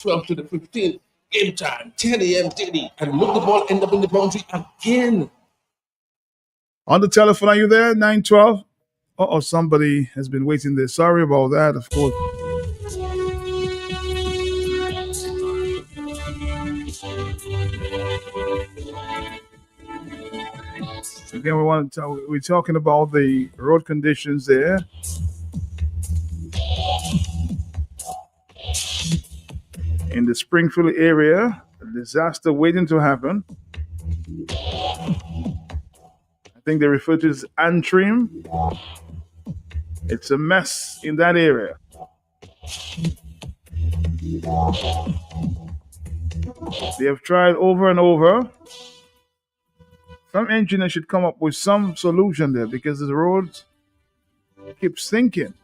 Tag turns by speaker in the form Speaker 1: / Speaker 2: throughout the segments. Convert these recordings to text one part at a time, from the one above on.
Speaker 1: 12 to the 15th, game time, 10 a.m. daily, and look, the ball end up in the boundary again.
Speaker 2: On the telephone, are you there? 912? Oh, somebody has been waiting there. Sorry about that, of course. Again, we're talking about the road conditions there. In the Springfield area, a disaster waiting to happen. I think they refer to it as Antrim. It's a mess in that area. They have tried over and over. Some engineer should come up with some solution there because the roads keep sinking.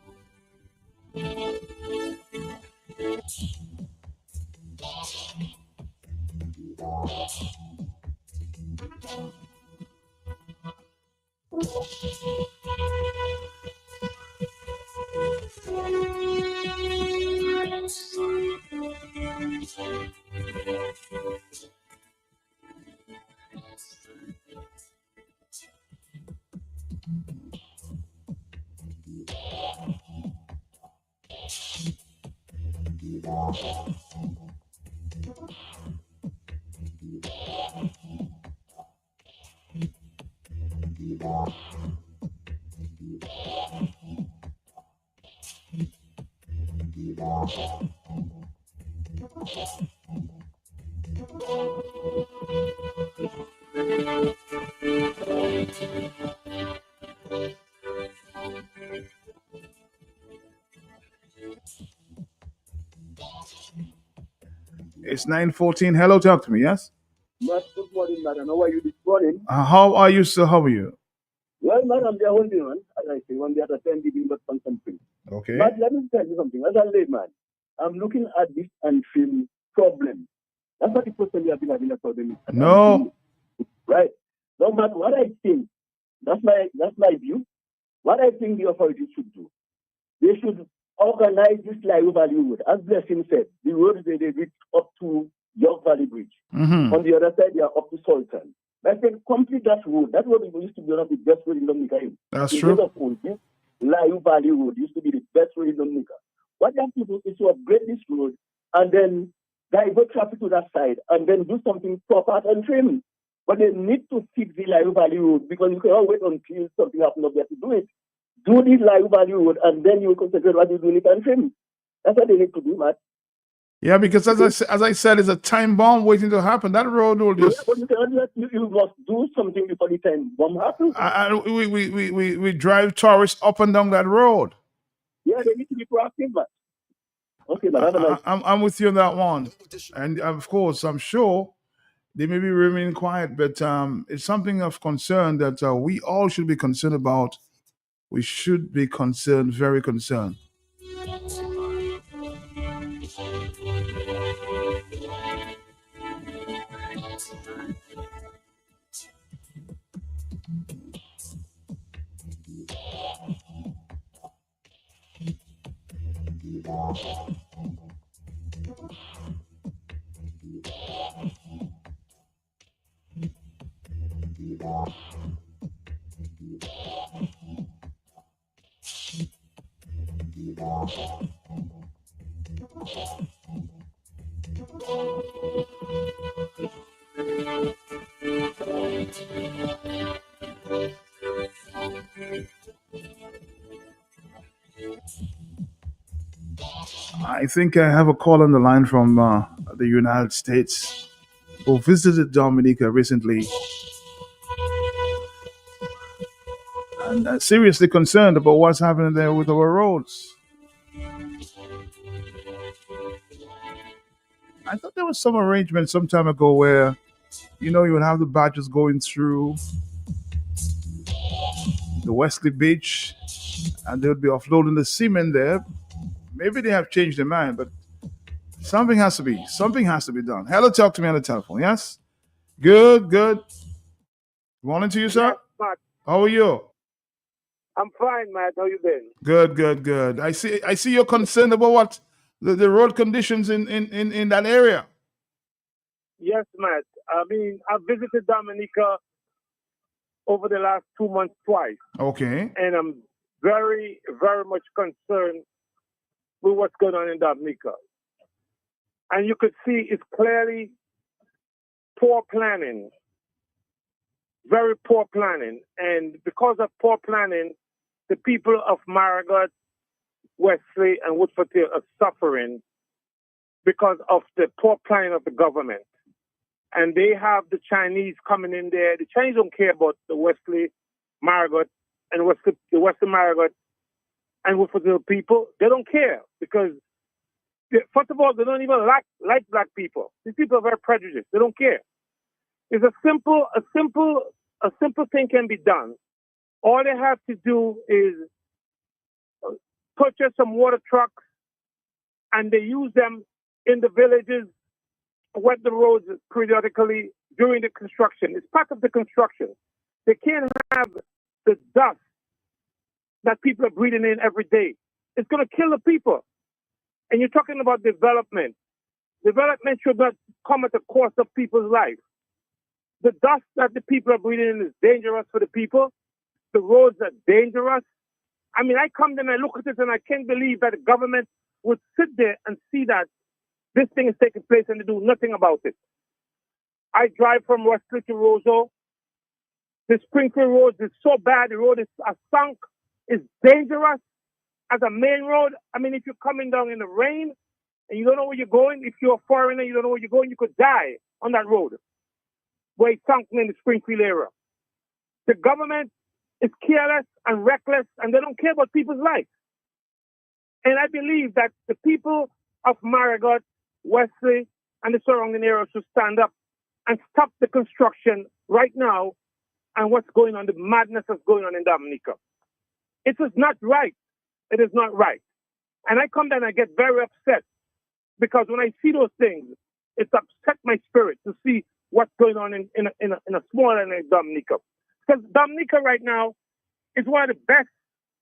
Speaker 2: It's 9:14. Hello, talk to me, yes?
Speaker 3: Good morning, madam. How are you this morning?
Speaker 2: How are you, sir? How are you?
Speaker 3: Well, madam, they are holding on, as I say, when they are attending but concentrating.
Speaker 2: Okay.
Speaker 3: But let me tell you something. As a layman, I'm looking at this and feel problem. That's what the person we have been having a problem.
Speaker 2: No.
Speaker 3: Right. No matter what I think, that's my view. What I think the authorities should do, they should organize this Live Valley Road. As Blessing said, the road they reach up to York Valley Bridge.
Speaker 2: Mm-hmm.
Speaker 3: On the other side, they are up to Sultan. I said, complete that road. That road used to be one of the best roads in Dominica.
Speaker 2: That's true.
Speaker 3: This Live Valley Road used to be the best road in Dominica. What they have to do is to upgrade this road and then divert traffic to that side and then do something proper and trim. But they need to fix the Live Valley Road because you cannot wait until something happens up there to do it. Do the Live Valley Road and then you will concentrate what you do in it and trim. That's what they need to do, man.
Speaker 2: Yeah, because as I said, it's a time bomb waiting to happen. That road will just.
Speaker 3: Yeah, but you must do something before the time bomb happens.
Speaker 2: We drive tourists up and down that road.
Speaker 3: Yeah, they need to be proactive, man. Okay, but
Speaker 2: I'm with you on that one. And of course, I'm sure they may be remaining quiet, but it's something of concern that we all should be concerned about. We should be concerned, very concerned. I think I have a call on the line from the United States who visited Dominica recently and seriously concerned about what's happening there with our roads. I thought there was some arrangement some time ago where, you would have the barges going through the Wesley Beach and they would be offloading the cement there. Maybe they have changed their mind, but something has to be done. Hello, talk to me on the telephone. Yes? Good. Morning to you, sir.
Speaker 4: Yes, Matt.
Speaker 2: How are you?
Speaker 4: I'm fine, Matt. How you been?
Speaker 2: Good. I see you're concerned about what the road conditions in that area?
Speaker 4: Yes, Matt. I mean, I visited Dominica over the last 2 months twice,
Speaker 2: Okay.
Speaker 4: and I'm very, very much concerned with what's going on in Dominica. And you could see it's clearly poor planning, very poor planning. And because of poor planning, the people of Marigot, Wesley, and Woodford Hill are suffering because of the poor planning of the government. And they have the Chinese coming in there. The Chinese don't care about the Wesley, Marigot, and the Western Marigot and Woodford Hill people. They don't care because, first of all, they don't even like black people. These people are very prejudiced. They don't care. It's a simple thing can be done. All they have to do is purchase some water trucks, and they use them in the villages, wet the roads periodically during the construction. It's part of the construction. They can't have the dust that people are breathing in every day. It's going to kill the people. And you're talking about development. Development should not come at the cost of people's life. The dust that the people are breathing in is dangerous for the people. The roads are dangerous. I mean, I come there and I look at it and I can't believe that the government would sit there and see that this thing is taking place and they do nothing about it. I drive from Wesley to Roseau. The Springfield road is so bad. The road is sunk. It's dangerous as a main road. I mean, if you're coming down in the rain and you don't know where you're going, if you're a foreigner, you don't know where you're going, you could die on that road where it's sunk in the Springfield area. The government is careless and reckless, and they don't care about people's lives. And I believe that the people of Marigot, Wesley, and the surrounding areas should stand up and stop the construction right now and what's going on, the madness that's going on in Dominica. It is not right. It is not right. And I come there and I get very upset because when I see those things, it's upset my spirit to see what's going on in a small island like Dominica. Because Dominica right now is one of the best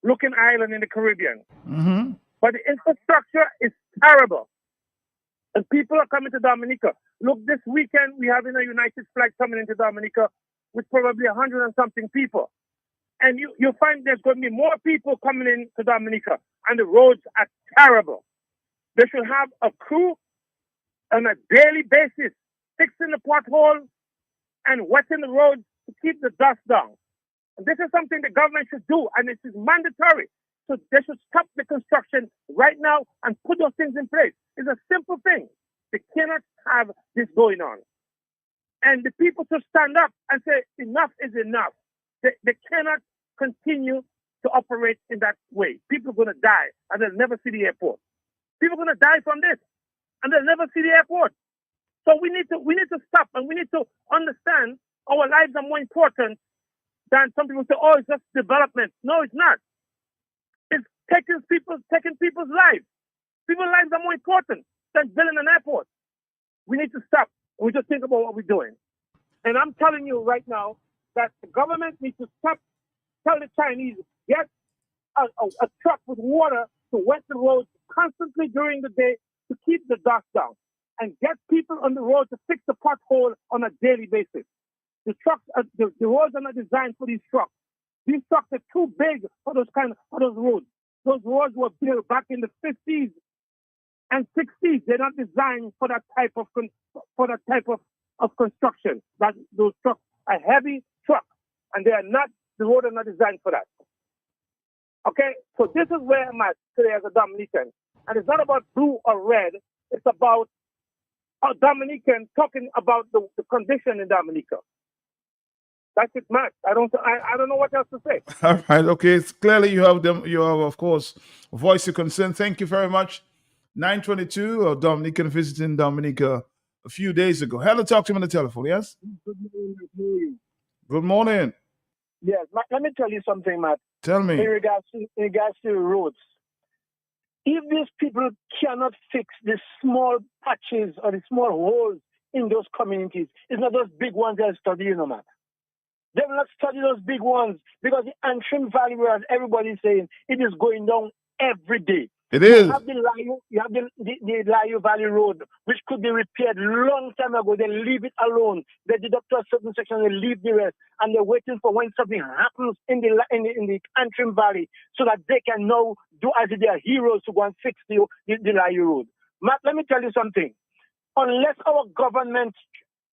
Speaker 4: looking islands in the Caribbean.
Speaker 2: Mm-hmm.
Speaker 4: But the infrastructure is terrible. And people are coming to Dominica. Look, this weekend we have a United flag coming into Dominica with probably 100 and something people. And you'll find there's going to be more people coming into Dominica. And the roads are terrible. They should have a crew on a daily basis fixing the potholes and wetting the roads to keep the dust down. And this is something the government should do, and it is mandatory. So they should stop the construction right now and put those things in place. It's a simple thing. They cannot have this going on. And the people should stand up and say, enough is enough. They cannot continue to operate in that way. People are going to die, and they'll never see the airport. People are going to die from this, and they'll never see the airport. So we need to stop, and we need to understand our lives are more important than some people say, oh, it's just development. No, it's not. It's taking people's lives. People's lives are more important than building an airport. We need to stop. We just think about what we're doing. And I'm telling you right now that the government needs to stop. Tell the Chinese, get a truck with water to wet the roads constantly during the day to keep the dust down. And get people on the road to fix the pothole on a daily basis. The trucks, the roads are not designed for these trucks. These trucks are too big for those roads. Those roads were built back in the 50s and 60s. They're not designed for that type of construction. That those trucks are heavy trucks, and the roads are not designed for that. Okay, so this is where I'm at today as a Dominican, and it's not about blue or red. It's about a Dominican talking about the condition in Dominica. That's it, Matt. I don't know what else to say.
Speaker 2: All right. Okay. It's clearly you have, of course, voice of concern. Thank you very much. 922, a Dominican visiting Dominica a few days ago. Hello, talk to him on the telephone. Yes.
Speaker 5: Good morning.
Speaker 2: Good morning.
Speaker 5: Yes, Matt, let me tell you something, Matt.
Speaker 2: Tell me.
Speaker 5: In regards to roads, if these people cannot fix the small patches or the small holes in those communities, it's not those big ones they'll study, Matt. They will not study those big ones because the Antrim Valley, as everybody is saying, it is going down every day.
Speaker 2: It is.
Speaker 5: You have the Layu Valley Road, which could be repaired long time ago. They leave it alone. They deduct a certain section, they leave the rest, and they're waiting for when something happens in the Antrim Valley, so that they can now do as if they are heroes to go and fix the Layu Road. Matt, let me tell you something. Unless our government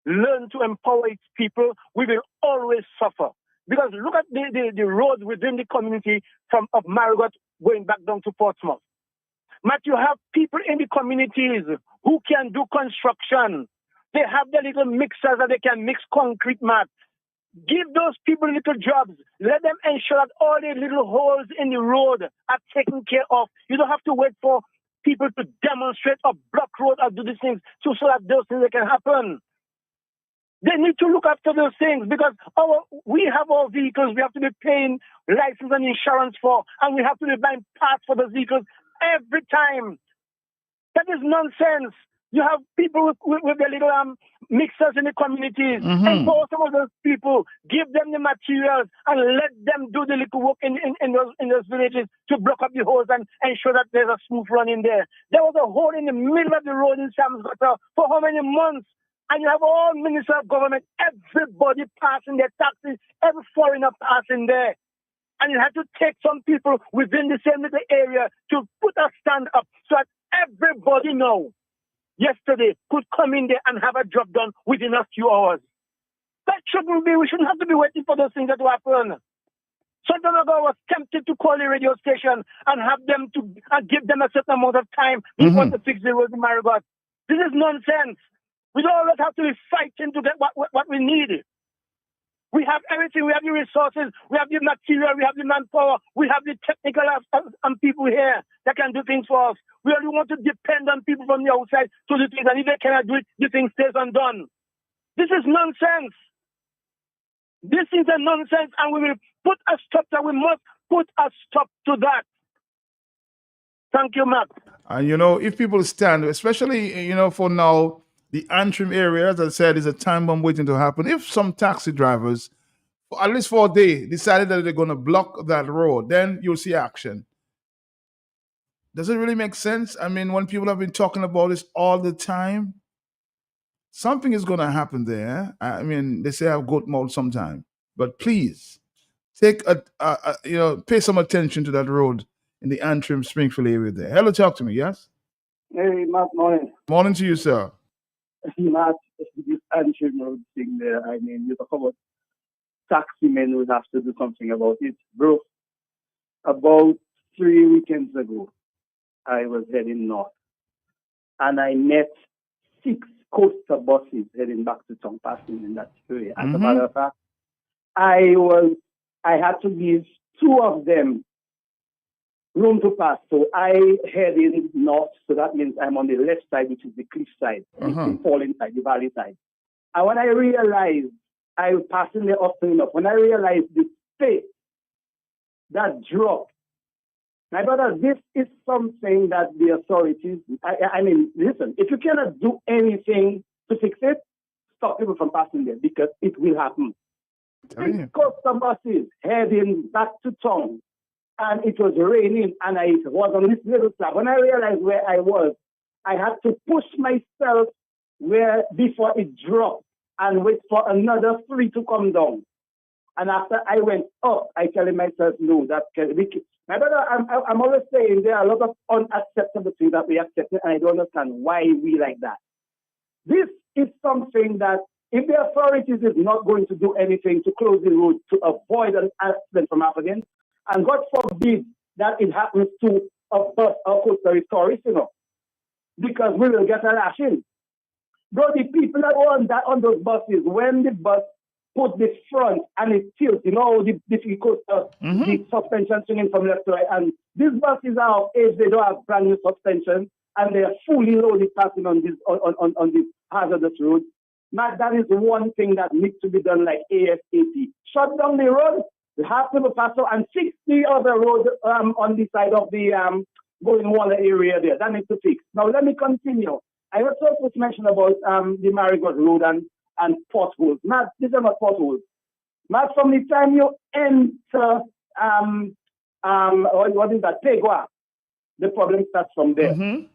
Speaker 5: learn to empower its people, we will always suffer. Because look at the roads within the community of Marigot going back down to Portsmouth. Matt, you have people in the communities who can do construction. They have their little mixers that they can mix concrete, Matt. Give those people little jobs. Let them ensure that all the little holes in the road are taken care of. You don't have to wait for people to demonstrate or block road or do these things so that those things can happen. They need to look after those things because we have our vehicles we have to be paying license and insurance for, and we have to be buying parts for those vehicles every time. That is nonsense. You have people with their little mixers in the communities. Empower some of those people, give them the materials, and let them do the little work in those villages to block up the holes and ensure that there's a smooth run in there. There was a hole in the middle of the road in Sam's Gutter for how many months? And you have all ministers of government, everybody passing their taxis, every foreigner passing there. And you had to take some people within the same little area to put a stand up so that everybody now, yesterday, could come in there and have a job done within a few hours. That shouldn't be. We shouldn't have to be waiting for those things that will happen. Some time ago, I was tempted to call the radio station and have them and give them a certain amount of time before to fix the road in Marigot. This is nonsense. We don't always have to be fighting to get what we need. We have everything. We have the resources. We have the material. We have the manpower. We have the technical people here that can do things for us. We only want to depend on people from the outside to do things. And if they cannot do it, the thing stays undone. This is nonsense. This is a nonsense, and we will put a stop to that. We must put a stop to that. Thank you, Matt.
Speaker 2: And if people stand, especially for now, the Antrim area, as I said, is a time bomb waiting to happen. If some taxi drivers, at least for a day, decided that they're going to block that road, then you'll see action. Does it really make sense? I mean, when people have been talking about this all the time, something is going to happen there. I mean, they say I have goat mouth sometime, but please take pay some attention to that road in the Antrim Springfield area there. Hello, talk to me. Yes.
Speaker 3: Hey, Matt. Morning.
Speaker 2: Morning to you, sir.
Speaker 3: Matt, this Antrim road thing there. I mean, you talk about taxi men would have to do something about it, bro. About 3 weekends ago, I was heading north, and I met 6 coaster buses heading back to town, passing in that area. As a matter of fact, I had to give 2 of them room to pass. So I head in north, so that means I'm on the left side, which is the cliff side, the falling side, the valley side. And when I realized I was passing the afternoon up, when I realized the space that dropped, my brother, this is something that the authorities, I mean, listen, if you cannot do anything to fix it, stop people from passing there, because it will happen. Because some buses heading back to town, and it was raining, and I was on this little slab. When I realized where I was, I had to push myself before it dropped and wait for another 3 to come down. And after I went up, I telling myself, no, that can be. My brother, I'm always saying there are a lot of unacceptable things that we accept, and I don't understand why we like that. This is something that if the authorities is not going to do anything to close the road to avoid an accident from happening, and God forbid that it happens to a bus or coaster tourist, because we will get a lashing. Bro, the people that were on those buses, when the bus put the front and it tilts, the coaster, the suspension swinging from left to right, and these buses are of age, they don't have brand new suspension, and they are fully loaded passing on this hazardous road. Matt, that is one thing that needs to be done like ASAP. Shut down the road, have people pass out, and fix the other road on the side of the going water area there. That needs to fix. Now let me continue. I was supposed to mention about the Marigot Road and potholes. Matt, these are not potholes. Matt, from the time you enter what is that, Pegua, the problem starts from there.
Speaker 2: Mm-hmm.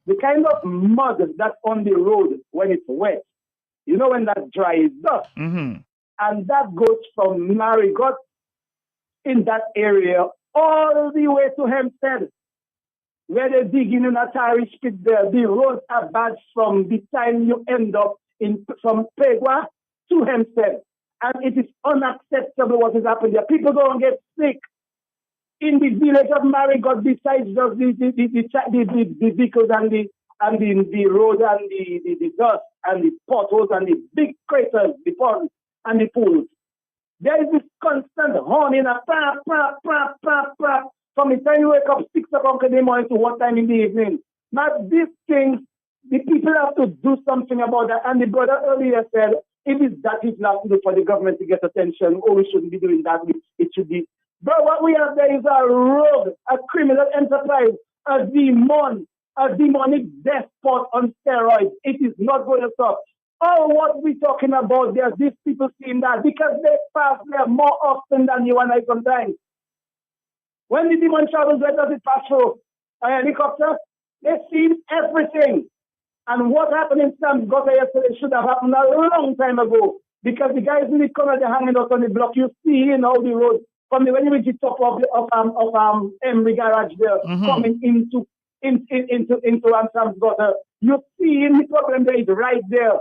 Speaker 3: The kind of mud that's on the road when it's wet, you know, when that dries up,
Speaker 2: Mm-hmm.
Speaker 3: and that goes from Marigot in that area all the way to Hempstead, where they're digging in a Irish pit there. The roads are bad from the time you end up from Pegua to Hempstead. And it is unacceptable what is happening there. People don't get sick in the village of Marigot besides just the vehicles and the road and the dust and the potholes and the big craters, the ponds and the pools. There is this constant horning, a pap, pap, pap, pap, pap, from the time you wake up 6 o'clock in the morning to 1 time in the evening. Now, these things, the people have to do something about that. And the brother earlier said, it is that it's not to do for the government to get attention, or we shouldn't be doing that. It should be. But what we have there is a rogue, a criminal enterprise, a demonic despot on steroids. It is not going to stop. All what we're talking about, there's these people seeing that because they pass there more often than you and I sometimes. When the demon travels, where does it pass through? A helicopter? They see everything. And what happened in Sam's Gutter yesterday should have happened a long time ago. Because the guys in the corner, they're hanging out on the block. You see in all the roads, from when you reach the top of Emery Garage there, coming into Sam's Gutter, you see in the problem there is right there.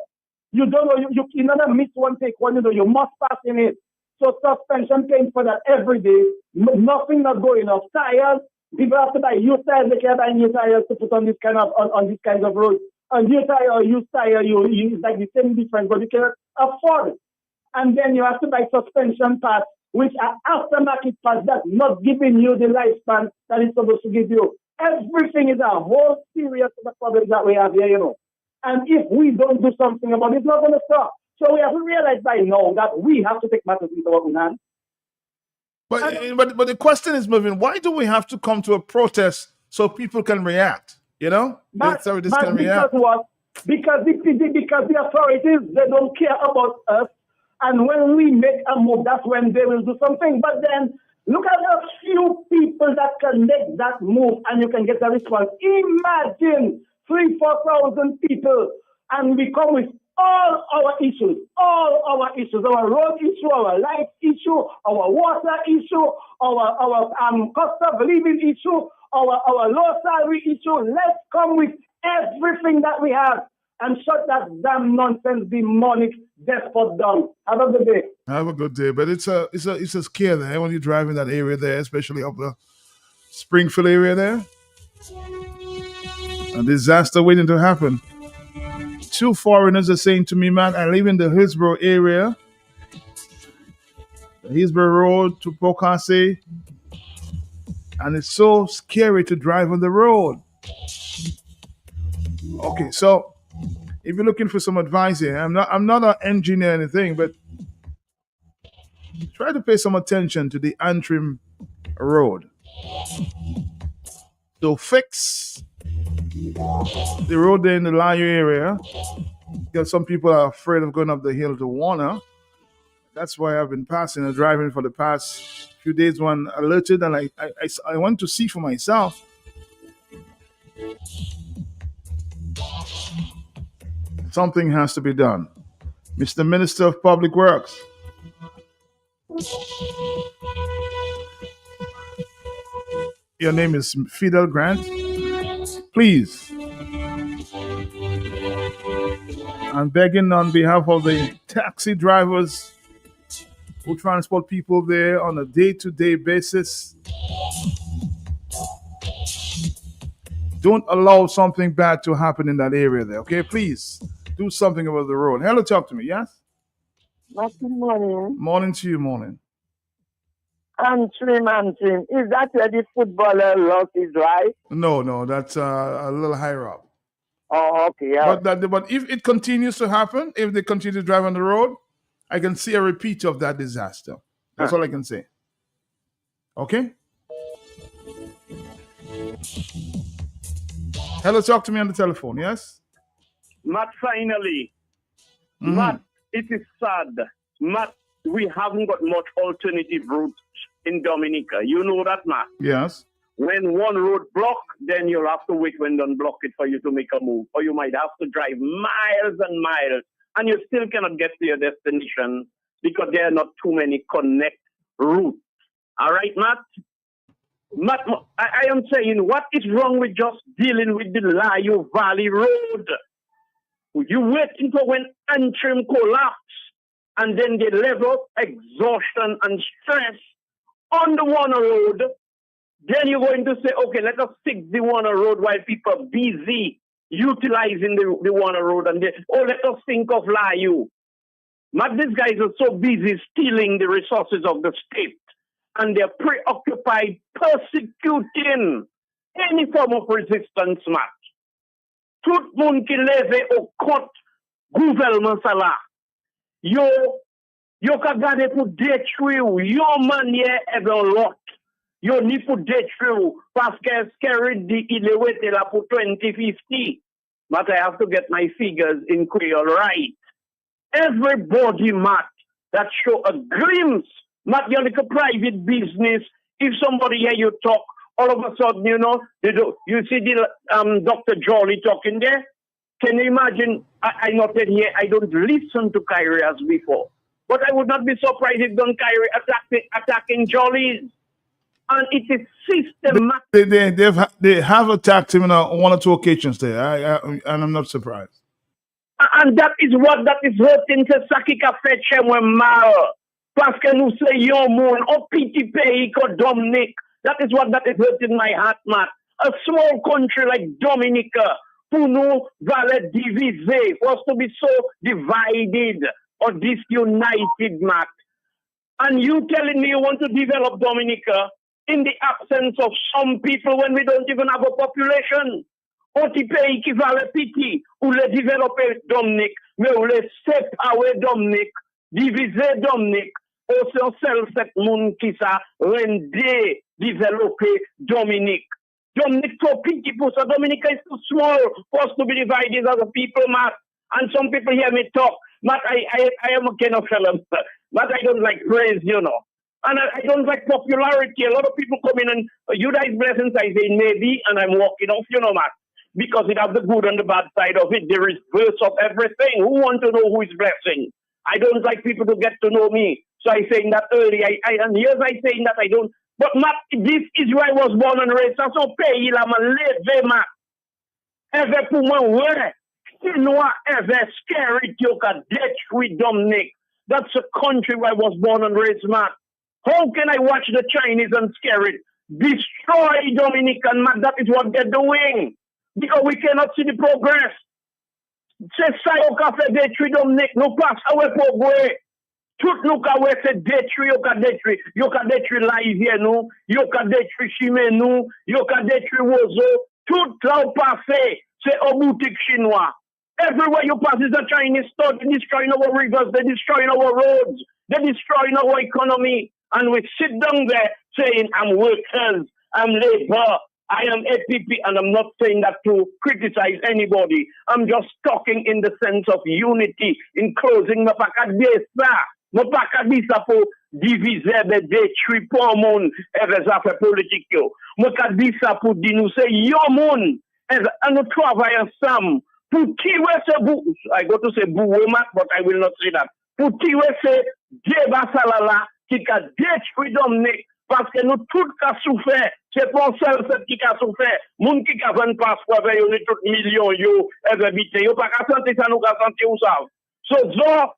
Speaker 3: You don't know, you never miss one, take one, you must pass in it. So suspension paying for that every day, nothing not going off. Tires, people have to buy used tires, they can't buy new tires to put on this kind of roads. A new tire or used tire, it's like the same difference, but you cannot afford it. And then you have to buy suspension parts, which are aftermarket parts that's not giving you the lifespan that it's supposed to give you. Everything is a whole series of the problems that we have here, you know. And if we don't do something about it, it's not going to stop. So we have to realize by now that we have to take matters into our own hands.
Speaker 2: But the question is, Mervyn, why do we have to come to a protest so people can react? You know?
Speaker 3: Because the authorities, they don't care about us. And when we make a move, that's when they will do something. But then look at a few people that can make that move and you can get a response. Imagine 3,000-4,000 people and we come with all our issues, our road issue, our light issue, our water issue, our cost of living issue, our low salary issue. Let's come with everything that we have and shut that damn nonsense demonic despot down. Have a good day.
Speaker 2: Have a good day. But it's a scare there when you drive in that area there, especially up the Springfield area there. A disaster waiting to happen. 2 foreigners are saying to me, man, I live in the Hillsborough area. The Hillsborough Road to Pocasset. And it's so scary to drive on the road. Okay, so if you're looking for some advice here, I'm not an engineer or anything, but try to pay some attention to the Antrim Road. So fix the road there in the Layo area, because some people are afraid of going up the hill to Warner. That's why I've been passing and driving for the past few days when alerted, and I want to see for myself. Something has to be done. Mr. Minister of Public Works. Your name is Fidel Grant. Please. I'm begging on behalf of the taxi drivers who transport people there on a day-to-day basis. Don't allow something bad to happen in that area there, okay? Please do something about the road. Hello, talk to me, yes?
Speaker 6: Good morning.
Speaker 2: Morning to you, morning.
Speaker 6: Antrim. Is that where the footballer lost his life?
Speaker 2: No, that's a little higher up.
Speaker 6: Oh, okay. Yeah.
Speaker 2: But if it continues to happen, if they continue to drive on the road, I can see a repeat of that disaster. That's all I can say. Okay? Hello, talk to me on the telephone, yes?
Speaker 7: Matt, finally. Matt, it is sad. Matt, we haven't got much alternative routes in Dominica. You know that, Matt?
Speaker 2: Yes.
Speaker 7: When one road block, then you'll have to wait when they unblock it for you to make a move. Or you might have to drive miles and miles, and you still cannot get to your destination because there are not too many connect routes. All right, Matt? Matt, I am saying, what is wrong with just dealing with the Layo Valley Road? You waiting for when Antrim collapse, and then they level exhaustion and stress on the Warner Road. Then you're going to say, okay, let us fix the Warner Road while people are busy utilizing the Warner Road. And let us think of Layo. But these guys are so busy stealing the resources of the state. And they're preoccupied persecuting any form of resistance, Matt. Tout moun ki leve au cote gouvernement sa la. Yo ka gade pou detruire ou yo manye even lot. Yo ni pou detruire ou paske scary di ilewete la pou 2050. But I have to get my figures in Creole right. Everybody, Matt, that show a glimpse. Matt, you're like a private business. If somebody hear you talk, all of a sudden, you see the Dr. Jolly talking there. Can you imagine? I noted here, I don't listen to Kyrie as before. But I would not be surprised if Don Kyrie attacking Jollies. And it is systematic.
Speaker 2: They have attacked him on one or two occasions there, and I'm not surprised.
Speaker 7: And that is hurting to Sakika Fetche when mal. Parce que nous say yon moun, au petit pays ko Dominique. That is hurting my heart, Matt. A small country like Dominica, pour nous valet divisé, for us to be so divided or disunited, Matt. And you telling me you want to develop Dominica in the absence of some people when we don't even have a population? Oti pays qui valet piti, ou le développer Dominique, mais ou le séparer Dominique, diviser Dominique, ou son seul set moun qui sa rende développer Dominique. Dominique so piti pour ça. Dominique is too small for us to be divided as a people, Matt. And some people hear me talk. Matt, I am a kind of fellow, but I don't like praise, And I don't like popularity. A lot of people come in and you guys blessings, I say maybe, and I'm walking off, Matt. Because it has the good and the bad side of it. There is verse of everything. Who want to know who is blessing? I don't like people to get to know me. So I saying that early. And here's I saying that I don't. But Matt, this is where I was born and raised. Ça son pays là, ma leve, Matt. Ever pour moi, ouais. Chinois ever scary to détruire Dominique. That's a country where I was born and raised, Matt. How can I watch the Chinese and scare it? Destroy Dominique and Matt. That is what they're doing. Because we cannot see the progress. C'est ça yo ka fait détruire Dominique. Nous passe à ouais progrès. Tout nous ka ouais c'est détruire, yo ka détruire. Yo ka détruire Laïvien nous, yo ka détruire Chimé nous, yo ka détruire Wozo. Tout là où passé, c'est au boutique chinois. Everywhere you pass is a Chinese store. They're destroying our rivers, they're destroying our roads, they're destroying our economy. And we sit down there saying, I'm workers, I'm labor, I am APP, and I'm not saying that to criticize anybody. I'm just talking in the sense of unity. In closing, Mapakadisa po diviser be détruire pour moun avec affaires politiques yo. Mapakadisa pour dire nous c'est yo moun and nous travaillons ensemble pour tirer ce bout. I go to say bouwemat, but I will not say that. Pour tirer ce débat salala qui a détruit Dominique. Parce que nous tous qui avons souffert, c'est pas seul qui a souffert. Moun qui a 20 passeport avec yo, tout millions yo, habité yo, pas qu'à santé ça nous qu'à santé ou ça. So,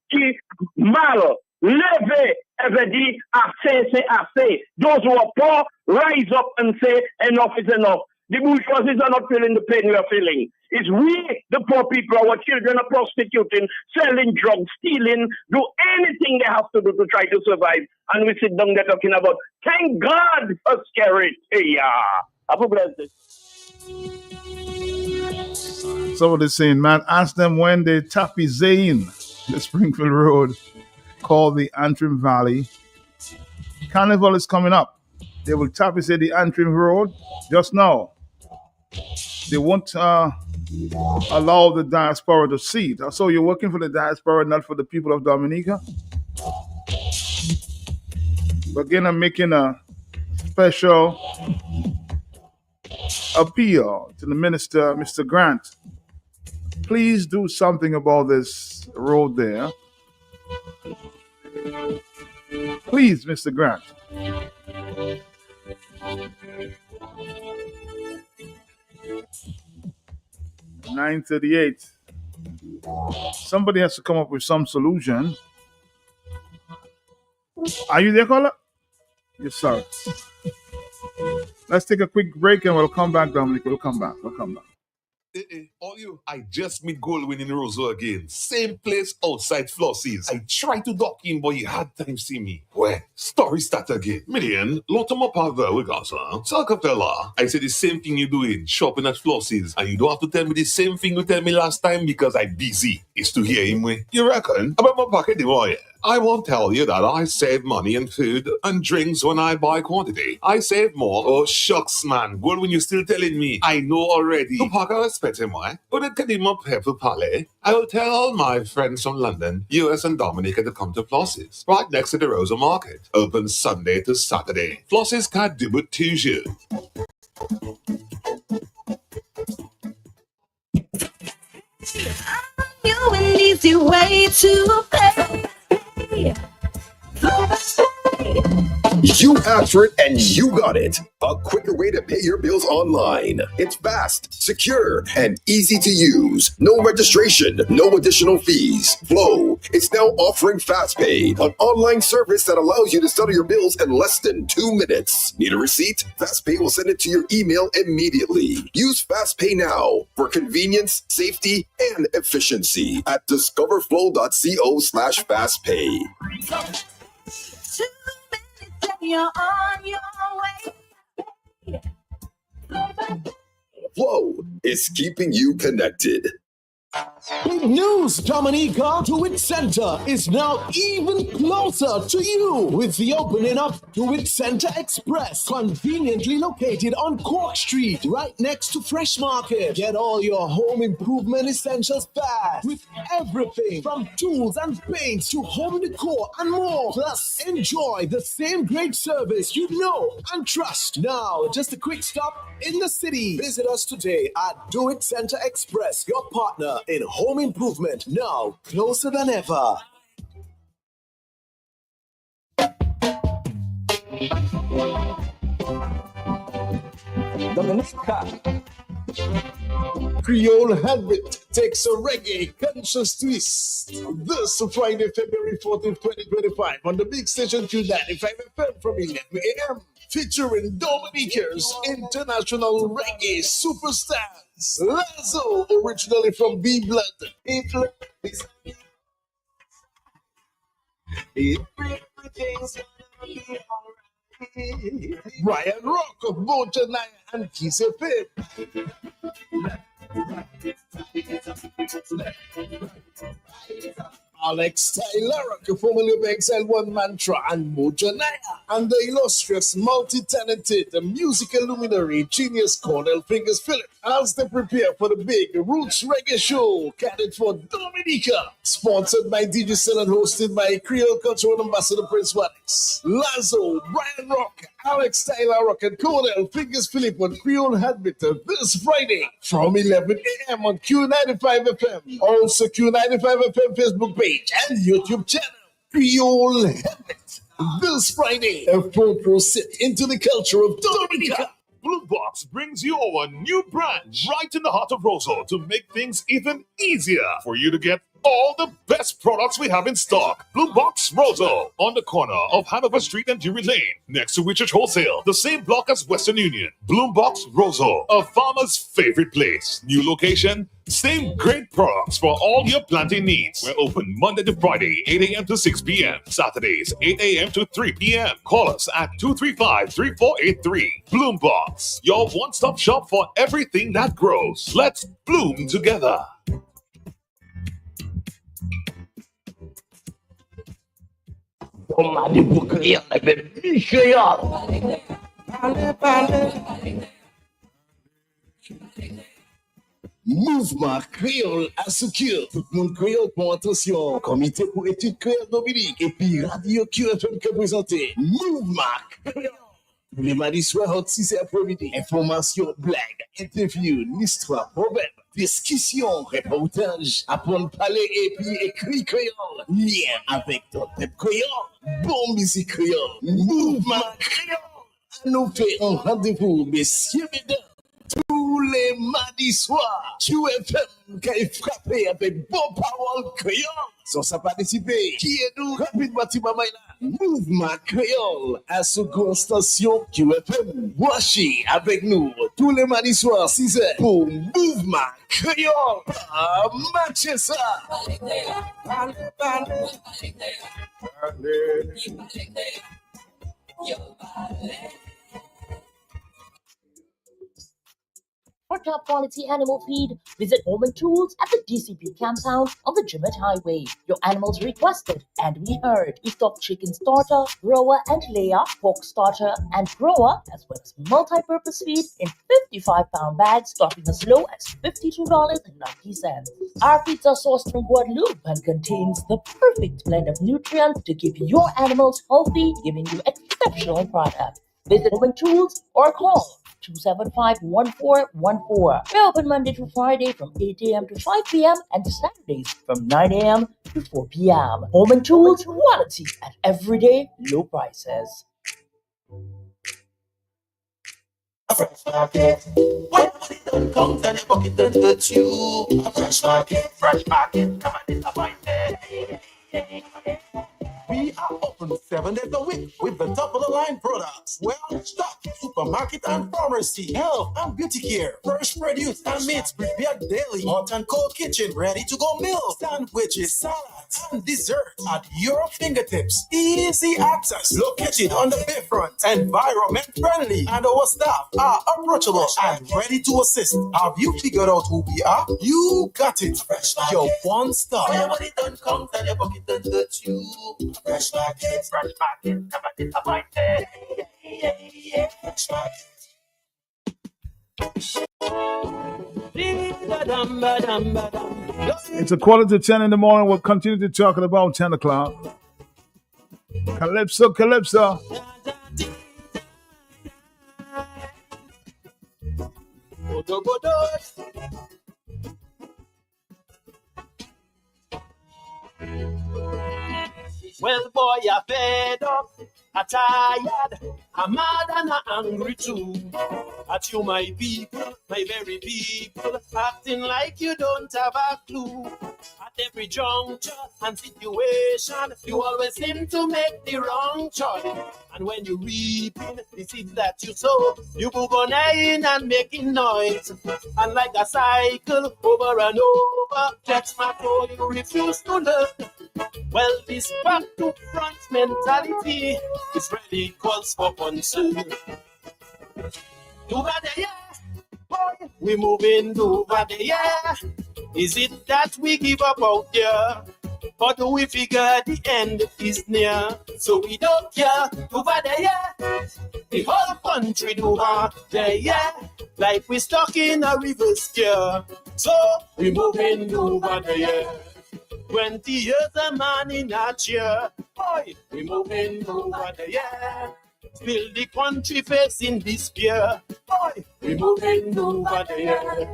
Speaker 7: qui mal, levé, veut dire assez, c'est assez. Those who are poor, rise up and say enough is enough. The bourgeoisies are not feeling the pain we are feeling. It's we, the poor people, our children are prostituting, selling drugs, stealing, do anything they have to do to try to survive. And we sit down there talking about, thank God for scary. Hey, have a blessed day.
Speaker 2: Somebody's saying, man, ask them when they tapizane the Springfield Road called the Antrim Valley. Carnival is coming up. They will tapize the Antrim Road just now. They won't allow the diaspora to see it. So you're working for the diaspora, not for the people of Dominica? But again, I'm making a special appeal to the minister, Mr. Grant. Please do something about this road there. Please, Mr. Grant. $9.38. Somebody has to come up with some solution. Are you there, caller? Yes, sir. Let's take a quick break and we'll come back, Dominic. We'll come back.
Speaker 1: All you, I just meet Goldwyn in Roseau again. Same place outside Flossies. I tried to dock in, but he had time to see me. Where? Story start again. Million, Lotoma Parva, we got some. Salcapella. I said the same thing you doing, shopping at Flossies. And you don't have to tell me the same thing you tell me last time because I'm busy. It's to hear him way. You reckon? About my pocket, the boy. I won't tell you that I save money in food and drinks when I buy quantity. I save more. Oh, shucks, man. Goldwyn, you still telling me. I know already. The park I respect him, why? But it can up here for Palais. I will tell all my friends from London, US and Dominica to come to Flossies, right next to the Rosa Market. Open Sunday to Saturday. Flossies can't do it to you.
Speaker 8: You an easy way to pay.
Speaker 9: You asked for it and you got it. A quicker way to pay your bills online. It's fast, secure, and easy to use. No registration, no additional fees. Flow is now offering FastPay, an online service that allows you to settle your bills in less than 2 minutes. Need a receipt? FastPay will send it to your email immediately. Use FastPay now for convenience, safety, and efficiency at discoverflow.co/fastpay.
Speaker 8: You're on your way.
Speaker 9: Flow is keeping you connected.
Speaker 10: Big news, Dominica! Do It Center is now even closer to you with the opening of Do It Center Express, conveniently located on Cork Street, right next to Fresh Market. Get all your home improvement essentials fast with everything from tools and paints to home decor and more. Plus, enjoy the same great service you know and trust. Now, just a quick stop in the city. Visit us today at Do It Center Express, your partner in home improvement, now closer than ever.
Speaker 1: Dominica. Creole Habit takes a reggae conscious twist this Friday, February 14th, 2025 on the big station Q95 FM from 11 a.m. featuring Dominica's international reggae superstars. Lazo, originally from B Blood. Brian Rock of Mojanaya and Kiss FM. Alex Taylor, formerly of Exile One Mantra and Mojanaya, and the illustrious, multi-talented musical luminary genius Cornell Fingers Philip as they prepare for the big Roots Reggae Show catered for Dominica, sponsored by DJ Cell and hosted by Creole Cultural Ambassador Prince Wallace. Lazo, Brian Rock, Alex Taylor Rock, and Cornell Fingers Philip on Creole Habit this Friday from 11 a.m. on Q95 FM. Also Q95 FM Facebook page and YouTube channel. Creole Habit this Friday. A full sit into the culture of Dominica.
Speaker 11: Blue Box brings you our new branch right in the heart of Roseau to make things even easier for you to get all the best products we have in stock. Blue Box Roseau, on the corner of Hanover Street and Drury Lane, next to Richard Wholesale, the same block as Western Union. Blue Box Roseau, a farmer's favorite place. New location, same great products for all your planting needs. We're open Monday to Friday, 8 a.m. to 6 p.m. Saturdays, 8 a.m. to 3 p.m. Call us at 235-3483. Bloom Box, your one-stop shop for everything that grows. Let's bloom together.
Speaker 1: Mouvement Créole assure tout le monde créole pour attention. Comité pour études créole Dominique et puis Radio QFM qui a présenté Mouvement Créole.
Speaker 10: Tous les mardis soirs, entre 6 et après-midi. Information, blague, interview, histoire, problème, discussion, reportage, apprendre parler et puis écrit créole. Lien avec ton tête créole. Bon musique créole. Mouvement créole. À nous fait un rendez-vous, messieurs, mesdames. Tous les mardis soirs, QFM qui est frappé avec bon parole créole. Sans ça participer, qui est nous rapidement Mouvement créole à seconde station QFM. Voici avec nous tous les mardis soirs 6h pour Mouvement créole. Matchez ça.
Speaker 12: For top quality animal feed, visit Home and Tools at the DCP compound on the Jimmet Highway. Your animals requested, and we heard. We stock chicken starter, grower and layer, pork starter and grower, as well as multi-purpose feed in 55-pound bags, starting as low as $52.90. Our feeds are sourced from Guadeloupe and contains the perfect blend of nutrients to keep your animals healthy, giving you exceptional product. Visit Home and Tools or call 275-1414. We're open Monday to Friday from 8 a.m. to 5 p.m. and Saturdays from 9 a.m. to 4 p.m. Home and Tools, quality at everyday low prices.
Speaker 13: A fresh market. When money don't come, then your pocket don't hurt you. A fresh market, come on, disappointed. We are open 7 days a week with the top of the line products. Well, stock, supermarket and pharmacy, health and beauty care, fresh produce and meats prepared daily, hot and cold kitchen, ready to go meals, sandwiches, salads, and desserts at your fingertips. Easy access, located on the bayfront, environment friendly, and our staff are approachable and ready to assist. Have you figured out who we are? You got it. Your one stop. When your money don't come, then your pocket don't hurt you. Fresh market, come on, disappointed. Fresh market.
Speaker 2: It's a quarter to 10 in the morning. We'll continue to talk about 10 o'clock. Calypso, Calypso.
Speaker 14: Well, boy, I fed up, I tired, I'm mad and I'm angry too. At you, my people, my very people, acting like you don't have a clue. At every juncture and situation, you always seem to make the wrong choice. And when you reaping the seeds that you sow, you go on in and making noise. And like a cycle over and over, that's my toe, you refuse to learn. Well, this back to front mentality is really calls for concern. Over the year, boy, we moving over the year. Is it that we give up out there? Or do we figure the end is near? So we don't care. Over the year, the whole country do over the year. Like we stuck in a reverse gear. So we moving over the year. 20 years a man in a chair. Boy, we moving over the year. Still the country facing despair. Boy, we moving over the year.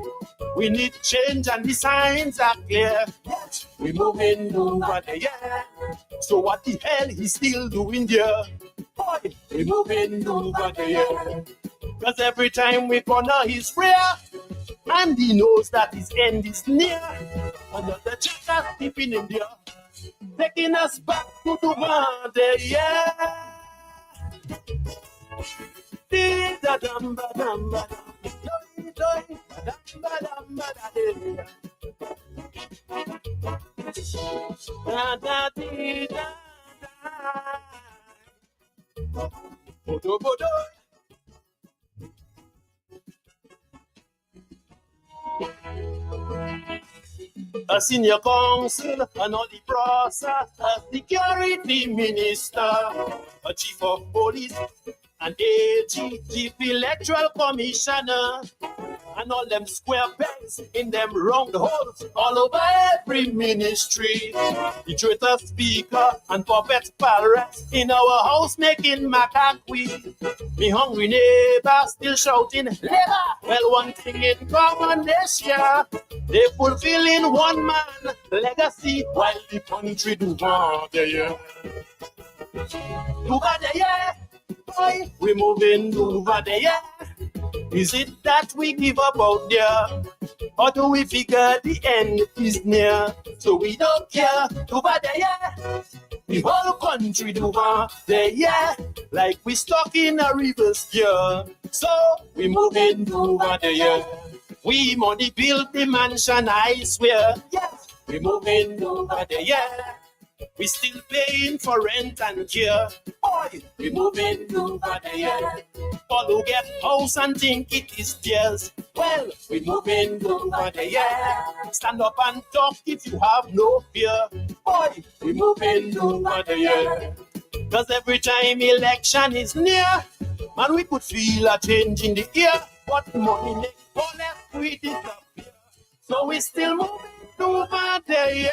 Speaker 14: We need change and the signs are clear. We moving over the year. So what the hell he still doing there? Boy, we moving over the year. Cause every time we corner his prayer, and he knows that his end is near. Another chapter keeping in there, taking us back to the one day, yeah. A senior counsel, an audit process, a security minister, a chief of police, an AG, chief electoral commissioner, and all them square pegs in them round holes all over every ministry. The traitor speaker and puppet parrots in our house making macaque. Me hungry neighbor still shouting labor. Well, one thing in common this year, they fulfilling one man legacy while the country do bad, yeah. Do bad, yeah. Boy, we moving do bad, yeah. Is it that we give up out there? Or do we figure the end is near? So we don't care, do bad, yeah. The whole country do bad, yeah. Like we stuck in a reverse gear. So we moving do bad, yeah. We money build the mansion, I swear. Yes, we moving over the year. We still paying for rent and care. Boy, we moving over the year. All who get house and think it is theirs. Well, we moving over the year. Stand up and talk if you have no fear. Boy, we moving over the year. Cause every time election is near, man, we could feel a change in the air. What money make all less we disappear. So we still moving over the year.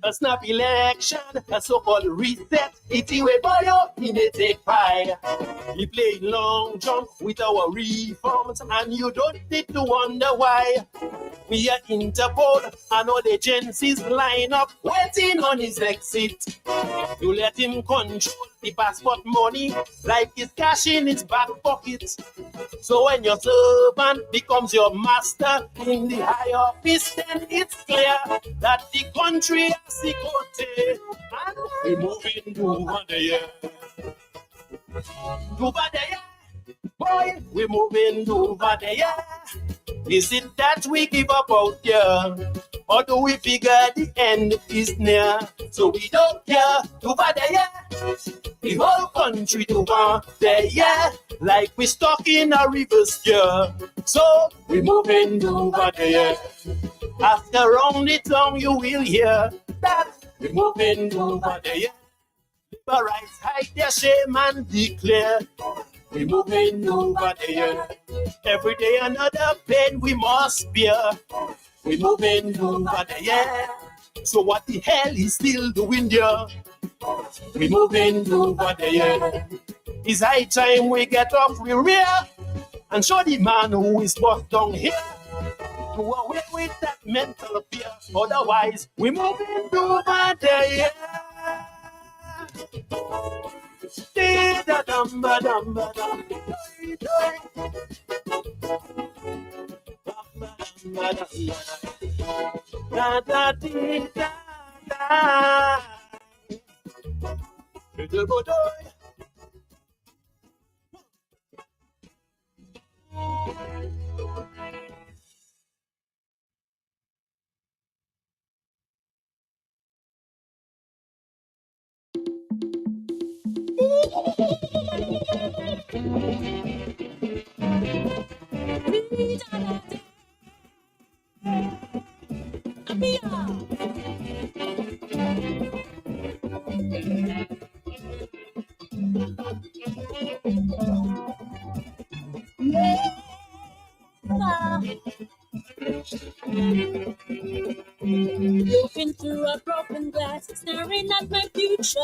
Speaker 14: A snap election, a so-called reset. It's a way boy up in a take pie. He played long jump with our reforms, and you don't need to wonder why. We are Interpol and all agencies line up, waiting on his exit. You let him control the passport money like he's cash in his back pocket. So when your servant becomes your master in the high office, then it's clear that the country has the cote. And we moving over the year. Over the year. Boy, we moving over the year. Is it that we give up out there? Or do we figure the end is near? So we don't care. Over the year. The whole country over the year. Like we stuck in a reverse gear. So we moving over the year. After around the tongue you will hear that we moving over the year. The rights hide their shame and declare we moving over the year. Every day another pain we must bear. We moving over the year. So what the hell is still doing there? We moving over the year. It's high time we get off we rear and show the man who is bust down here. Do away with that mental fear. Otherwise, we moving over the year.
Speaker 8: Looking through a broken glass, staring at my future.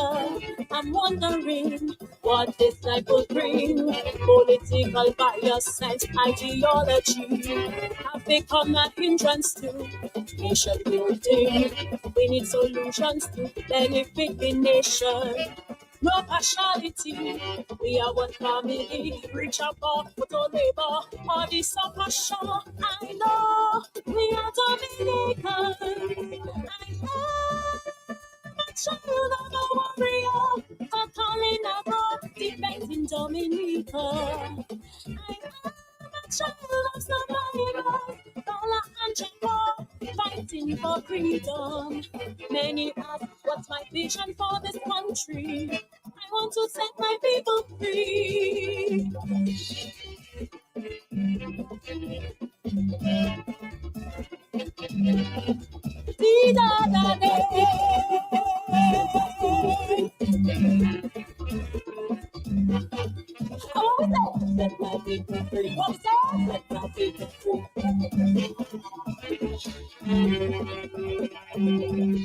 Speaker 8: I'm wondering what this life will bring. Political bias and ideology have become a hindrance to nation building. We need solutions to benefit the nation. No partiality, we are one family. Reach up for labor, all this suppression. I know we are Dominicans. I am a child of a warrior, a calling abroad, defending Dominica. I am a child of survivors, dollar and check, fighting fighting for freedom. Many ask what's my vision for this country. I want to set my people free. Set my people free. What's that? Set my people free.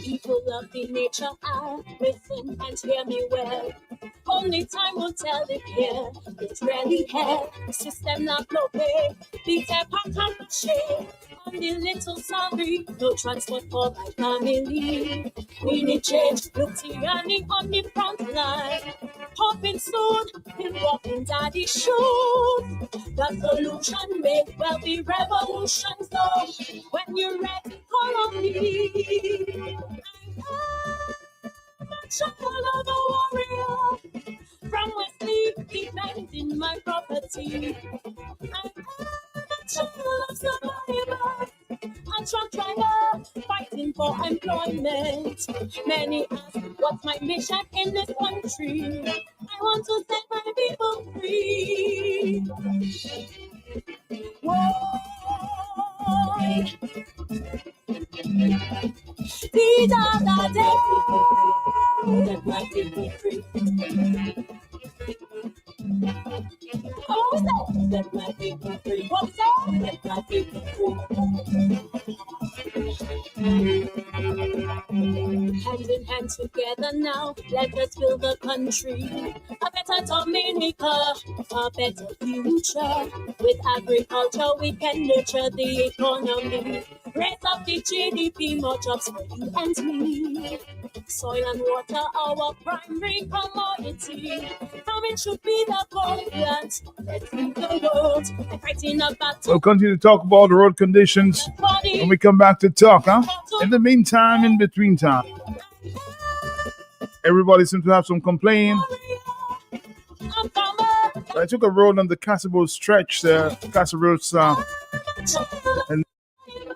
Speaker 8: People of the nature are listen and hear me well. Only time will tell if here it's really hell. The system not blockade. Beat a part of the shade. On the little sorry, no transport for my family. We need change. Look tyranny on the front line. Hoping soon we'll walk in daddy's shoes. The solution may well be revolution. So when you're ready, call on me. I'm a child of a warrior. From Wesley, defending my property. I'm a child of survivor. A truck driver fighting for employment. Many ask what's my mission in this country. I want to set my people free. Whoa. Set my people free. Oh, set my people free. What's that? Set my people free. Hand in hand together now, let us build the country. A better Dominica, a better future. With agriculture, we can nurture the economy. Raise up the GDP, more jobs for you and me. Soil and water, our primary commodity. Farming should be the goal plant. Let's leave the world fighting a battle.
Speaker 2: We'll continue to talk about the road conditions when we come back to talk, huh? In the meantime, in between time, everybody seems to have some complaining. I took a road on the Castle Road stretch there, Castle Road's and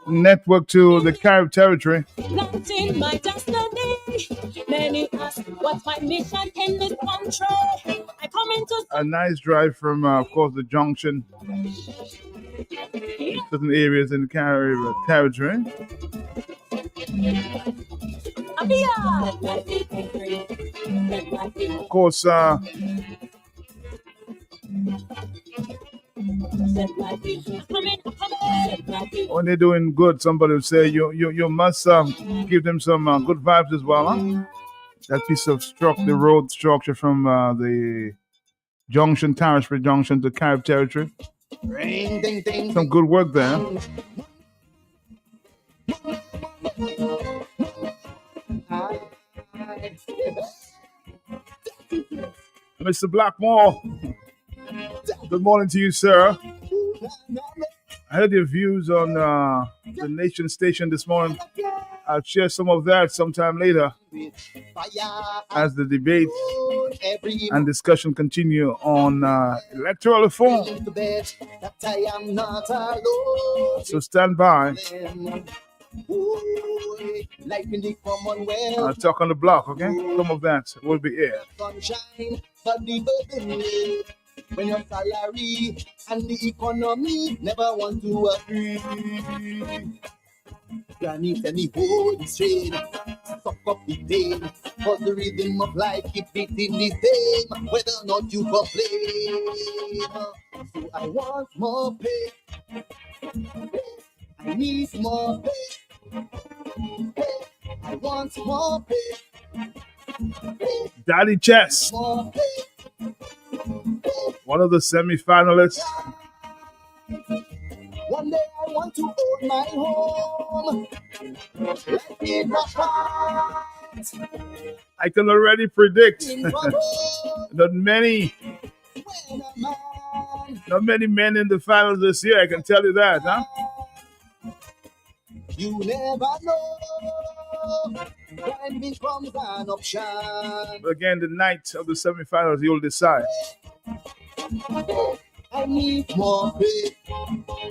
Speaker 2: network to the Carib territory.
Speaker 8: Planting my destiny. Many ask what's my mission in this country. I come into
Speaker 2: A nice drive from, of course, the junction. Certain areas in the Carib territory. Of course, when they're doing good, somebody will say you must give them some good vibes as well. Huh? That piece of the road structure from the junction, Tarrisburg Junction to Carib Territory. Some good work there. Mr. Blackmore, good morning to you, sir. I heard your views on the Nation Station this morning. I'll share some of that sometime later as the debate and discussion continue on electoral reform. So stand by. I'll talk on the block, okay? Some of that will be here.
Speaker 15: When your salary and the economy never want to agree. Can if any hold straight, suck up the pain, cause the rhythm of life keep it in the same, whether or not you complain. So I want more pay, I need more pay, I want more pay,
Speaker 2: Daddy Chess,
Speaker 15: more pay.
Speaker 2: one of the semi-finalists.
Speaker 15: One day I want to own my home. Let it apart.
Speaker 2: I can already predict not many men in the finals this year. I can tell you that, huh?
Speaker 15: You never know when becomes an option.
Speaker 2: But again, the night of the semi-finals, you'll decide.
Speaker 15: I need more pay.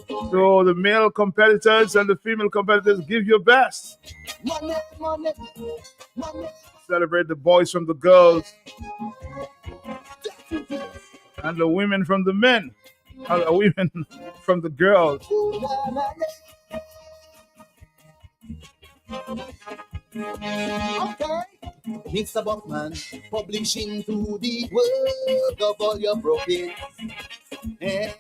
Speaker 2: So the male competitors and the female competitors, give your best.
Speaker 15: Money, money, money.
Speaker 2: Celebrate the boys from the girls and the women from the men. And the women from the girls.
Speaker 15: Okay. Mr. Buckman, publishing to the world of all your broken. Hey,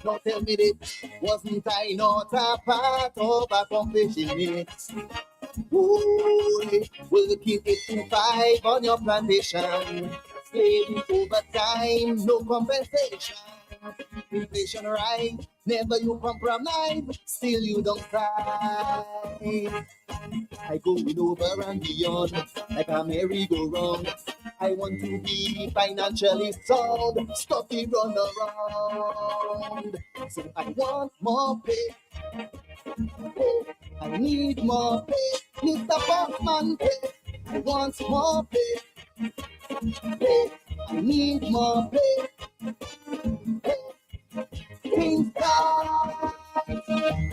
Speaker 15: don't tell me that wasn't I not a part of accomplishing it? Ooh, working 8 to 5 on your plantation, slaving overtime, no compensation. Inflation right, never you compromise, still you don't cry. I go over and beyond, like a merry-go-round. I want to be financially sound, stop the run around. So I want more pay. I need more pay. Mr. Buckman pay. I want more pay. I need more pay. Things tight.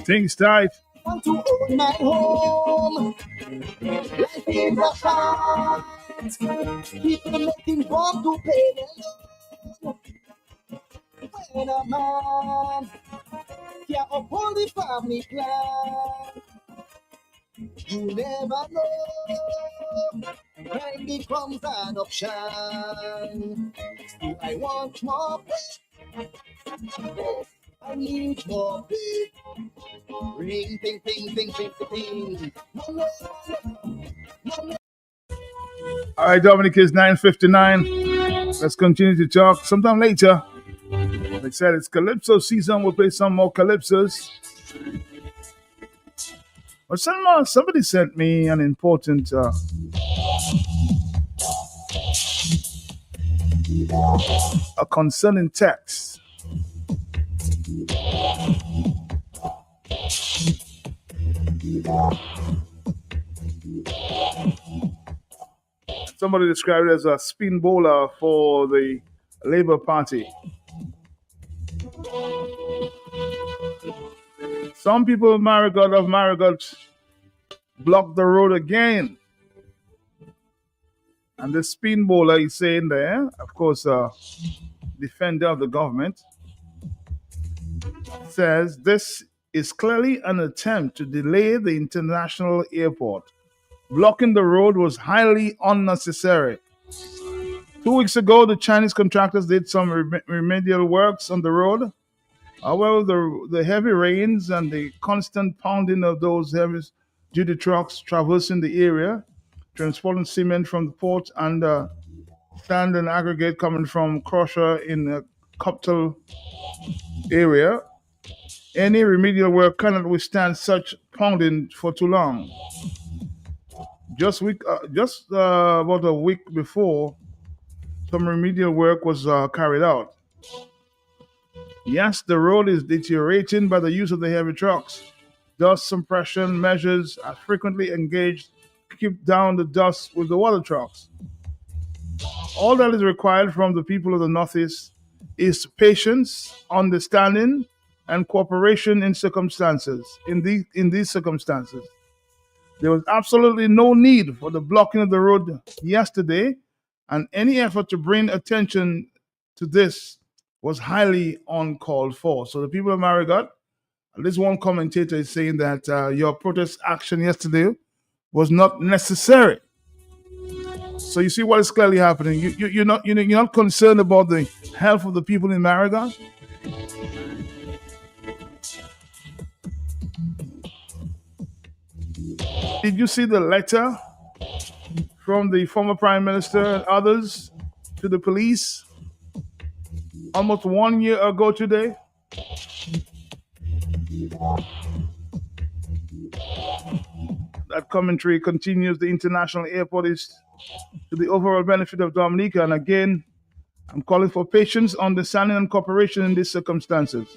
Speaker 2: Things tight.
Speaker 15: Want to own my home. Life is a fight. People making bomb to pay their loan. When a man can't uphold the family plan, you never know. Crime becomes an option. So I want more pay. I need more pay. Ring, ting, ting, ting, ting, ting.
Speaker 2: All right, Dominic, is 9:59. Let's continue to talk sometime later. Like I said, it's Calypso season. We'll play some more Calypsos. But somebody sent me an important a concerning text. Somebody described it as a spin bowler for the Labour Party. Some people of Marigot blocked the road again. And the spin bowler is saying there, of course, defender of the government, says this is clearly an attempt to delay the international airport. Blocking the road was highly unnecessary. 2 weeks ago, the Chinese contractors did some remedial works on the road. However, the heavy rains and the constant pounding of those heavy-duty trucks traversing the area, transporting cement from the port and sand and aggregate coming from crusher in the capital area, any remedial work cannot withstand such pounding for too long. Just about a week before, some remedial work was carried out. Yes, the road is deteriorating by the use of the heavy trucks. Dust suppression measures are frequently engaged to keep down the dust with the water trucks. All that is required from the people of the Northeast is patience, understanding, and cooperation in these circumstances. There was absolutely no need for the blocking of the road yesterday, and any effort to bring attention to this was highly uncalled for. So the people of Marigot, at least one commentator is saying that your protest action yesterday was not necessary. So you see what is clearly happening. You're not concerned about the health of the people in Marigot. Did you see the letter from the former Prime Minister and others to the police almost 1 year ago today? That commentary continues. The international airport is to the overall benefit of Dominica. And again, I'm calling for patience, understanding, and cooperation in these circumstances.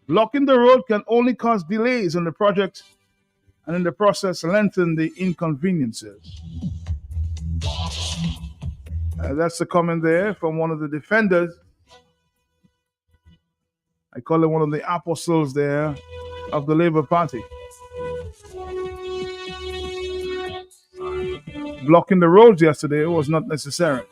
Speaker 2: Blocking the road can only cause delays in the project and in the process lengthen the inconveniences. That's the comment there from one of the defenders I call him one of the apostles there of the Labour Party. Blocking the roads yesterday was not necessary.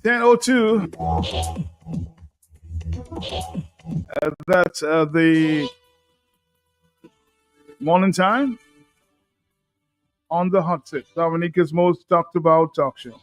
Speaker 2: (10:02). That's the morning time on the hot seat. Dominica's most talked about talk show.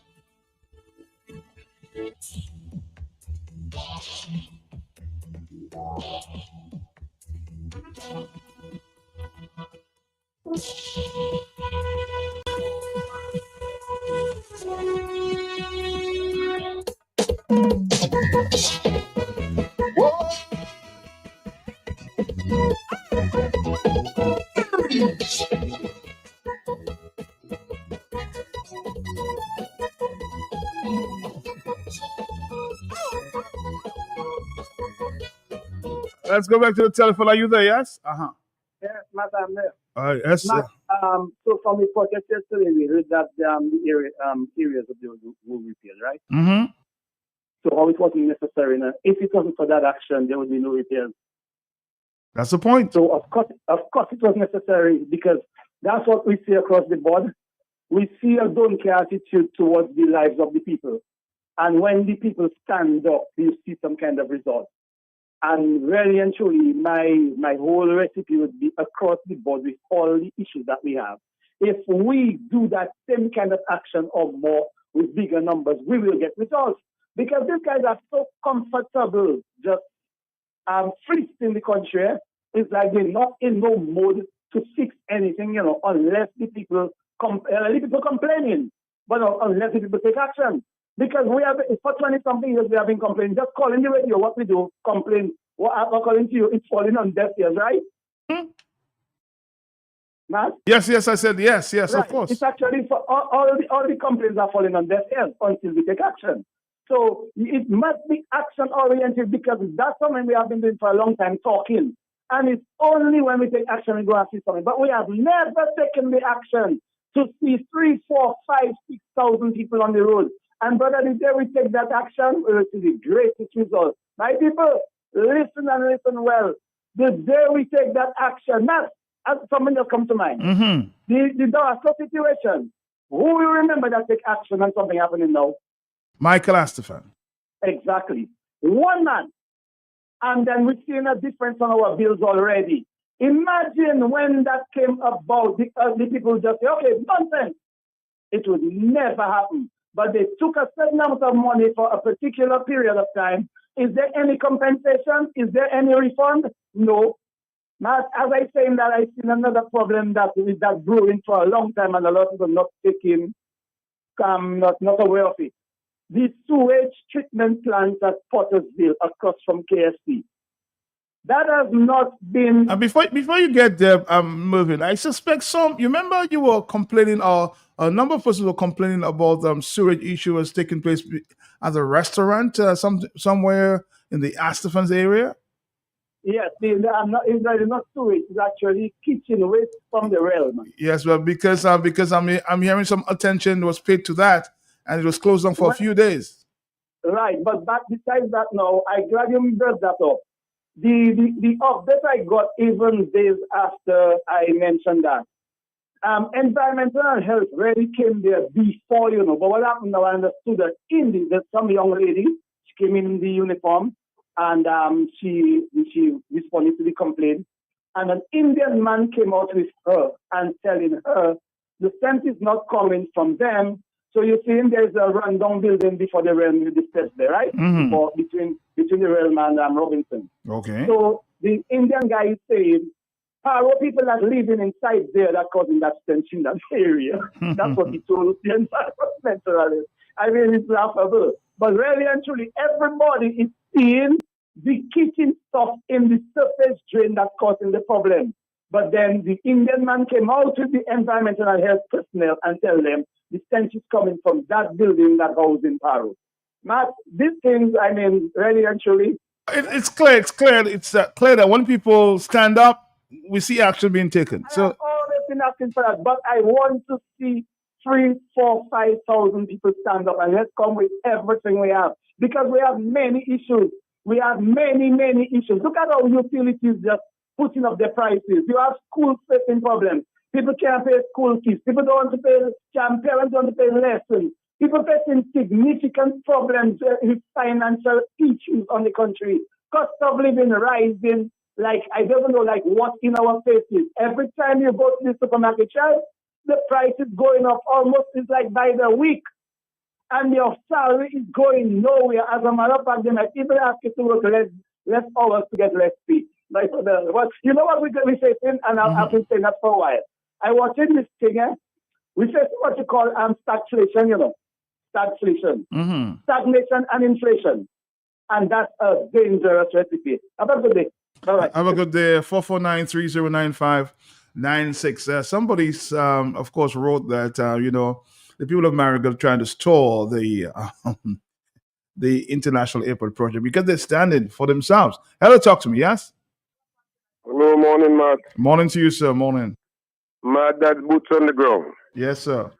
Speaker 2: Let's go back to the telephone. Are you there? Yes? Uh-huh.
Speaker 16: Yes, Madam Mayor.
Speaker 2: All right. Yes.
Speaker 16: So from the project yesterday, we heard that the areas of the road will repair, right?
Speaker 2: Mm-hmm.
Speaker 16: So how it wasn't necessary. Now, if it wasn't for that action, there would be no repairs.
Speaker 2: That's the point.
Speaker 16: So of course it was necessary because that's what we see across the board. We see a don't care attitude towards the lives of the people. And when the people stand up, you see some kind of result. And really and truly, my whole recipe would be across the board with all the issues that we have. If we do that same kind of action or more with bigger numbers, we will get results. Because these guys are so comfortable just fleecing the country. It's like they're not in no mode to fix anything, unless the people complaining, but unless the people take action. Because we have, for 20-something years, we have been complaining. Just calling the radio, what we do, complain. What according to you, it's falling on deaf ears, right?
Speaker 2: Hmm?
Speaker 16: Matt?
Speaker 2: Yes, I said yes,
Speaker 16: right.
Speaker 2: Of course.
Speaker 16: It's actually, for all the complaints are falling on deaf ears until we take action. So it must be action-oriented because that's something we have been doing for a long time, talking. And it's only when we take action we go and see something. But we have never taken the action to see 3, 4, 5, 6,000 people on the road. And brother, the day we take that action, we will see the greatest result. My people, listen and listen well. The day we take that action, not as something that comes to mind.
Speaker 2: Mm-hmm.
Speaker 16: The Darko situation. Who will remember that take action and something happening now?
Speaker 2: Michael Astafan.
Speaker 16: Exactly. One man. And then we're seeing a difference on our bills already. Imagine when that came about, the people just say, okay, nonsense. It would never happen. But they took a certain amount of money for a particular period of time. Is there any compensation? Is there any refund? No. Now, as I say that, I've seen another problem that is that brewing for a long time and a lot of people not aware of it. The sewage treatment plants at Pottersville across from KSC. That has not been...
Speaker 2: Before you get there, moving, I suspect you remember you were complaining, or a number of persons were complaining about sewage issues taking place at a restaurant somewhere in the Astafans area?
Speaker 16: Yes, it's not sewage, it's actually kitchen waste from the realm.
Speaker 2: Yes, well, because I'm hearing some attention was paid to that, and it was closed down for a few days.
Speaker 16: Right, but besides that now, I'm glad you brought that up. The update I got even days after I mentioned that. Environmental and health really came there before, but what happened now, I understood that there's some young lady, she came in the uniform, and she responded to the complaint. And an Indian man came out with her and telling her the scent is not coming from them. So you see, there's a rundown building before the realm you discussed there, right?
Speaker 2: Mm-hmm.
Speaker 16: Between the realm and Robinson.
Speaker 2: Okay.
Speaker 16: So the Indian guy is saying, Paro people are living inside there that causing that stench in that area. That's what he told the environmentalists. I mean, it's laughable. But really and truly, everybody is seeing the kitchen stuff in the surface drain that's causing the problem. But then the Indian man came out with the environmental health personnel and tell them the stench is coming from that building that housed in Paro. Matt, these things, I mean, really and truly.
Speaker 2: It's clear. It's clear. It's clear that when people stand up, we see action being taken.
Speaker 16: I have always been asking for that, but I want to see 3, 4, 5,000 people stand up and let's come with everything we have because we have many issues. We have many, many issues. Look at how utilities just putting up their prices. You have schools facing problems. People can't pay school fees. People don't want to pay, parents don't want to pay lessons. People facing significant problems with financial issues on the country. Cost of living rising, like I don't know, like what in our faces. Every time you go to the supermarket shelf, the price is going up almost, it's like by the week. And your salary is going nowhere. As a matter of fact, they might even ask you to work less hours to get less pay. Like you know what we're facing, and I've been saying that for a while. I watching this thing, we face what you call stagflation, you know. Stagflation. Stagnation and inflation. And that's a dangerous recipe. Have a good day. All right.
Speaker 2: Have a good day. 449-3095-96. Somebody's, of course, wrote that, the people of Marigot are trying to stall the international airport project because they're standing for themselves. Hello, talk to me, yes?
Speaker 17: Hello, morning, Matt.
Speaker 2: Morning to you, sir. Morning.
Speaker 17: Matt, that's boots on the ground.
Speaker 2: Yes, sir.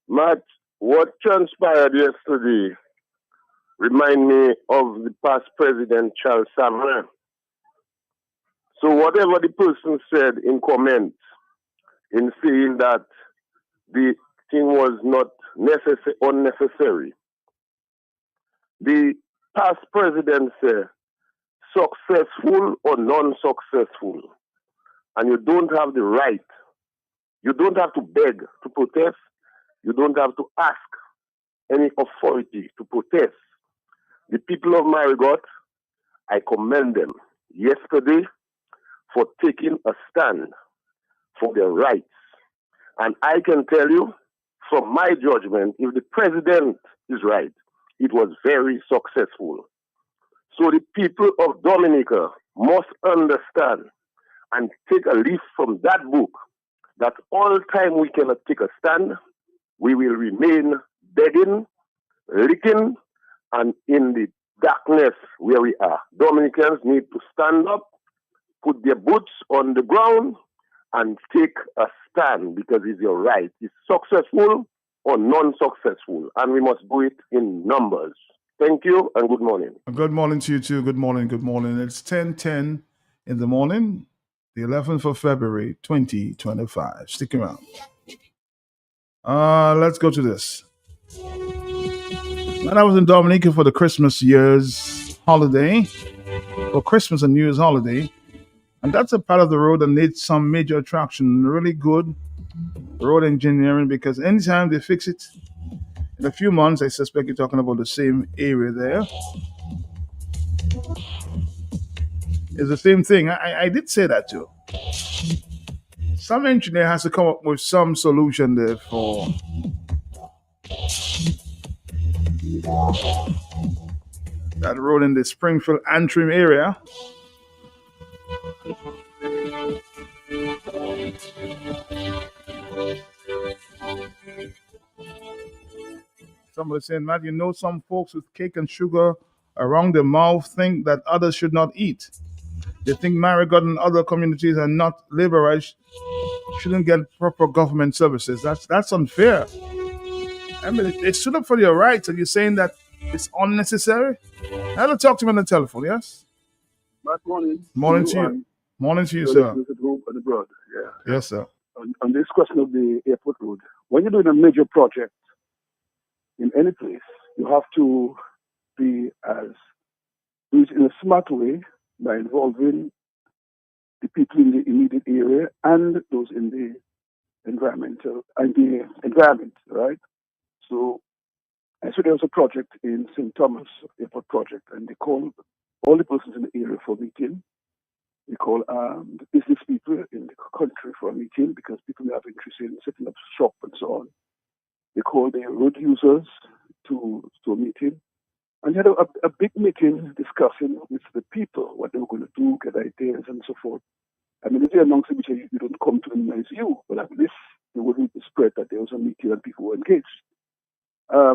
Speaker 17: Matt, what transpired yesterday remind me of the past president, Charles Savarin. So whatever the person said in comments, in saying that the thing was not unnecessary, the past president said, successful or non-successful, and you don't have the right, you don't have to beg to protest, you don't have to ask any authority to protest. The people of Marigot, I commend them yesterday for taking a stand for their rights. And I can tell you, from my judgment, if the president is right, it was very successful. So the people of Dominica must understand and take a leaf from that book that all time we cannot take a stand, we will remain begging, licking, and in the darkness where we are. Dominicans need to stand up, put their boots on the ground, and take a stand because it's your right. It's successful or non-successful, and we must do it in numbers. Thank you and good morning.
Speaker 2: Good morning to you too. Good morning. Good morning. It's 10:10 in the morning, the 11th of February, 2025. Stick around. Let's go to this. When I was in Dominica for the Christmas year's holiday, for Christmas and New Year's holiday, and that's a part of the road that needs some major attraction, really good road engineering, because anytime they fix it, in a few months, I suspect you're talking about the same area there. It's the same thing. I did say that too. Some engineer has to come up with some solution there for that road in the Springfield Antrim area. Somebody saying, Matt, some folks with cake and sugar around their mouth think that others should not eat. They think Marigot and other communities are not liberalized, shouldn't get proper government services. That's unfair. I mean, they stood up for your rights, and you're saying that it's unnecessary? Hello, talk to me on the telephone, yes?
Speaker 18: Good morning.
Speaker 2: Morning to you. Morning to you, sir.
Speaker 18: Yeah.
Speaker 2: Yes, sir.
Speaker 18: On this question of the airport road, when you're doing a major project in any place, you have to do it in a smart way by involving the people in the immediate area and those in the environment, right? So I saw there was a project in St. Thomas Airport project, and they called all the persons in the area for a meeting. They call the business people in the country for a meeting because people have interest in setting up shop and so on. They call the road users to a meeting. And they had a big meeting discussing with the people what they were going to do, get ideas and so forth. I mean, if they announce it, you don't come to them as you, but at least they wouldn't spread that there was a meeting and people were engaged.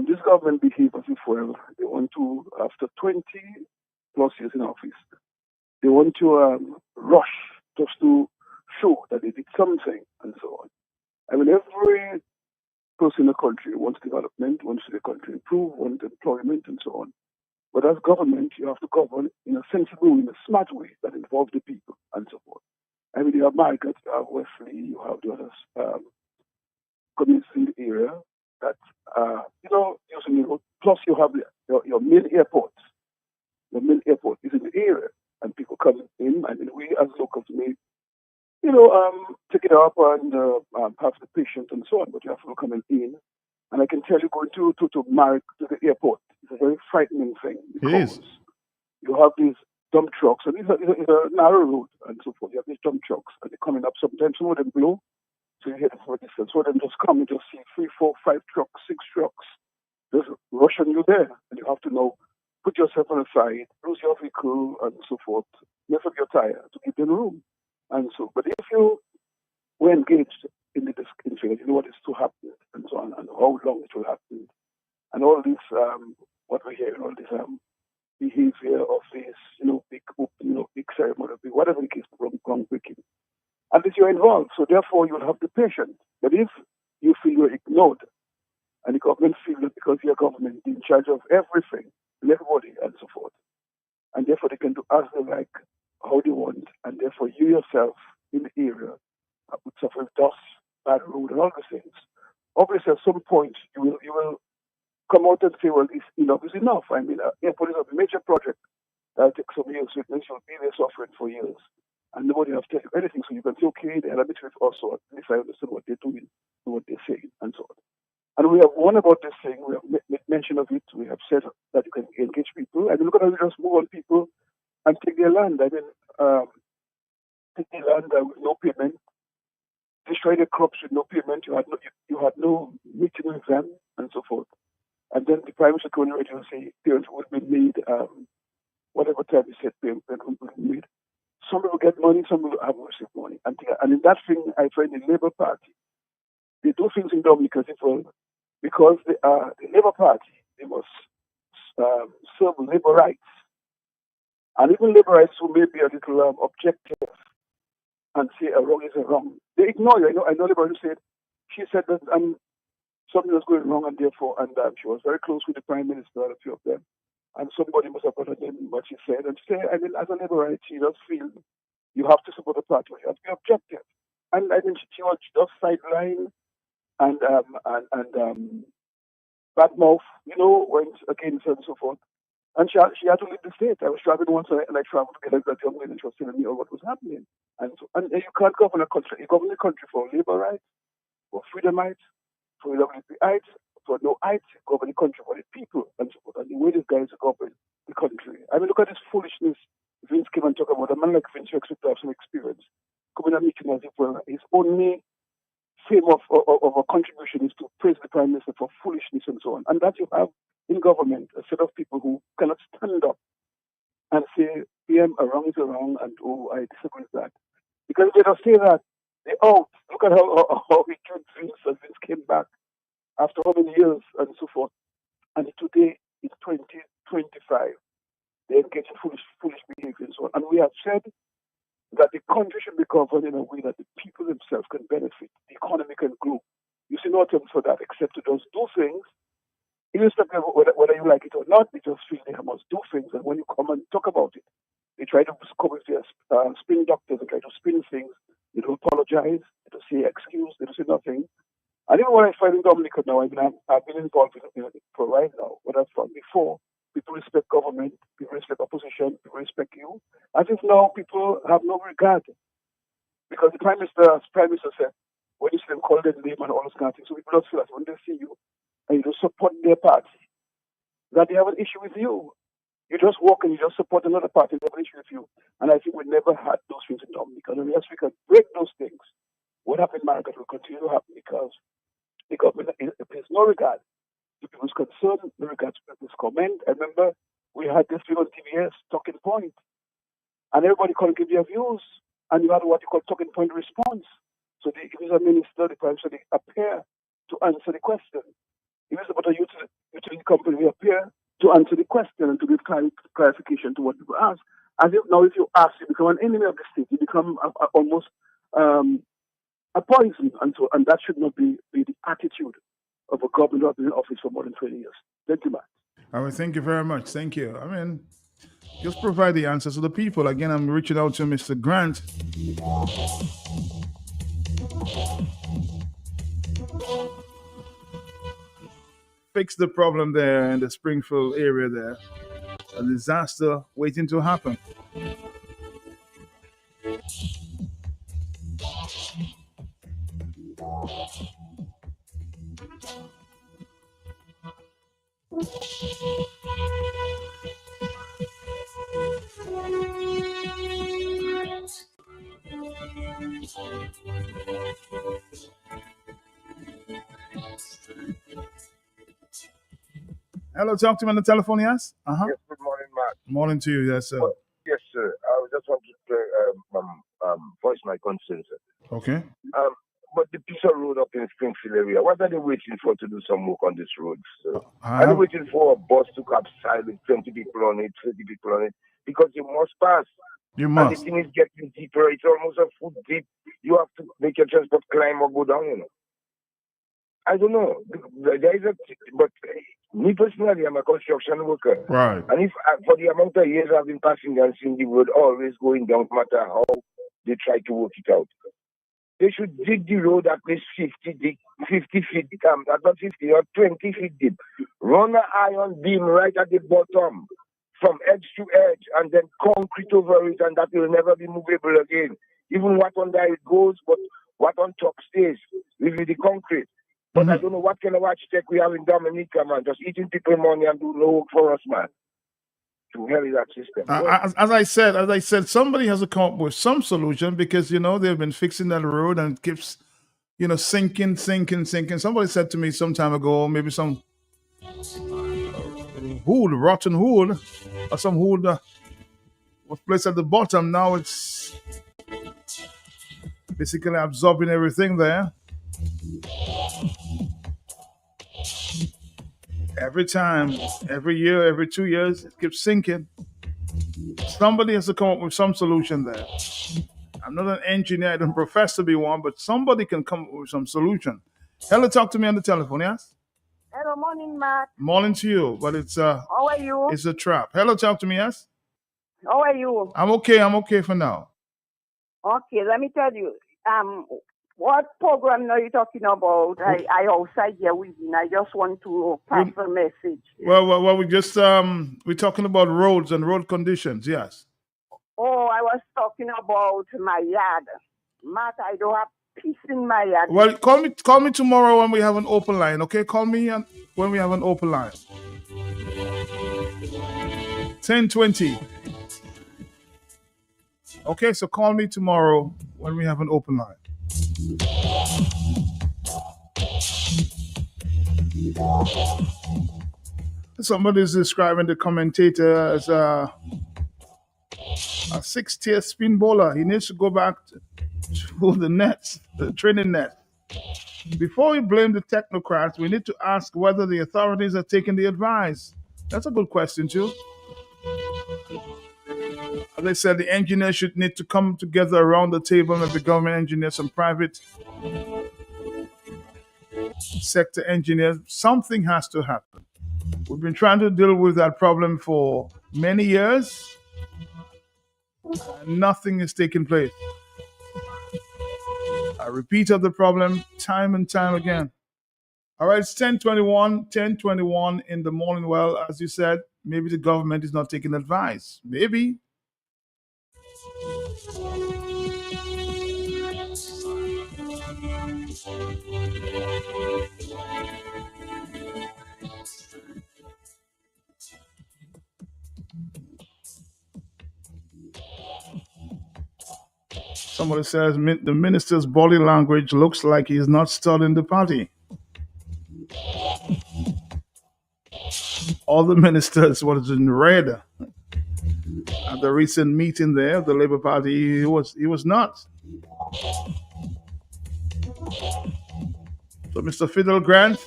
Speaker 18: This government behaves as if, well, they want to, after 20 plus years in office, they want to rush just to show that they did something and so on. I mean, every person in the country wants development, wants the country improve, wants employment and so on. But as government, you have to govern in a sensible, in a smart way that involves the people and so forth. I mean, you have Margaret, you have Wesley, you have the others, communities in the area that, using the road. Plus, you have your main airport. The main airport is in the area, and people come in, and we as locals may, take it up and have the patient and so on, but you have people coming in. And I can tell you, going to the airport is a very frightening thing because you have these dump trucks, and it's a narrow road and so forth. You have these dump trucks, and they're coming up. Sometimes some of them blow, so you hear them from a distance. Some of them just come and just see 3, 4, 5 trucks, 6 trucks, just rushing you there, and you have to know, put yourself on the side, lose your vehicle, and so forth, mess up your tire to give them room, and so. But if you were engaged in the discussion, you know what is to happen, and so on, and how long it will happen, and all this, what we're hearing, all this behavior of this, big ceremony, whatever the case, groundbreaking. And if you're involved, so therefore you'll have the patience. But if you feel you're ignored, and the government feels that because you're government in charge of everything, and everybody, and so forth, and therefore they can do as they like, how they want, and therefore you yourself in the area would suffer dust, bad road, and all these things. Obviously, at some point, you will come out and say, well, enough is enough. I mean, airport is a major project that takes some years. Witness will be there suffering for years, and nobody has to tell you anything. So you can say, okay, they're a bit with us, or at least I understand what they're doing, and what they're saying, and so on. And we have warned about this thing. We have made mention of it. We have said that you can engage people. I mean, look at how we just move on people and take their land. I mean, take their land with no payment, destroy the crops with no payment. You had no meeting with them, and so forth. And then the Prime Minister going ready to say parents would be made, whatever time he said parents would be made. Some people get money, some people haven't received money. And in that thing, I find the Labour Party, they do things in Dominica as well, because they are the Labour Party, they must serve labour rights. And even labour rights who may be a little objective and say a wrong is a wrong, they ignore you. I know Labour who said, she said that something was going wrong, and therefore, she was very close with the Prime Minister, a few of them, and somebody must have put in what she said. And she said, I mean, as a Labour right, she does feel you have to support the party, you have to be objective. And I think she was just sideline and bad mouth, went against her and so forth. And she had to leave the state. I was traveling once, and I traveled together with that young lady, and she was telling me all what was happening. And you can't govern a country. You govern the country for labour rights, for freedom rights, for LWPites, for no rights, govern the country for the people, and so forth. And the way these guys govern the country. I mean, look at this foolishness. Vince came and talked about a man like Vince who expects to have some experience. Coming and meeting as if, well, his only fame of a contribution is to praise the Prime Minister for foolishness and so on. And that you have in government a set of people who cannot stand up and say, PM, a wrong is a wrong, and I disagree with that. Because if they don't say that, they're out. Look at how he killed Vince, and Vince came back after how many years and so forth. And today, it's 2025. They're engaged in foolish behavior and so on. And we have said that the country should be governed in a way that the people themselves can benefit, the economy can grow. You see no terms for that except to just do things, irrespective of whether you like it or not. They just feel they must do things, and when you come and talk about it, they try to come with their spin doctors, they try to spin things. They don't apologize, they don't say excuse, they don't say nothing. And even when I find in Dominica now, I mean, I've been involved in it for a while now, but I've found before, people respect government, people respect opposition, people respect you. As if now people have no regard. Because the Prime Minister said, when you see them call their name and all those kind of things, so people don't feel that when they see you and you don't support their party, that they have an issue with you. You just walk and you just support another party, they have an issue with you. And I think we never had those things in Dominica. And unless we can break those things, what happened in America will continue to happen because the government pays no regard to people's concern, no regard to people's comment. I remember we had this thing on TVS, talking point, and everybody couldn't give their views. and you had what you call talking point response. So if it's a minister, the prime minister, they appear to answer the question. If it's about a utility company, they appear to answer the question and to give clarification to what people ask. As if now, if you ask, you become an enemy of the state. You become almost a poison, and that should not be the attitude of a government who has been in office for more than 20 years. Thank you, Matt.
Speaker 2: All right, thank you very much. Thank you. I mean, just provide the answers to the people. Again, I'm reaching out to Mr. Grant. Fix the problem there in the Springfield area there. A disaster waiting to happen. Hello, talk to me on the telephone, yes? Uh-huh.
Speaker 19: Yes, good morning, Matt.
Speaker 2: Morning to you, yes, sir.
Speaker 19: Yes, sir. I just want to voice my concern, sir.
Speaker 2: Okay.
Speaker 19: But the piece of road up in Springfield area, what are they waiting for to do some work on this road, sir? Are they waiting for a bus to capsize with 20 people on it, 30 people on it? Because you must pass.
Speaker 2: You must.
Speaker 19: And the thing is getting deeper. It's almost a foot deep. You have to make your transport climb or go down, you know. I don't know. There is but me personally, I'm a construction worker.
Speaker 2: Right.
Speaker 19: And if for the amount of years I've been passing and seeing the road always going down, no matter how they try to work it out, they should dig the road at least 50 feet, not 50 or 20 feet deep. Run an iron beam right at the bottom, from edge to edge, and then concrete over it, and that will never be movable again. Even what under it goes, but what on top stays with the concrete. But I don't know what kind of architect we have in Dominica, man. Just eating people money and do no work for us, man. To hell is that system.
Speaker 2: As I said, somebody has to come up with some solution because, they've been fixing that road and it keeps, sinking. Somebody said to me some time ago, maybe some rotten wood, or some wood was placed at the bottom. Now it's basically absorbing everything there. Every time, every year, every 2 years, it keeps sinking. Somebody has to come up with some solution there. I'm not an engineer, I don't profess to be one, but somebody can come up with some solution. Hello, talk to me on the telephone, yes?
Speaker 20: Hello, morning, Matt.
Speaker 2: Morning to you, but it's
Speaker 20: How are you?
Speaker 2: It's a trap. Hello, talk to me, yes?
Speaker 20: How are you?
Speaker 2: I'm okay for now.
Speaker 20: Okay, let me tell you. What program are you talking about? I outside here with you. I just want to pass a message.
Speaker 2: Well, we just we're talking about roads and road conditions. Yes.
Speaker 20: Oh, I was talking about my yard, Matt. I don't have peace in my yard.
Speaker 2: Well, call me tomorrow when we have an open line. Okay, call me when we have an open line. 10:20. Okay, so call me tomorrow when we have an open line. Somebody is describing the commentator as a 6-tier spin bowler. He needs to go back to the nets, the training net. Before we blame the technocrats, we need to ask whether the authorities are taking the advice. That's a good question too. As I said, the engineers should need to come together around the table, maybe government engineers and private sector engineers. Something has to happen. We've been trying to deal with that problem for many years. Nothing is taking place. A repeat of the problem time and time again. All right, it's 10:21 in the morning. Well, as you said, maybe the government is not taking advice. Maybe. Somebody says the minister's body language looks like he's not studying the party. All the ministers was in red. at the recent meeting there of the Labour Party, he was not. So, Mr. Fiddle Grant,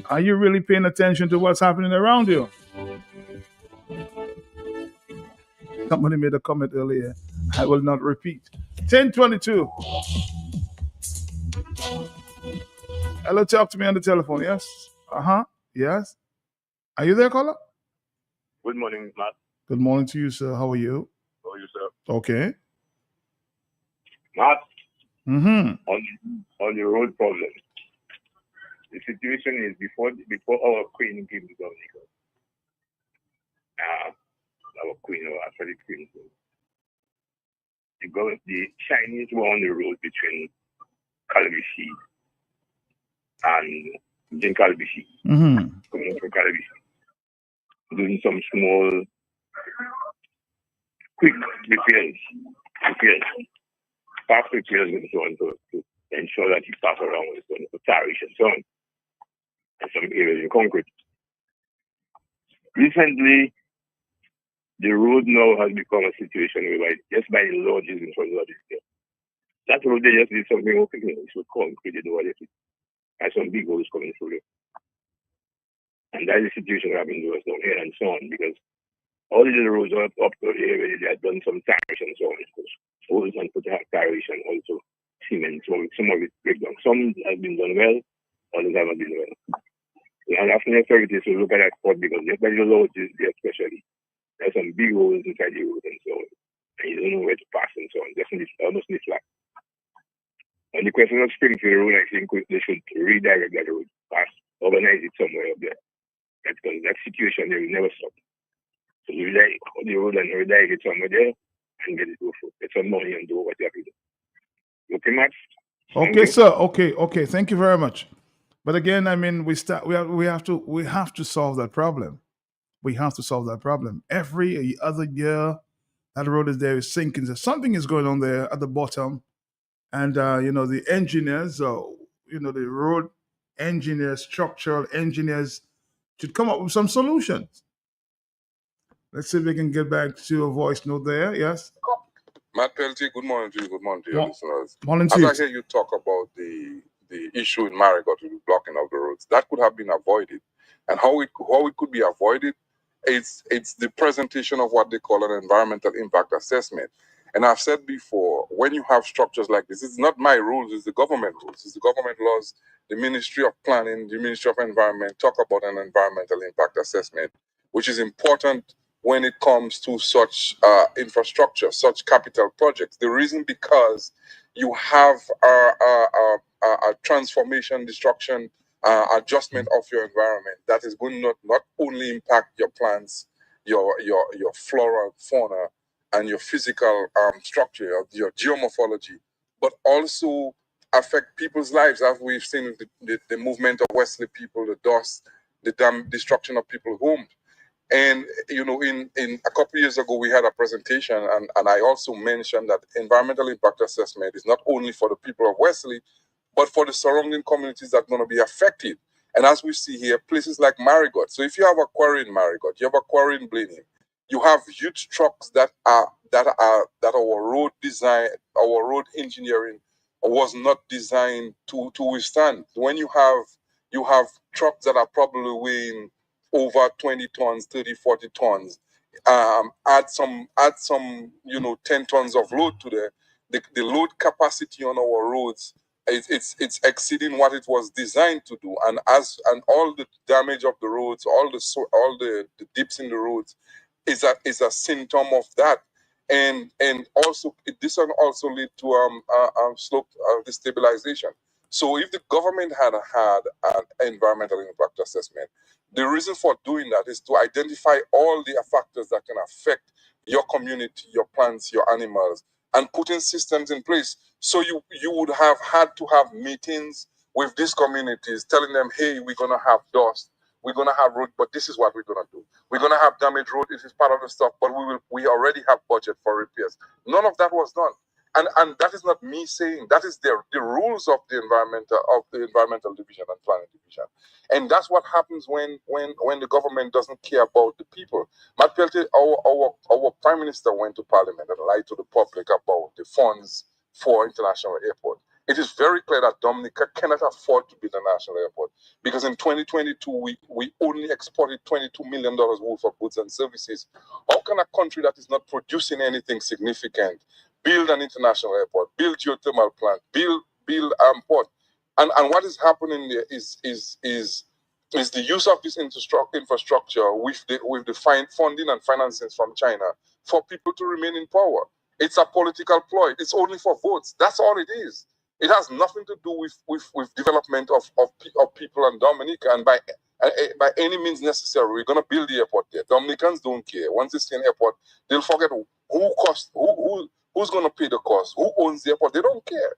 Speaker 2: are you really paying attention to what's happening around you? Somebody made a comment earlier. I will not repeat. 10:22. Hello, talk to me on the telephone. Yes. Yes. Are you there, caller?
Speaker 21: Good morning, Matt.
Speaker 2: Good morning to you, sir. How are you?
Speaker 21: How are you, sir?
Speaker 2: Okay.
Speaker 21: Matt,
Speaker 2: Mm-hmm.
Speaker 21: on the road problem, the situation is before our queen came to Dominica, our queen, or actually queen, the Chinese were on the road between Calabisi and Jin Calabisi, coming from Calabisi, doing some small, quick repairs, fast repairs and so on, to ensure that you pass around with some tariffs and so on, and some areas in concrete. Recently, the road now has become a situation where just by the lodges in front of it, that road they just did something okay, it's with concrete, they do what they did. And some big holes coming through it. And that is the situation happening to us down here and so on, because all the little roads up to the area, they had done some tires and so on. Holes and put tires and also cement. So some of it break down. Some has been done well, others haven't been well. And after the authorities will look at that spot, because just by the lodges there especially, there's some big holes inside the road and so on. And you don't know where to pass and so on. Just almost in the flat. On the question of Springfield Road, I think they should redirect that road, organize it somewhere up there. Because that situation, they will never stop. So you redirect the road and redirect it somewhere there and get it over. Get some money and do what you have to do. Okay, Max?
Speaker 2: Okay, sir. Okay. Thank you very much. But again, I mean, we have to solve that problem. We have to solve that problem. Every other year, that road is sinking. So something is going on there at the bottom. And, the engineers, the road engineers, structural engineers should come up with some solutions. Let's see if we can get back to a voice note there. Yes?
Speaker 22: Matt Peltier, good morning to you. Good morning to your listeners.
Speaker 2: Morning to
Speaker 22: As
Speaker 2: you.
Speaker 22: I hear you talk about the issue in Marigot with the blocking of the roads, that could have been avoided. And how it could be avoided, it's the presentation of what they call an environmental impact assessment. And I've said before, when you have structures like this, it's not my rules, it's the government rules, it's the government laws. The Ministry of Planning, the Ministry of Environment talk about an environmental impact assessment, which is important when it comes to such infrastructure, such capital projects. The reason because you have a transformation, destruction, adjustment of your environment that is going to not only impact your plants, your flora, fauna, and your physical structure, your geomorphology, but also affect people's lives, as we've seen the movement of Wesley people, the dust, the destruction of people's homes. And, in a couple of years ago, we had a presentation, and I also mentioned that environmental impact assessment is not only for the people of Wesley, but for the surrounding communities that are going to be affected. And as we see here, places like Marigot. So if you have a quarry in Marigot, you have a quarry in Blenheim, you have huge trucks that our road design, our road engineering was not designed to withstand. When you have trucks that are probably weighing over 20 tons, 30, 40 tons, add some 10 tons of load to the load capacity on our roads. It's exceeding what it was designed to do, and all the damage of the roads, all the dips in the roads, is a symptom of that, and also this one also lead to slope destabilization. So if the government had an environmental impact assessment, the reason for doing that is to identify all the factors that can affect your community, your plants, your animals, and putting systems in place. So you would have had to have meetings with these communities, telling them, hey, we're going to have dust, we're going to have road, but this is what we're going to do. We're going to have damaged road, this is part of the stuff, but we already have budget for repairs. None of that was done. And that is not me saying, that is the rules of the environmental division and planning division. And that's what happens when the government doesn't care about the people. Matt Peltier, our prime minister went to parliament and lied to the public about the funds for international airport. It is very clear that Dominica cannot afford to build a national airport because in 2022 we only exported $22 million worth of goods and services. How can a country that is not producing anything significant build an international airport, build geothermal plant, build port? And what is happening there is the use of this infrastructure with the funding and financing from China for people to remain in power. It's a political ploy. It's only for votes. That's all it is. It has nothing to do with development of people in Dominica. And by any means necessary, we're going to build the airport there. Dominicans don't care. Once they see an airport, they'll forget who's going to pay the cost, who owns the airport. They don't care.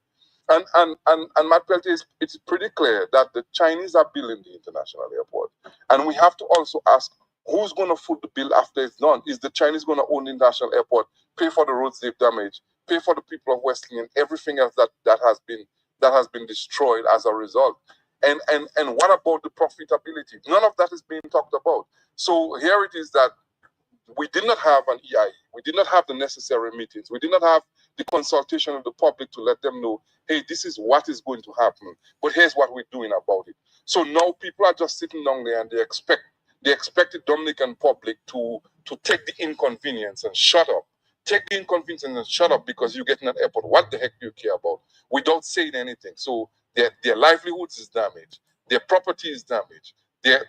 Speaker 22: And Matt Peltier, it's pretty clear that the Chinese are building the international airport. And we have to also ask, who's going to foot the bill after it's done? Is the Chinese going to own the international airport, pay for the roads they've damaged, pay for the people of Westling and everything else that has been destroyed as a result? And what about the profitability? None of that is being talked about. So here it is that we did not have an EI. We did not have the necessary meetings. We did not have the consultation of the public to let them know, hey, this is what is going to happen, but here's what we're doing about it. So now people are just sitting down there and they expect the Dominican public to take the inconvenience and shut up. Take the inconvenience and shut up because you're getting an airport. What the heck do you care about? Without saying anything. So their livelihoods is damaged. Their property is damaged. Their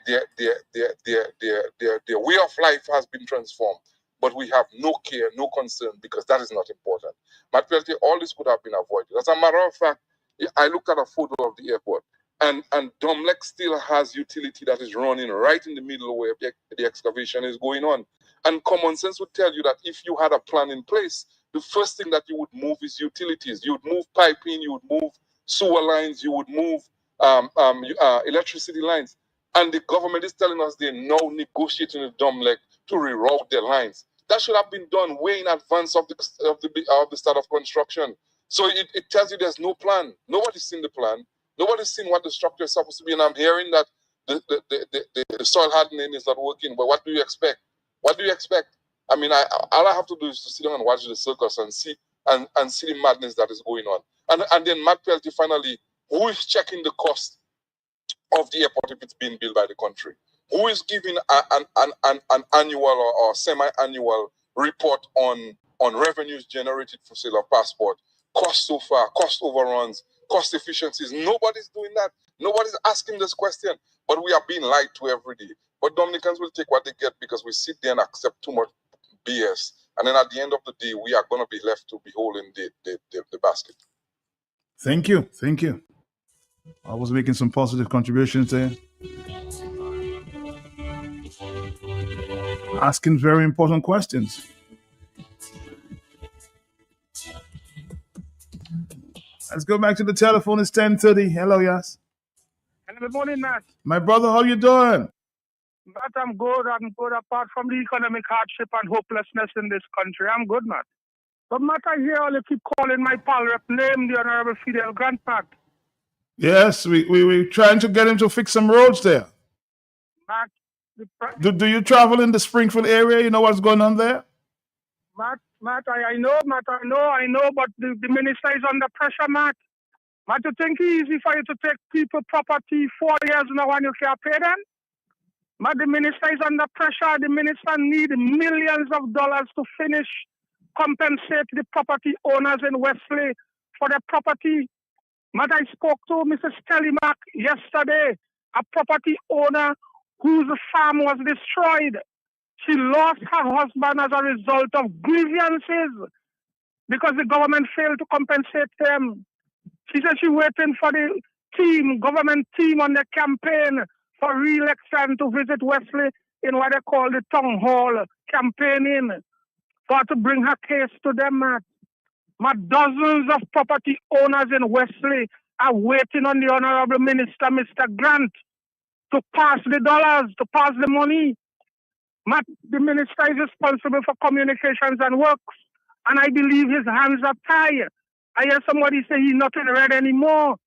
Speaker 22: way of life has been transformed. But we have no care, no concern, because that is not important. Matt Peltier, all this could have been avoided. As a matter of fact, I looked at a photo of the airport, and Domlec still has utility that is running right in the middle where the excavation is going on. And common sense would tell you that if you had a plan in place, the first thing that you would move is utilities. You would move piping, you would move sewer lines, you would move electricity lines. And the government is telling us they're now negotiating with Domlec to reroute their lines. That should have been done way in advance of the start of construction. So it tells you there's no plan. Nobody's seen the plan. Nobody's seen what the structure is supposed to be. And I'm hearing that the soil hardening is not working. But what do you expect? What do you expect? I mean, all I have to do is to sit down and watch the circus and see the madness that is going on. And then Matt Peltier, finally, who is checking the cost of the airport if it's being built by the country? Who is giving an annual or semi-annual report on revenues generated for sale of passport, cost so far, cost overruns, cost efficiencies? Nobody's doing that. Nobody's asking this question, but we are being lied to every day. But Dominicans will take what they get because we sit there and accept too much BS. And then at the end of the day, we are going to be left to be holding the basket.
Speaker 2: Thank you. Thank you. I was making some positive contributions there. Asking very important questions. Let's go back to the telephone. It's 10:30. Hello, yes.
Speaker 4: Good morning, Matt.
Speaker 2: My brother, how you doing?
Speaker 4: Matt, I'm good. Apart from the economic hardship and hopelessness in this country, I'm good, Matt. But Matt, I hear all you keep calling my pal rep name, the Honorable Fidel Grandpack.
Speaker 2: Yes, we're trying to get him to fix some roads there.
Speaker 4: Matt,
Speaker 2: do you travel in the Springfield area? You know what's going on there?
Speaker 4: Matt, I know, but the minister is under pressure, Matt. Matt, you think it's easy for you to take people property 4 years now and you can't pay them? Matt, the minister is under pressure. The minister needs millions of dollars to finish, compensate the property owners in Wesley for their property. Matt, I spoke to Mrs. Telemack yesterday, a property owner whose farm was destroyed. She lost her husband as a result of grievances because the government failed to compensate them. She said she's waiting for the government team on the campaign for re-election to visit Wesley in what they call the town hall campaigning for to bring her case to them, Matt. Dozens of property owners in Wesley are waiting on the Honorable Minister, Mr. Grant, to pass the dollars, to pass the money. Matt, the minister is responsible for communications and works. And I believe his hands are tied. I hear somebody say he's not in red anymore.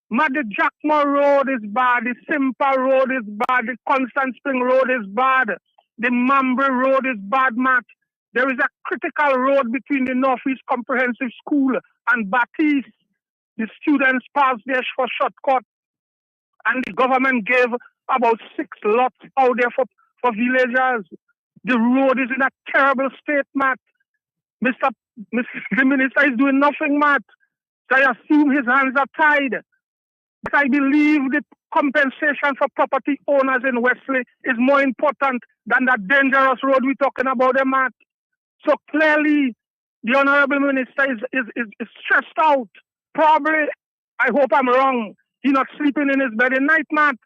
Speaker 4: But the Jackmore Road is bad, the Simpa Road is bad, the Constant Spring Road is bad, the Mambre Road is bad, Matt. There is a critical road between the Northeast Comprehensive School and Batiste. The students pass there for shortcut, and the government gave about 6 lots out there for villagers. The road is in a terrible state, Matt. The minister is doing nothing, Matt. So I assume his hands are tied. But I believe the compensation for property owners in Wesley is more important than that dangerous road we're talking about, Matt. So clearly, the Honorable Minister is stressed out. Probably, I hope I'm wrong, he's not sleeping in his bed at night, Matt.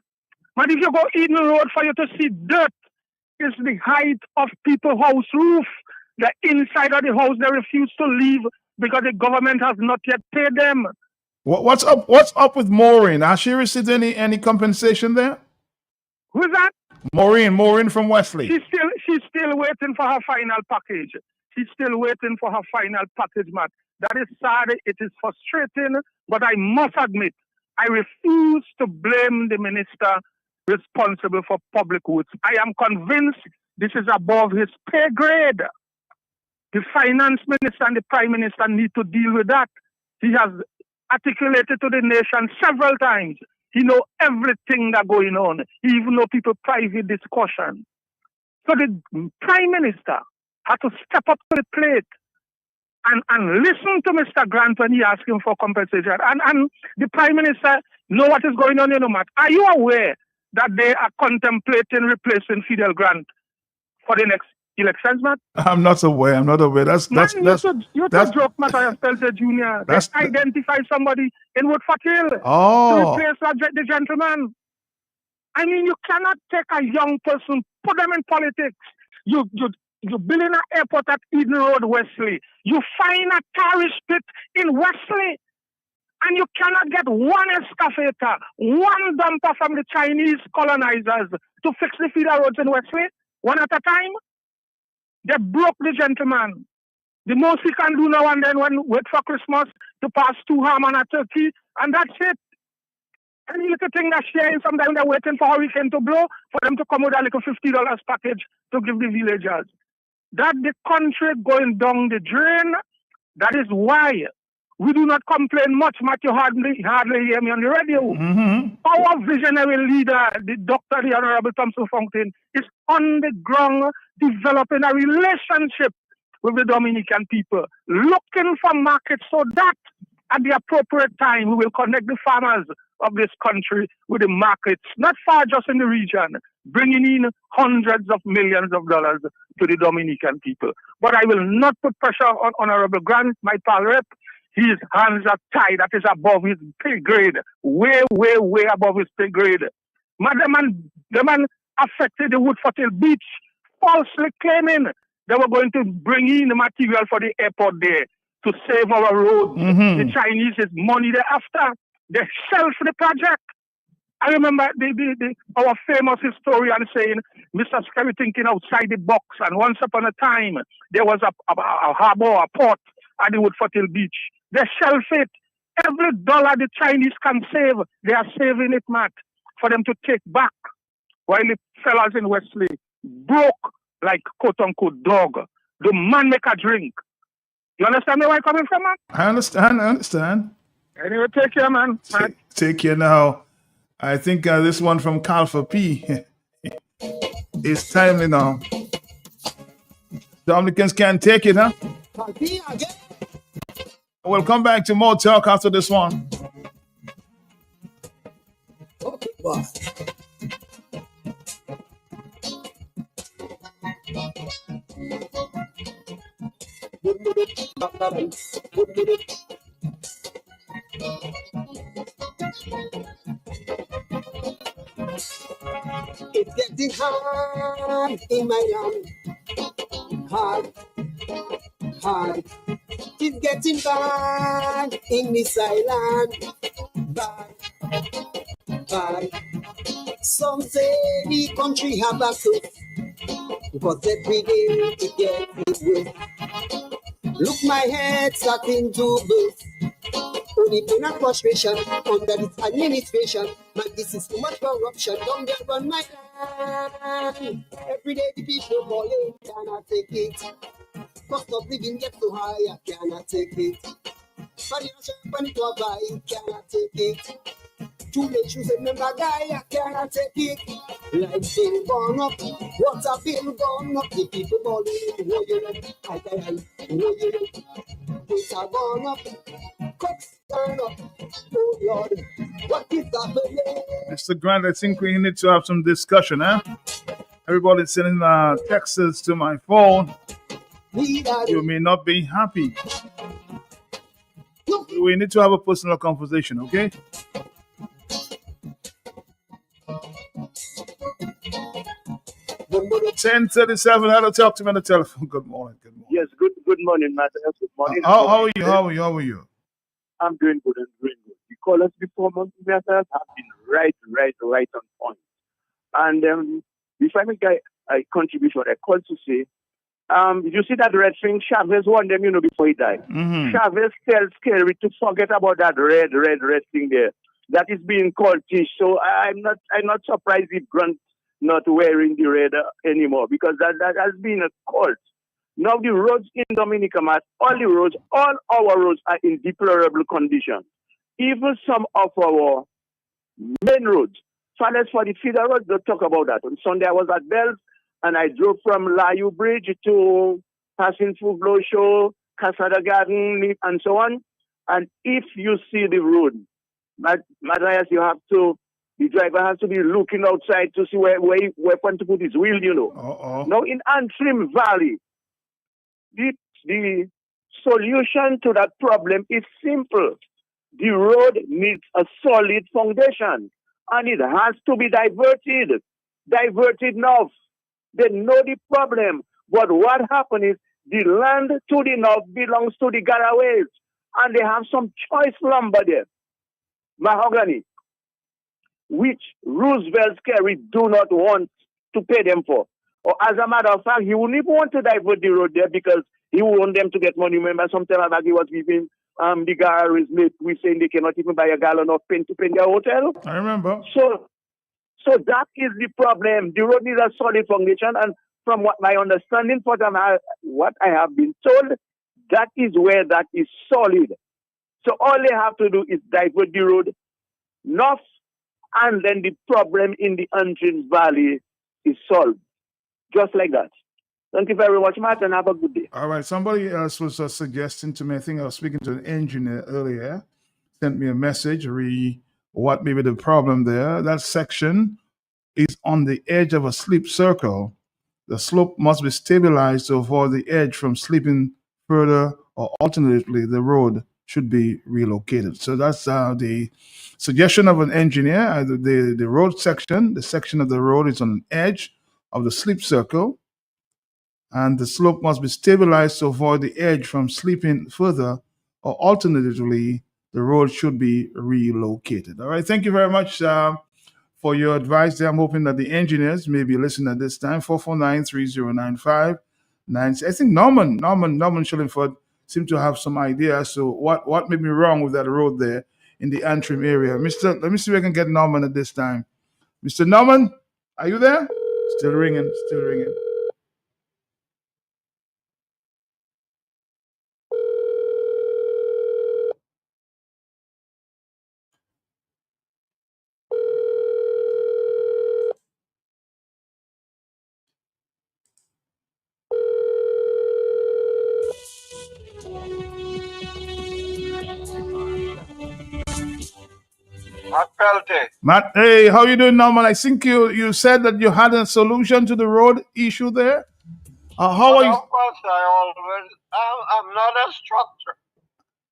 Speaker 4: But if you go Eden Road for you to see dirt, it's the height of people's house roof. The inside of the house, they refuse to leave because the government has not yet paid them.
Speaker 2: What's up? What's up with Maureen? Has she received any compensation there?
Speaker 4: Who's that?
Speaker 2: Maureen from Wesley.
Speaker 4: She's still waiting for her final package. She's still waiting for her final package, Matt. That is sad. It is frustrating, but I must admit, I refuse to blame the minister responsible for public works. I am convinced this is above his pay grade. The finance minister and the prime minister need to deal with that. He has articulated to the nation several times. He knows everything that's going on. He even knows people's private discussion. So the prime minister had to step up to the plate and listen to Mr. Grant when he asked him for compensation. And the prime minister know what is going on, Matt. Are you aware that they are contemplating replacing Fidel Grant for the next elections, Matt?
Speaker 2: I'm not aware. That's
Speaker 4: you're a joke, Matt. I have Stelter Jr. They identify somebody in Wood Fatil to replace the gentleman. I mean, you cannot take a young person, put them in politics. You building an airport at Eden Road, Wesley. You find a tourist pit in Wesley, and you cannot get one excavator, one dumper from the Chinese colonizers to fix the feeder roads in Wesley, one at a time. They broke the gentleman. The most he can do now and then wait for Christmas to pass 2 ham and a turkey, and that's it. Any little thing that's sharing, sometimes they're waiting for hurricane to blow for them to come with a little $50 package to give the villagers. That the country going down the drain, that is why we do not complain much, Matthew. Hardly hear me on the radio. Mm-hmm. Our visionary leader, the Dr. the Honorable Thompson Fountain, is on the ground developing a relationship with the Dominican people, looking for markets so that at the appropriate time we will connect the farmers of this country with the markets, not far just in the region, bringing in hundreds of millions of dollars to the Dominican people. But I will not put pressure on Honorable Grant, my pal rep. His hands are tied. That is above his pay grade. Way, way, way above his pay grade. The man affected the Woodfortel Beach, falsely claiming they were going to bring in the material for the airport there to save our roads. Mm-hmm. The Chinese is money thereafter. They shelf the project. I remember our famous historian saying, Mr. Scary thinking outside the box. And once upon a time, there was a harbor, a port at the Woodfortel Beach. They shelf it. Every dollar the Chinese can save, they are saving it, Matt, for them to take back. While the fellas in Wesley broke like quote-unquote dog. The man make a drink. You understand where I'm coming from, man?
Speaker 2: I understand.
Speaker 4: Anyway, take care, man.
Speaker 2: Take care now. I think this one from Calfa P is timely now. Dominicans can't take it, huh? We'll come back to more talk after this one.
Speaker 3: Okay, boss. It's getting hard in my land. Hard. It's getting bad in this island. Bad. Some say the country have a truth, because every day it gets worse. Look, my head starting to burst. Only pain and frustration under this administration. Man, this is too much corruption. Don't get run my land. Every day the people falling, cannot take it. Cost of living gets so high, I cannot take it. Financial money to buy, cannot take it. Too late shoes and member guy, I cannot take it. Life bill gone up, water bill gone up. The people falling, oh you know, oh you know. Data gone up, cuts turn up. Oh Lord, what is happening?
Speaker 2: Mr. Grant, I think we need to have some discussion, huh? Everybody's sending texts to my phone. You may not be happy. We need to have a personal conversation, okay? Number 1037, how to talk to me on the telephone. Good morning. Good morning.
Speaker 5: Yes, good morning, Master. Good morning.
Speaker 2: How are you? How are you?
Speaker 5: I'm doing good. The callers before months have been right on point. And if I make a contribution, I call to say, you see that red thing? Chavez won them, before he died.
Speaker 2: Mm-hmm.
Speaker 5: Chavez tells Kerry to forget about that red thing there. That is being called Tish. So I'm not surprised if Grant not wearing the red anymore, because that has been a cult. Now the roads in Dominica, all our roads are in deplorable condition. Even some of our main roads. Fathers for the feeder roads, don't talk about that. On Sunday I was at Bells and I drove from Layu Bridge to passing through Show, Casada Garden, and so on. And if you see the road, Matthias, the driver has to be looking outside to see where he want to put his wheel, Now in Antrim Valley, the solution to that problem is simple. The road needs a solid foundation and it has to be diverted. Diverted now. They know the problem. But what happened is the land to the north belongs to the Garaways and they have some choice lumber there. Mahogany, which Roosevelt Kerry do not want to pay them for. Or as a matter of fact, he wouldn't even want to divert the road there because he would want them to get money. Remember, sometime back he was giving the Garaways we saying they cannot even buy a gallon of paint to paint their hotel.
Speaker 2: I remember.
Speaker 5: So that is the problem. The road needs a solid foundation, and from what my understanding for them, what I have been told, that is where that is solid. So all they have to do is divert the road north, and then the problem in the Antrim Valley is solved. Just like that. Thank you very much, Matt, and have a good day.
Speaker 2: All right. Somebody else was suggesting to me, I think I was speaking to an engineer earlier, sent me a message, what may be the problem there. That section is on the edge of a slip circle. The slope must be stabilized to avoid the edge from slipping further, or alternatively, the road should be relocated. So that's the suggestion of an engineer. The road section, the section of the road is on the edge of the slip circle, and the slope must be stabilized to avoid the edge from slipping further, or alternatively, the road should be relocated. All right, thank you very much for your advice there. I'm hoping that the engineers may be listening at this time. 449-3095. I think Norman Shillingford seemed to have some idea as to what may be wrong with that road there in the Antrim area. Let me see if I can get Norman at this time. Mr. Norman, are you there? Still ringing. Matt, hey, how you doing, Norman? I think you said that you had a solution to the road issue there. How are you?
Speaker 6: Of course, I'm not a structural.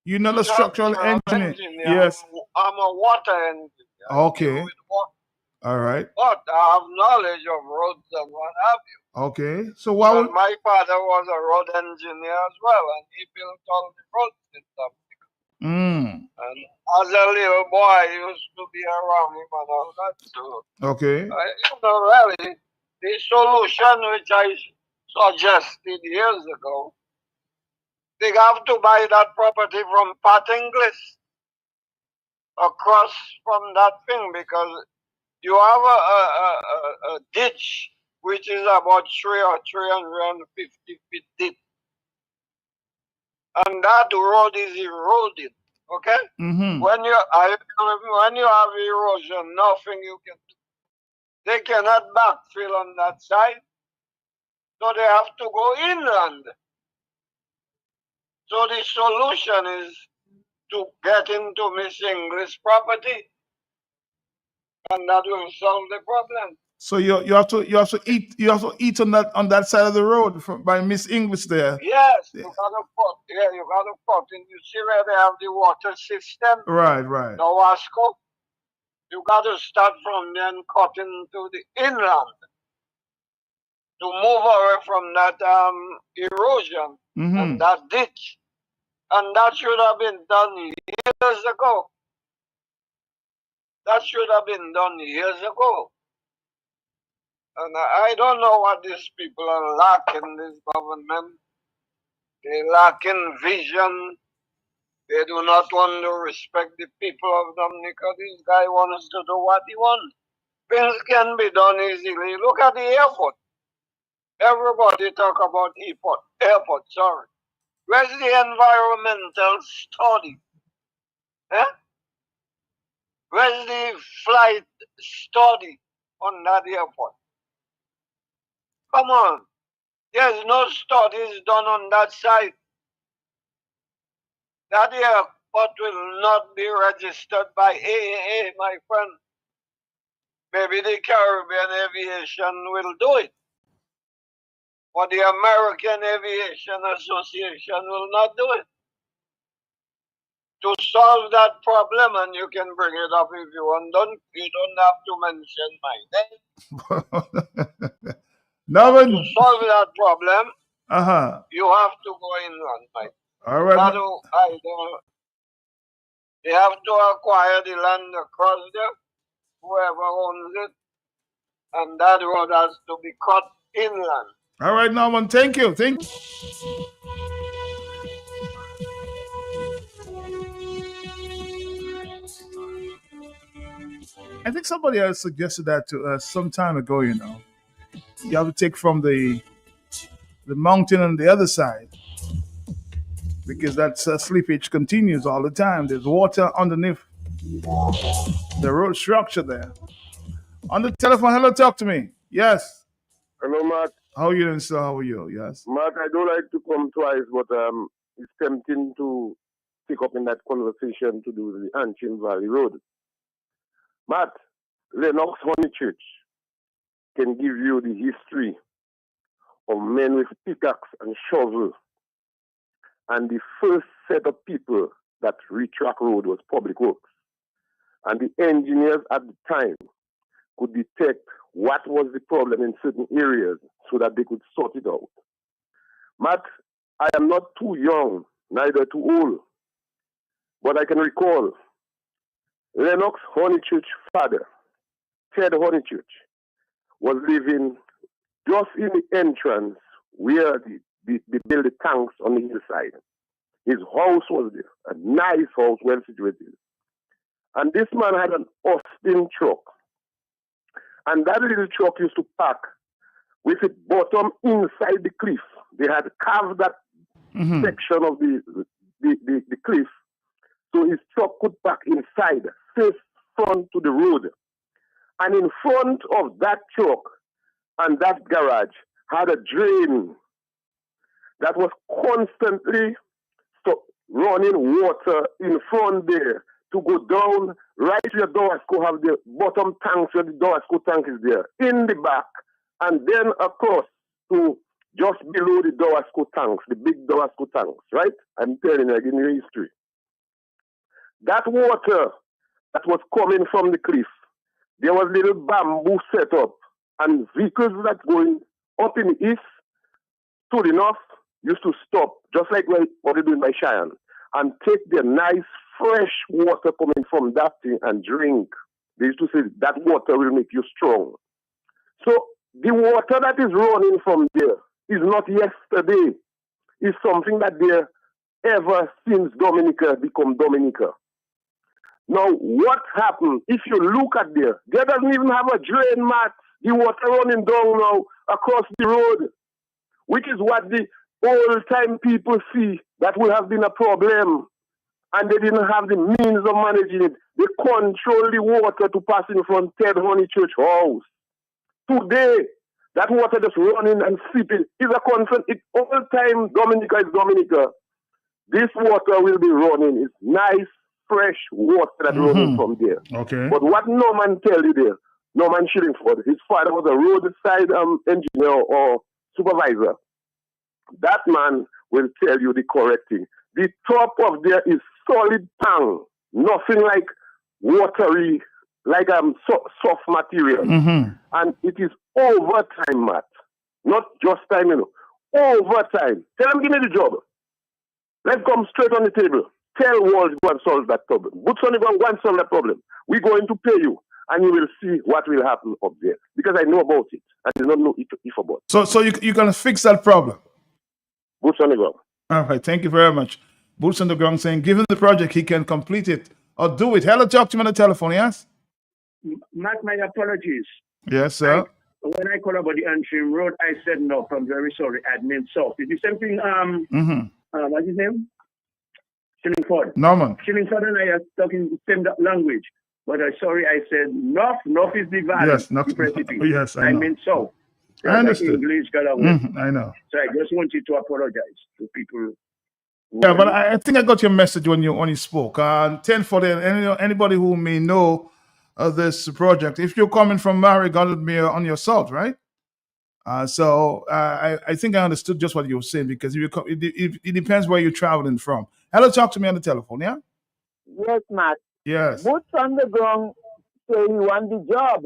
Speaker 2: You're not a structural engineer. Yes.
Speaker 6: I'm a water engineer.
Speaker 2: Okay. All right.
Speaker 6: But I have knowledge of roads and what have you.
Speaker 2: Okay. So why would
Speaker 6: my father was a road engineer as well, and he built all the roads in Africa. And as a little boy, I used to be around him and all that too.
Speaker 2: Okay.
Speaker 6: Really, the solution which I suggested years ago They have to buy that property from Pat Inglis across from that thing because you have a ditch which is about 350 feet deep. And that road is eroded. Okay?
Speaker 2: Mm-hmm.
Speaker 6: When you have erosion, nothing you can do. They cannot backfill on that side. So they have to go inland. So the solution is to get into Miss English property. And that will solve the problem.
Speaker 2: So you have to eat on that side of the road by Miss English there.
Speaker 6: Yes, you gotta put. Yeah, you gotta put. And you see where they have the water system.
Speaker 2: Right, right.
Speaker 6: The Wasco. You gotta start from there and cut into the inland to move away from that erosion and that ditch. And that should have been done years ago. That should have been done years ago. And I don't know what these people are lacking, this government. They lacking vision. They do not want to respect the people of Dominica. This guy wants to do what he wants. Things can be done easily. Look at the airport. Everybody talk about airport, sorry. Where's the environmental study? Eh? Where's the flight study on that airport? Come on. There's no studies done on that site. That airport will not be registered by AAA, my friend. Maybe the Caribbean Aviation will do it. But the American Aviation Association will not do it. To solve that problem, and you can bring it up if you want, you don't have to mention my name.
Speaker 2: No, but
Speaker 6: to solve that problem, you have to go inland, Mike.
Speaker 2: All right.
Speaker 6: They have to acquire the land across there, whoever owns it, and that road has to be cut inland.
Speaker 2: All right, Norman. Thank you. I think somebody else suggested that to us some time ago. You have to take from the mountain on the other side because that slippage continues all the time. There's water underneath the road structure there. On the telephone, hello, talk to me. Yes.
Speaker 17: Hello, Matt.
Speaker 2: How are you doing, sir? How are you? Yes.
Speaker 17: Matt, I don't like to come twice, but it's tempting to pick up in that conversation to do with the Anchin Valley Road. Matt, Lennox Honeychurch can give you the history of men with pickaxe and shovel. And the first set of people that retrack road was Public Works. And the engineers at the time could detect what was the problem in certain areas so that they could sort it out. Matt, I am not too young, neither too old, but I can recall Lennox Honeychurch father, Ted Honeychurch, was living just in the entrance where they built the tanks on the hillside. His house was there, a nice house, well situated. And this man had an Austin truck. And that little truck used to park with its bottom inside the cliff. They had carved that section of the cliff so his truck could park inside, face front to the road. And in front of that truck and that garage had a drain that was constantly running water in front there to go down right where Dowasco have the bottom tanks where the Dowasco tank is there, in the back, and then across to just below the Dowasco tanks, the big Dowasco tanks, right? I'm telling you, I give you history. That water that was coming from the cliff, there was little bamboo set up, and vehicles that going up in the east to the north used to stop, just like what they do in my Cheyenne, and take their nice fresh water coming from that thing and drink. They used to say that water will make you strong. So the water that is running from there is not yesterday. It's something that there ever since Dominica become Dominica. Now, what happened? If you look at there doesn't even have a drain mat. The water running down now across the road, which is what the old-time people see that will have been a problem. And they didn't have the means of managing it. They control the water to pass in from Ted Honey Church House. Today, that water just running and sipping is a concern. It's all-time Dominica is Dominica. This water will be running. It's nice, fresh water that's running from there.
Speaker 2: Okay.
Speaker 17: But what no man tell you there, Norman Shillingford, his father was a roadside engineer or supervisor. That man will tell you the correct thing. The top of there is solid pang, nothing like watery, like soft material. And it is overtime, Matt. Not just time, Overtime. Tell him, give me the job. Let's come straight on the table. Tell Walls, go and solve that problem. Boots on the ground, go and solve that problem. We're going to pay you, and you will see what will happen up there. Because I know about it, and I don't know if about it.
Speaker 2: So you're going to fix that problem?
Speaker 17: Boots on the ground.
Speaker 2: All right, thank you very much. Boots on the ground saying, given the project, he can complete it or do it. Hello, talk to me on the telephone, yes?
Speaker 7: Matt, my apologies.
Speaker 2: Yes, sir.
Speaker 7: When I called about the Antrim Road, I said no. I'm very sorry. Admin South. Is the same thing? What's his name? Shillingford.
Speaker 2: Norman.
Speaker 7: Shillingford and I are talking the same language. But sorry, I said north. North is the valley.
Speaker 2: Yes, north. Yes, I know.
Speaker 7: meant south.
Speaker 2: I understood.
Speaker 7: English got away.
Speaker 2: I know.
Speaker 7: So I just wanted to apologize to people.
Speaker 2: Yeah, but I think I got your message when you spoke. 10:40. Anybody who may know this project, if you're coming from Marigot, it would be on your south, right? So I think I understood just what you were saying, because if it depends where you're traveling from. Hello, talk to me on the telephone, yeah?
Speaker 9: Yes, Matt.
Speaker 2: Yes.
Speaker 9: Boots on the ground say he want the job.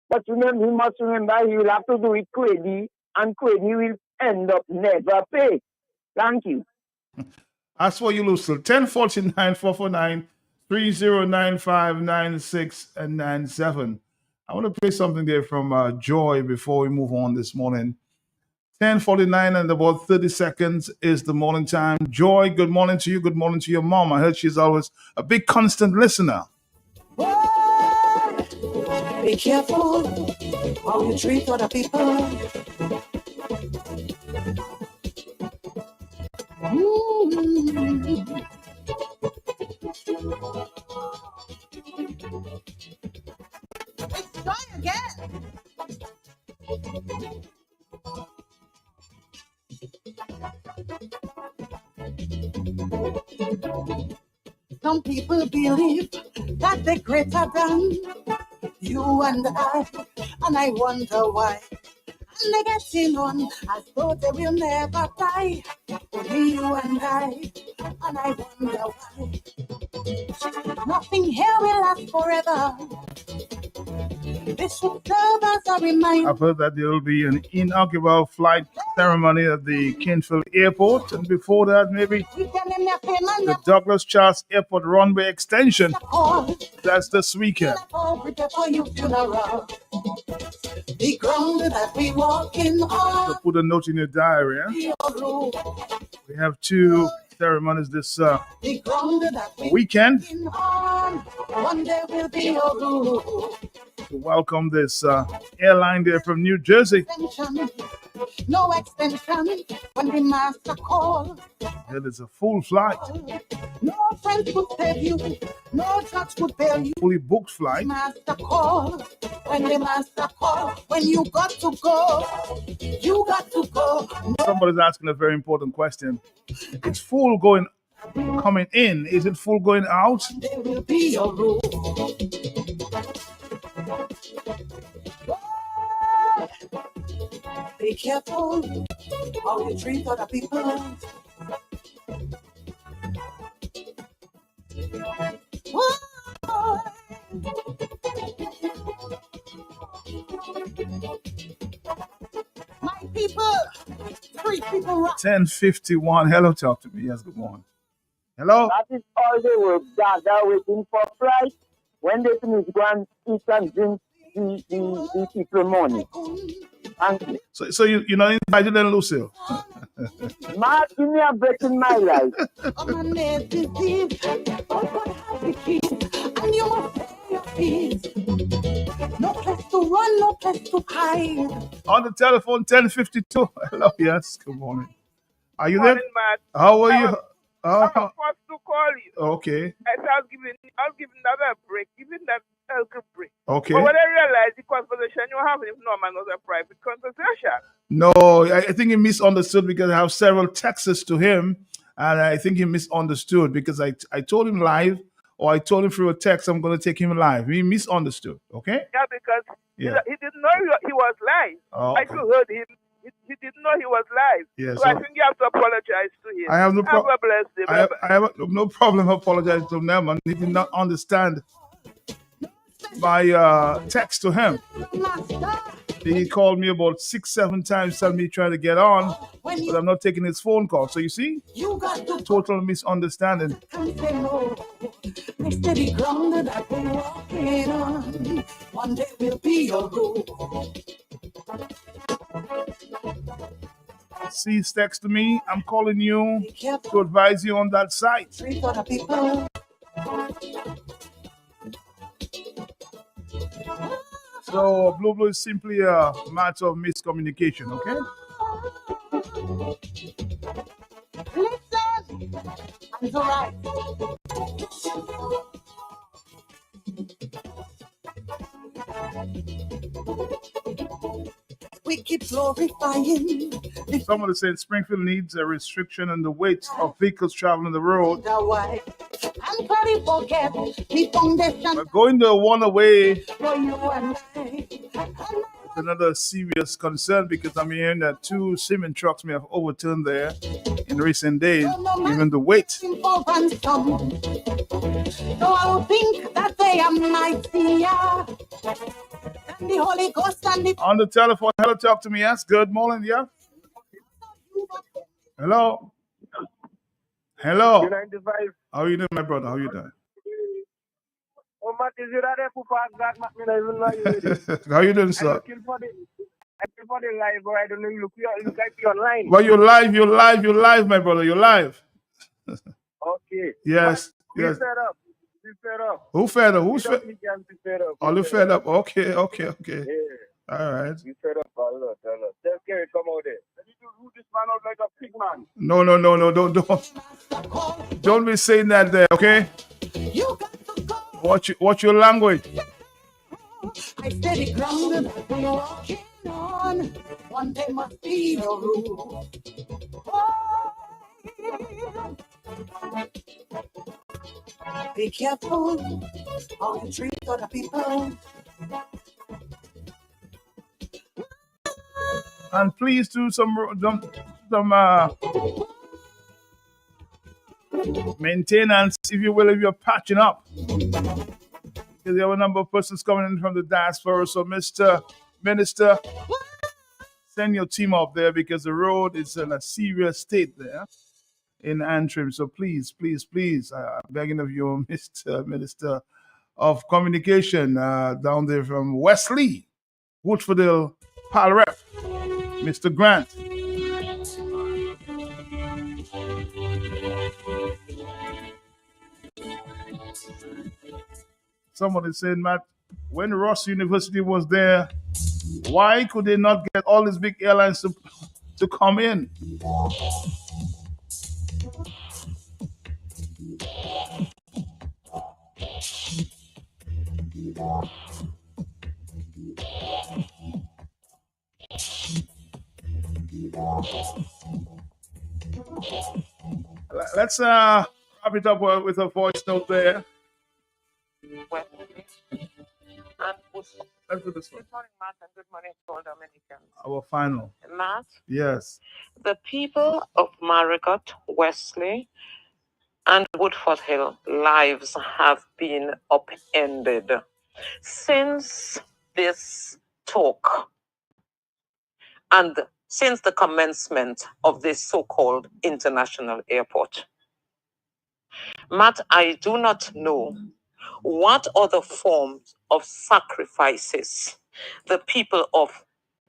Speaker 9: But remember, he must remember he will have to do it Quady, and Quady will end up never pay. Thank you.
Speaker 2: As for you, Lucille, 1049 449 3095 96 and 97. I want to play something there from Joy before we move on this morning. 10:49 and about 30 seconds is the morning time. Joy, good morning to you. Good morning to your mom. I heard she's always a big constant listener.
Speaker 23: Be careful how you treat other people. Let's try again. Some people believe that they're greater than you and I wonder why. And they getting on as though they will never die. Only you and I wonder why. Nothing here will last forever. This should serve as a reminder.
Speaker 2: I've heard that there will be an inaugural flight ceremony at the Kingsville Airport, and before that, maybe the Douglas Charles Airport runway extension. That's this weekend.
Speaker 23: The ground that we walking on.
Speaker 2: So put a note in your diary. We have two ceremonies this weekend
Speaker 23: One day will be your rule.
Speaker 2: to welcome this airline there from New Jersey.
Speaker 23: No extension when the master call.
Speaker 2: It is a full flight.
Speaker 23: No friend could save you. No judge could bail you.
Speaker 2: Fully booked flight.
Speaker 23: Master call. When the master call. When you got to go. You got to go.
Speaker 2: Somebody's asking a very important question. It's full coming in. Is it full going out?
Speaker 23: There will be your rule. Be careful how you treat other people. My people, three people.
Speaker 2: 10:51. Hello, talk to me. Yes, good morning. Hello?
Speaker 9: That is all they were gathered waiting for flight. When they finish, go and eat and drink the people money.
Speaker 2: So you're not invited then, Lucille?
Speaker 9: Mark, give me a break in my life.
Speaker 23: On a native peace, happy peace, and you must pay your fees. No place to run, no place to hide.
Speaker 2: On the telephone, 1052. Hello, yes, good morning. Are you there?
Speaker 1: Morning, Matt.
Speaker 2: How are you?
Speaker 1: I was first to call you.
Speaker 2: Okay.
Speaker 1: I was giving that a break, giving that a break.
Speaker 2: Okay.
Speaker 1: But when I realized the conversation you were having with Norman was a private conversation.
Speaker 2: No, I think he misunderstood because I have several texts to him, and I think he misunderstood because I told him live, or I told him through a text I'm going to take him live. He misunderstood. Okay.
Speaker 1: Yeah, because
Speaker 2: Yeah.
Speaker 1: he didn't know he was live.
Speaker 2: Oh,
Speaker 1: I
Speaker 2: okay.
Speaker 1: heard him. He didn't know he was live.
Speaker 2: Yeah,
Speaker 1: so I
Speaker 2: so-
Speaker 1: think you have to apologize to him.
Speaker 2: I have no
Speaker 1: Have
Speaker 2: problem.
Speaker 1: a blessed day.
Speaker 2: I have no problem apologizing to them, and he did not understand my text to him. He called me about 6-7 times, telling me trying to get on, but I'm not taking his phone call. So you see, total misunderstanding.
Speaker 23: Steady grounded that we're walking on. One day will be your rule.
Speaker 2: Cease text to me. I'm calling you to advise you on that site. So Blue is simply a matter of miscommunication, okay?
Speaker 23: Listen, it's all right. We keep glorifying.
Speaker 2: Someone is saying Springfield needs a restriction on the weight of vehicles traveling the road.
Speaker 23: And probably forget the foundation
Speaker 2: But going the one way
Speaker 23: for you and I.
Speaker 2: is another serious concern because I'm hearing that 2 cement trucks may have overturned there in recent days, even the weight.
Speaker 23: For ransom. So I'll think that they are mightier than the Holy Ghost and the
Speaker 2: On the telephone, hello, talk to me. Yes, good morning, yeah. Hello. Hello. How are you doing, my brother? How are you doing?
Speaker 1: Oh, Matt, is you there for pass that? Matt, me not even know you.
Speaker 2: How you doing, sir?
Speaker 1: I'm looking for the live, but I don't know. Look like you online.
Speaker 2: Well, you're live, my brother. You're live.
Speaker 1: Okay.
Speaker 2: Yes,
Speaker 1: Be
Speaker 2: yes.
Speaker 1: fed up. Be fed up.
Speaker 2: Who fed up? Who's
Speaker 1: You
Speaker 2: fed?
Speaker 1: don't need to be fed up.
Speaker 2: All you fed up? Okay.
Speaker 1: Yeah.
Speaker 2: All right.
Speaker 1: Be fed up a lot. Tell Kerry come out there. Let me do this man out like a pig man.
Speaker 2: No. Don't be saying that there, okay? Watch your language.
Speaker 23: I steady grounded that we're walking on. One day must be your rule. Be careful how you treat other people.
Speaker 2: And please do some maintenance, if you will, if you're patching up. Because you have a number of persons coming in from the diaspora. So, Mr. Minister, send your team up there because the road is in a serious state there in Antrim. So please, I'm begging of you, Mr. Minister of Communication down there from Wesley, Woodfordale, Pal Rep, Mr. Grant. Someone is saying, Matt, when Ross University was there, why could they not get all these big airlines to come in? Let's wrap it up with a voice note there. Let's do this one.
Speaker 10: Good morning, Matt, and good morning to all Dominicans.
Speaker 2: Our final.
Speaker 10: Matt,
Speaker 2: Yes.
Speaker 10: the people of Marigot, Wesley, and Woodford Hill lives have been upended since this talk and since the commencement of this so-called international airport. Matt, I do not know what other forms of sacrifices the people of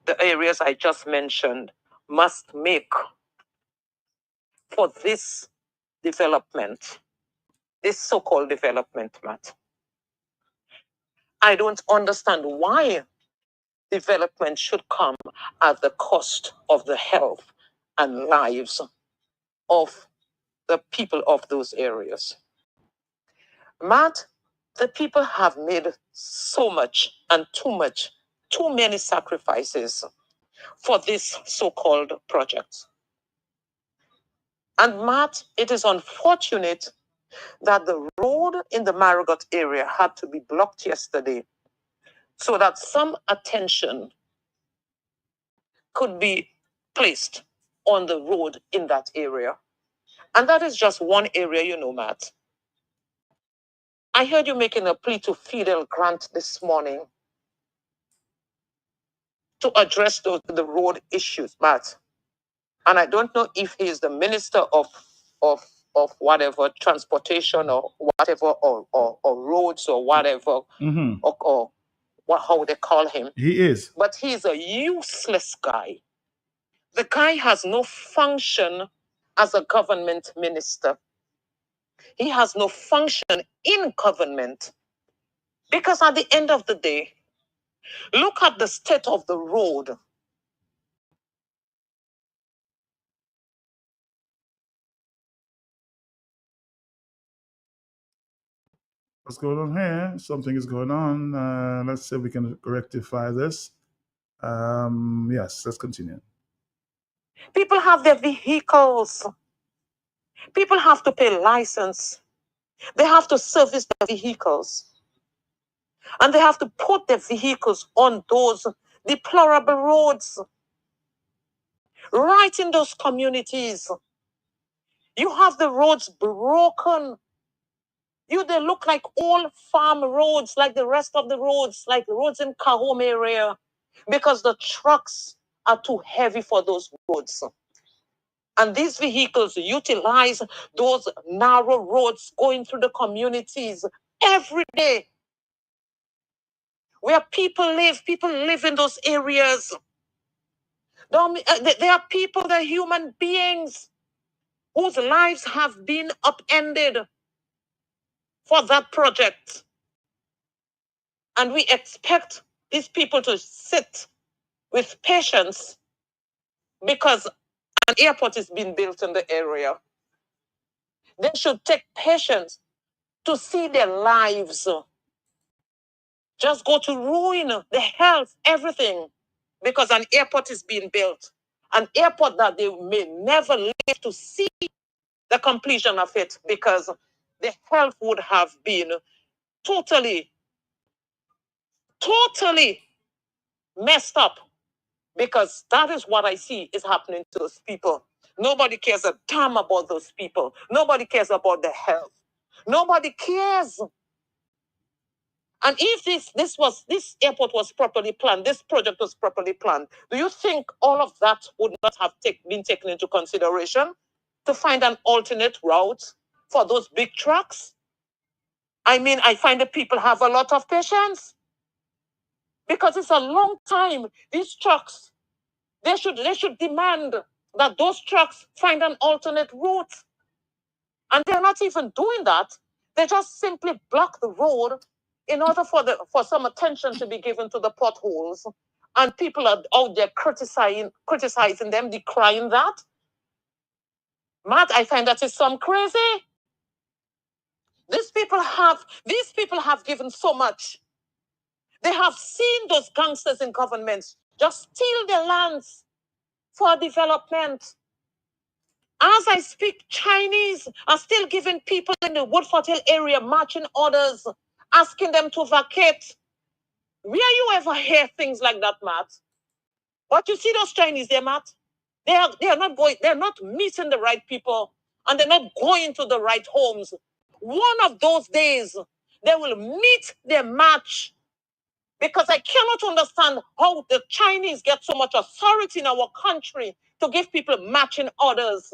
Speaker 10: the areas I just mentioned must make for this development, this so-called development, Matt. I don't understand why development should come at the cost of the health and lives of the people of those areas. Matt, the people have made so much and too many sacrifices for this so-called project. And Matt, it is unfortunate that the road in the Marigot area had to be blocked yesterday so that some attention could be placed on the road in that area. And that is just one area, you know, Matt. I heard you making a plea to Fidel Grant this morning to address the road issues, Matt. And I don't know if he is the minister of whatever, transportation or whatever, or roads or whatever, or what, how they call him.
Speaker 2: He is.
Speaker 10: But he's a useless guy. The guy has no function as a government minister. He has no function in government. Because at the end of the day, look at the state of the road.
Speaker 2: What's going on here? Something is going on. Let's see if we can rectify this. Yes, let's continue.
Speaker 10: People have their vehicles. People have to pay license. They have to service their vehicles. And they have to put their vehicles on those deplorable roads. Right in those communities. You have the roads broken. They look like old farm roads, like the rest of the roads, like roads in Kahome area, because the trucks are too heavy for those roads. And these vehicles utilize those narrow roads going through the communities every day. Where people live in those areas. There are people, they're human beings whose lives have been upended for that project. And we expect these people to sit with patience because an airport is being built in the area. They should take patience to see their lives just go to ruin, the health, everything, because an airport is being built. An airport that they may never live to see the completion of it because the health would have been totally messed up, because that is what I see is happening to those people. Nobody cares a damn about those people. Nobody cares about their health. Nobody cares. And if this airport was properly planned, this project was properly planned, do you think all of that would not have been taken into consideration to find an alternate route for those big trucks? I mean, I find that people have a lot of patience because it's a long time. These trucks, they should demand that those trucks find an alternate route. And they're not even doing that. They just simply block the road in order for some attention to be given to the potholes. And people are out there criticizing them, decrying that. Matt, I find that is some crazy. These people have given so much. They have seen those gangsters in governments just steal their lands for development. As I speak, Chinese are still giving people in the Woodford Hill area marching orders, asking them to vacate. Where you ever hear things like that, Matt? But you see those Chinese there, Matt? They are not meeting the right people, and they're not going to the right homes. One of those days, they will meet their match. Because I cannot understand how the Chinese get so much authority in our country to give people matching orders.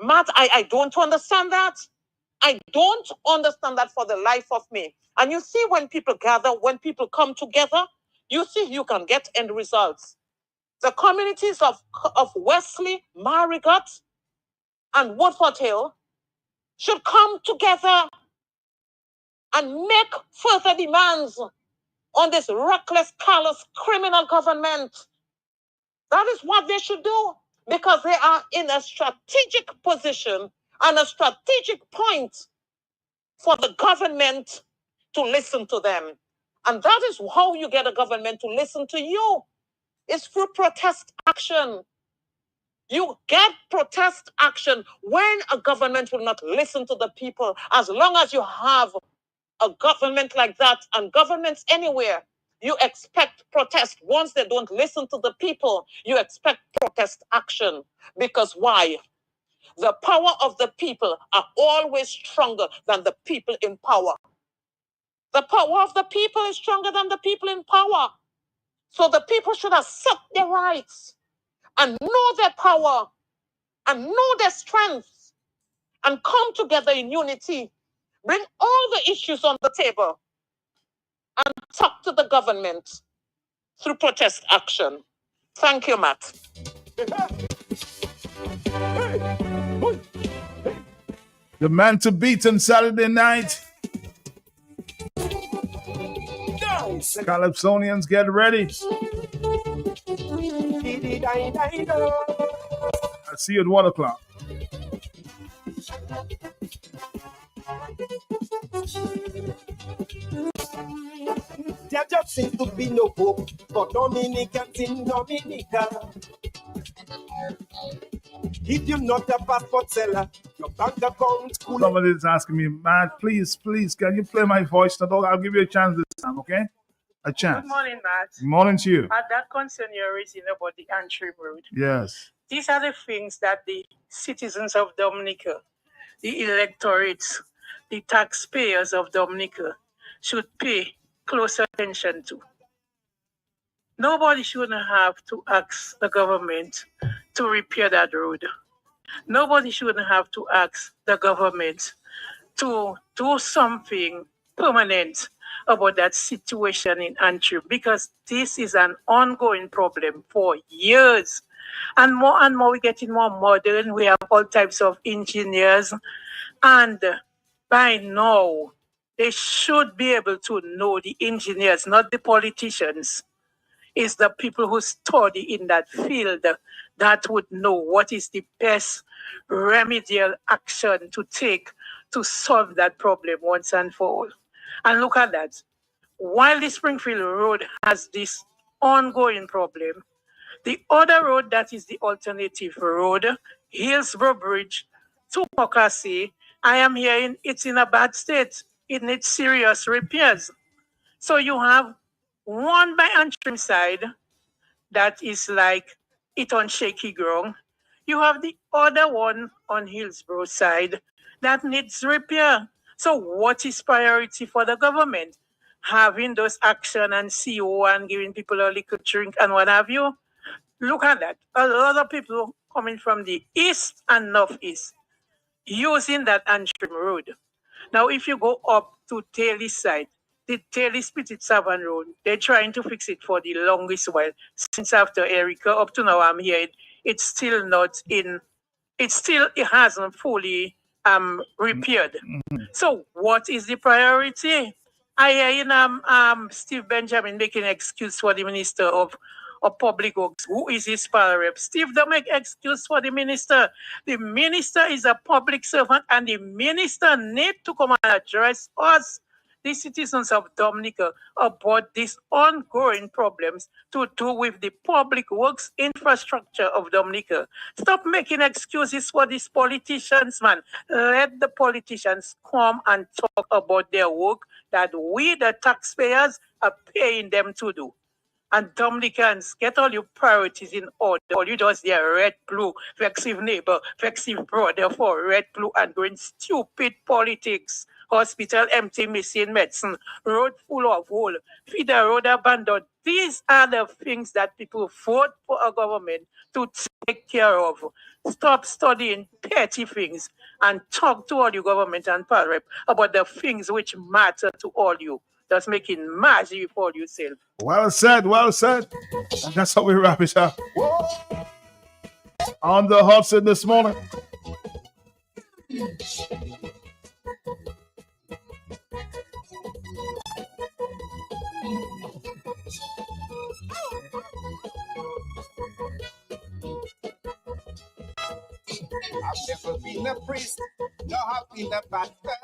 Speaker 10: Matt, I don't understand that. I don't understand that for the life of me. And you see, when people gather, when people come together, You see, you can get end results. The communities of Wesley, Marigot, and Woodford Hill should come together and make further demands on this reckless, callous, criminal government. That is what they should do, because they are in a strategic position and a strategic point for the government to listen to them. And that is how you get a government to listen to you. It's through protest action. You get protest action when a government will not listen to the people. As long as you have a government like that, and governments anywhere, you expect protest. Once they don't listen to the people, you expect protest action. Because why? The power of the people are always stronger than the people in power. The power of the people is stronger than the people in power. So the people should accept their rights and know their power and know their strengths and come together in unity. Bring all the issues on the table and talk to the government through protest action. Thank you, Matt.
Speaker 2: The man to beat on Saturday night. Calypsonians, get ready. I see you at 1 o'clock.
Speaker 14: There just seems to be no hope for Dominicans in Dominica. If you're not a passport seller, your bank account could...
Speaker 2: Somebody is asking me, Matt, please, can you play my voice? I'll give you a chance this time, okay? A chance.
Speaker 11: Good morning, Matt.
Speaker 2: Good morning to you.
Speaker 11: That concern you're raising about the Antrim Road.
Speaker 2: Yes.
Speaker 11: These are the things that the citizens of Dominica, the electorates, the taxpayers of Dominica should pay close attention to. Nobody shouldn't have to ask the government to repair that road. Nobody shouldn't have to ask the government to do something permanent about that situation in Antrim, because this is an ongoing problem for years. And more we're getting more modern. We have all types of engineers. And by now, they should be able to know, the engineers, not the politicians. It's the people who study in that field that would know what is the best remedial action to take to solve that problem once and for all. And look at that. While the Springfield Road has this ongoing problem, the other road that is the alternative road, Hillsborough Bridge to Pocassi, I am hearing it's in a bad state. It needs serious repairs. So you have one by Antrim side that is like it on shaky ground. You have the other one on Hillsborough side that needs repair. So what is priority for the government? Having those action and CO and giving people a little drink and what have you? Look at that. A lot of people coming from the east and northeast using that Antrim Road. Now, if you go up to Taylor side, the Taylor Spitit Savannah Road, they're trying to fix it for the longest while. Since after Erica, up to now I'm here, it hasn't fully repaired. So what is the priority? I hear Steve Benjamin making an excuse for the Minister of Public Works. Who is his power rep? Steve, don't make excuse for the minister. The minister is a public servant, and the minister need to come and address us, the citizens of Dominica, about these ongoing problems to do with the public works infrastructure of Dominica. Stop making excuses for these politicians, man. Let the politicians come and talk about their work that we, the taxpayers, are paying them to do. And Dominicans, get all your priorities in order. All you do is red, blue, vexive neighbor, vexive brother for red, blue, and doing stupid politics. Hospital empty, missing medicine, road full of hole, feeder road abandoned. These are the things that people vote for a government to take care of. Stop studying petty things and talk to all your government and power rep about the things which matter to all you. Just making misery for yourself.
Speaker 2: Well said, well said. And that's how we wrap it up. On the hot seat this morning.
Speaker 14: I've never been a priest, nor have been a pastor.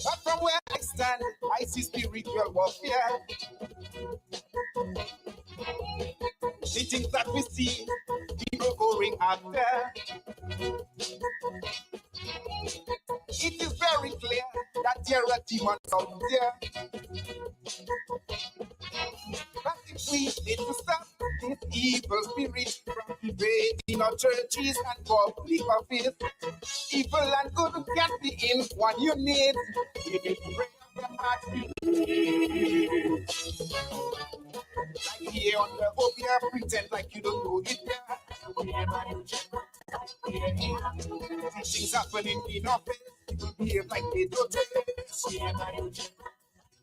Speaker 14: But from where I stand, I see spiritual warfare. The things that we see, people going after. It is very clear that there are demons out there. But if we need to stop this evil spirit from invading our churches and public office, evil and good can be in one unit. We need to bring up the heart. Like here on the obia, pretend like you don't know it there. Things happening in our face, people behave like they don't take it.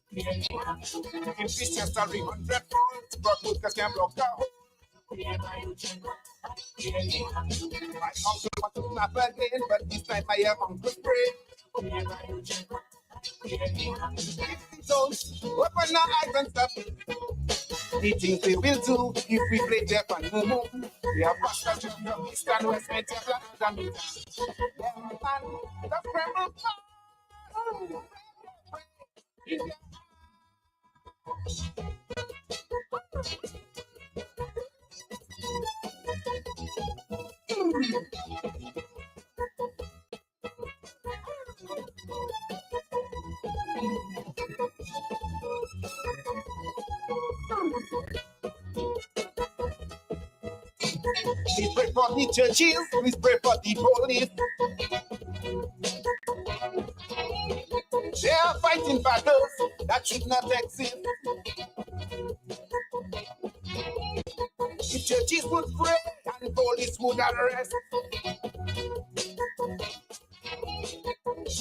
Speaker 14: In Christians are 100-fold, but workers can block the hole. My uncle wants to snap again, but this time I am Uncle Spray. So open our eyes and stop the things they will do if we play deaf and mumu. We have pastors from East and West, and black and me. The tremble. Please pray for the churches, please pray for the police. They are fighting battles that should not exist. If churches would pray and police would arrest,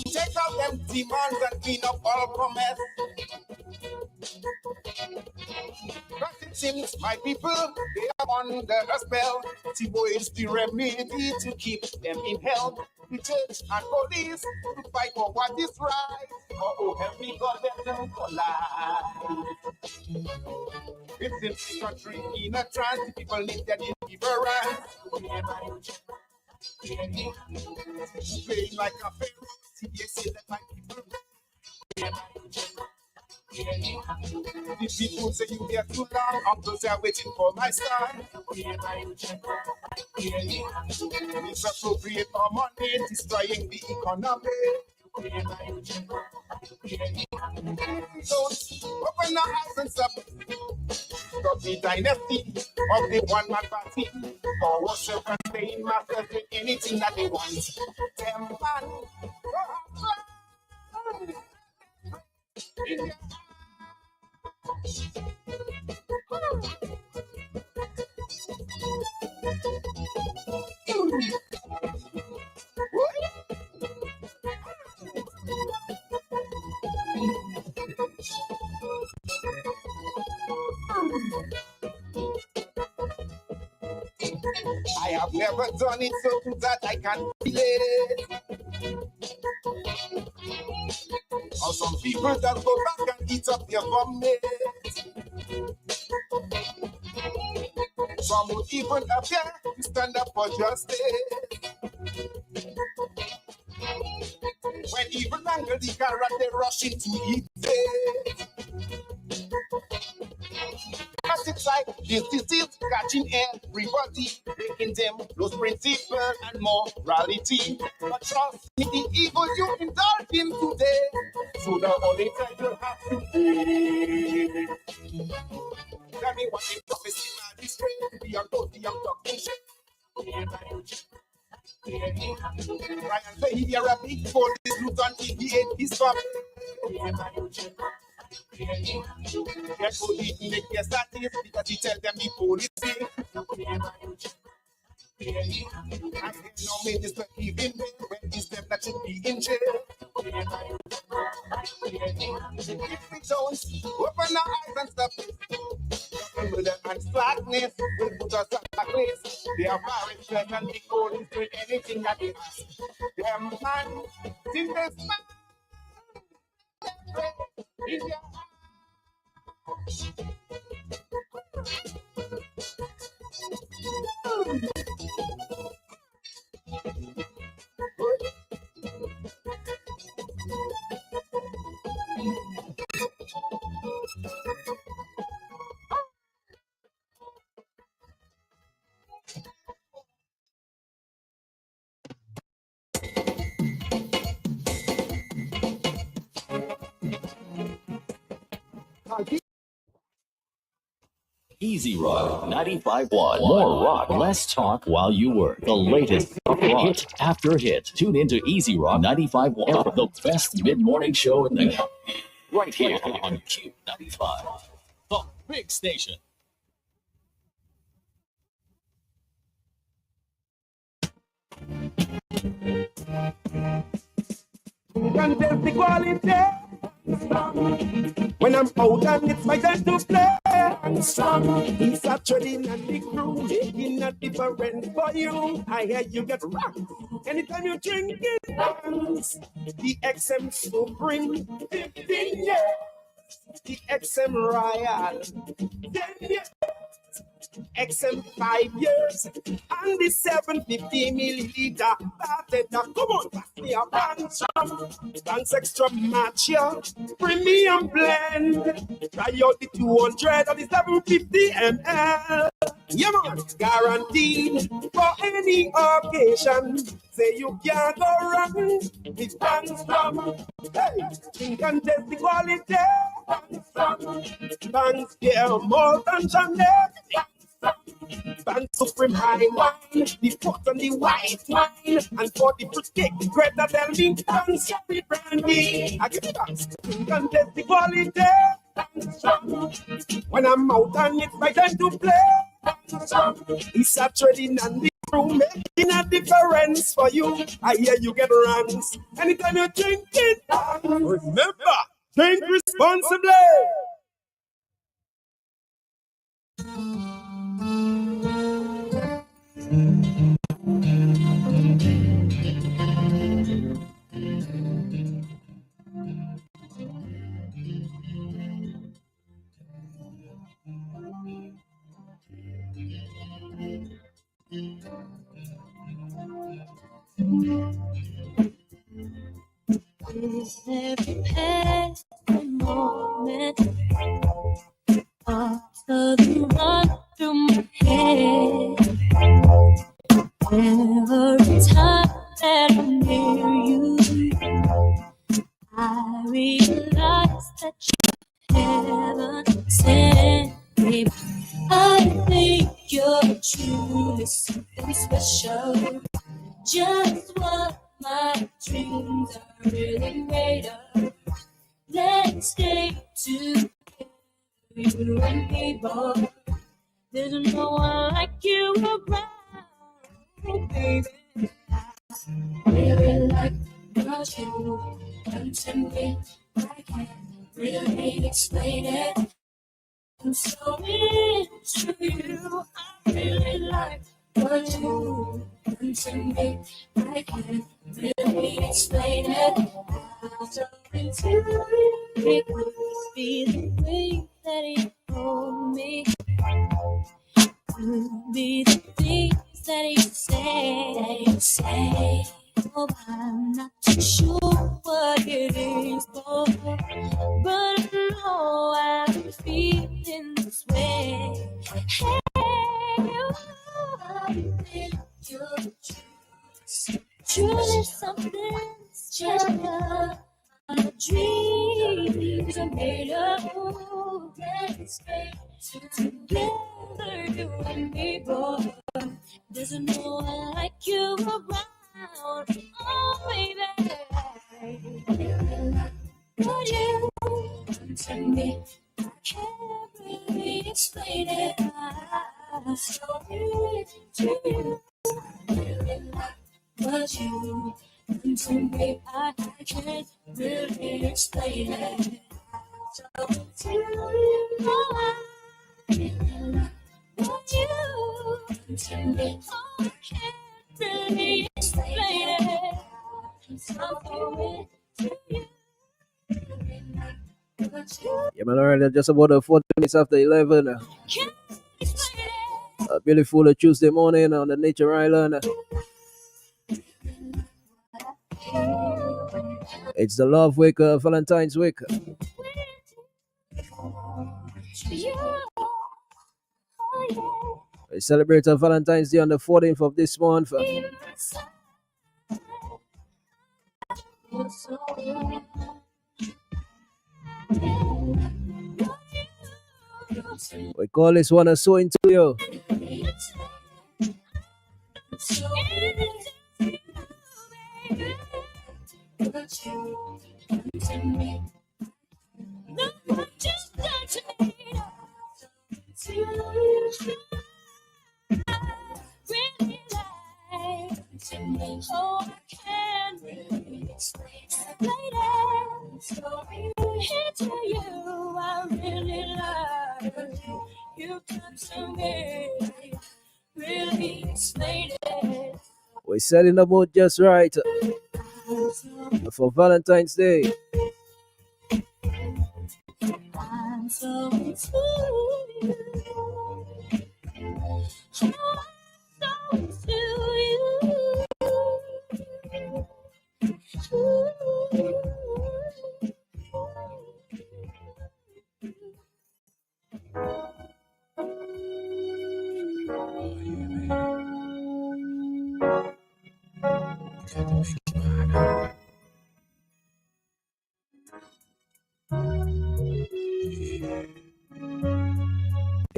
Speaker 14: take out them demons and clean up all promise. But it seems my people, they are under a spell. Tibo is the remedy to keep them in hell. The church and police to fight for what is right. Oh, help me, God, let them collide. It seems the country in a trance. The people need their deliverance. Playing like a pharaoh. CBS let my people. The people say you get too long, uncles are waiting for my son. Misappropriate our money, destroying the economy. Don't open our eyes and stop. Stop the dynasty of the one-man party. For worship and paying masters with anything that they want. Them man. I have never done it so good that I can feel it. Or some people that go back and eat up their vomit. Some would even appear to stand up for justice. When even angle the carrot, they rush into it. But it's like this disease catching everybody, making them lose principle and morality. But trust me, the evil you indulge in today, so the only time you have to pay. Tell me what the prophecy man is straight, beyond both the young talking shit. Brian say he a big police loot on he ate his family. Get police make their status because he tell them the police say. I have no minister even when it's them that should be in jail. If we don't open our eyes and stop this, and slackness will put us at a place. They are violent and the goal is doing anything that they ask. Them man, since they smile, in their
Speaker 8: Easy Rock 95.1. More rock, less talk while you work. The latest rock hit after hit. Tune into Easy Rock 95.1, the best mid-morning show in the right here on Q95, the big station.
Speaker 14: can test the quality. When I'm out and it's my time to play. It's a trading and the crew making a difference for you. I hear you get rocked anytime you drink it. The XM Supreme 15 years. The XM Royal 10 years. XM 5 years and the 750 milliliter started. Come on, pass me a bunch. Dance extra match, yeah. Premium blend. Try out the 200 and the 750 ml. Yeah, man, guaranteed for any occasion. Say you can't go wrong with Banks from. Hey, drink and taste the quality. Banks, yeah, more than Chanel. Banks Supreme high wine, the pot and the white wine, and for the fruitcake, the Greta tell me, Banks cherry brandy. I get Banks, drink and taste the quality. When I'm out and it's my time to play, it's a trading and the crew making a difference for you. I hear you get runs anytime you drink it. Remember, drink responsibly.
Speaker 12: Is every past moment thoughts of you run through my head. Every time that I'm near you, I realize that you haven't sent me. I think you're truly something special. Just what my dreams are really made of. Let's stay together, you and me both. There's no one like you around, baby. I really like what you done to me. I can't really explain it. I'm so into you. I really like what you done to me. I can't really explain it. I'm so into you. It could be the way that you hold me. Could be the things that you say. Oh, I'm not too sure what it is, but I know I'm feeling this way. Hey, I think you're truly something special. My dreams are made of. Let's stay together, you and me, boy. There's no one like you around. Oh, baby. What you to me, I can't really explain it. I'm so into you. Really like what you to me, I can't really explain it.
Speaker 13: Yeah, man, already just about 40 minutes after 11. A beautiful Tuesday morning on the Nature Island. It's the Love Week, Valentine's Week. We celebrate Valentine's Day on the 14th of this month. We call this one a So Into You.
Speaker 12: Oh, I can't really explain it to you. I really love you. Come to me, really explain it.
Speaker 13: We're setting the mood just right for Valentine's Day.
Speaker 12: I'm so into you. I'm so into you.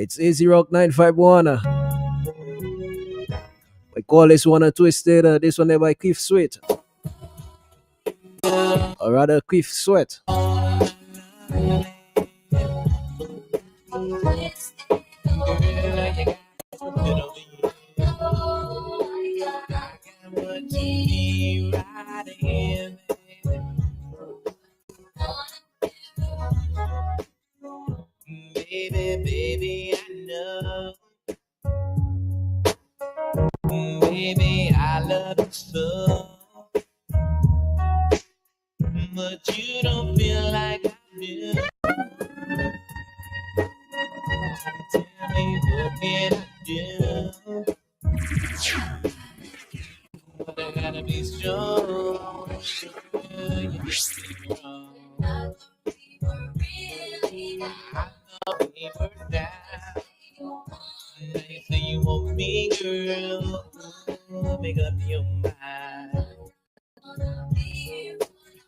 Speaker 13: It's Easy Rock 951. We call this one a Twisted. This one there by Cliff Sweat. Or rather, Cliff Sweat.
Speaker 14: Baby, I know. Baby, I love you so. But you don't feel like I do. Tell me what can I do? But I gotta be strong. You be strong. I thought we were down. Now you say you want me, girl. Make up your mind.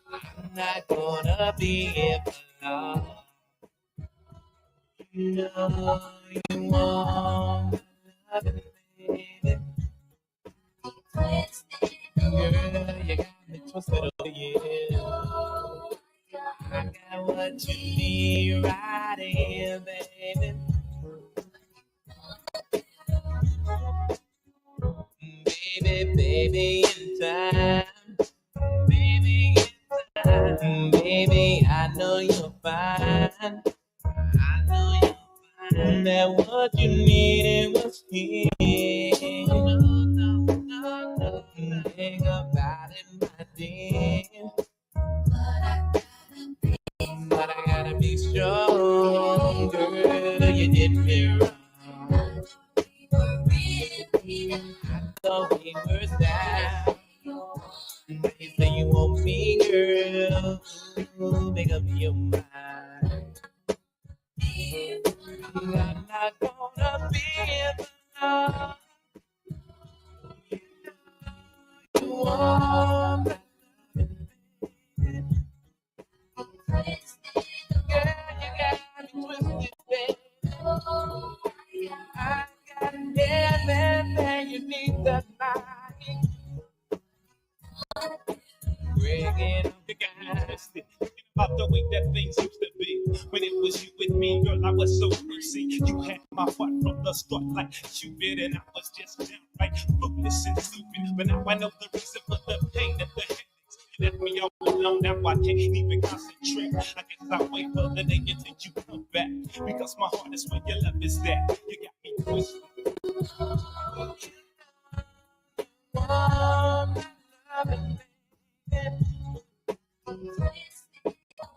Speaker 14: I'm not gonna be here for long. You know you want loving, baby. Girl, you got me twisted over you. I got what you need right here, baby. Baby, in time. Baby, I know you're fine. I know you're fine. That what you needed was here. No. Think about it, my dear. But I gotta be strong, girl. You did me wrong. I thought we were down. Now you say you want me, girl. Make up your mind. I'm not gonna be here for long. You want me. Girl, you got me twisted, baby. I got everything you need tonight. Bringing up the guys.
Speaker 15: About the way that things used to be. When it was you with me, girl, I was so crazy. You had my heart from the start like Cupid, and I was just downright foolish and stupid. But now I know the reason for the pain and the headaches. You left me all alone long now I can't even concentrate. I guess I'll wait for the day until you come back, because my heart is where your love is at. You got me twisted.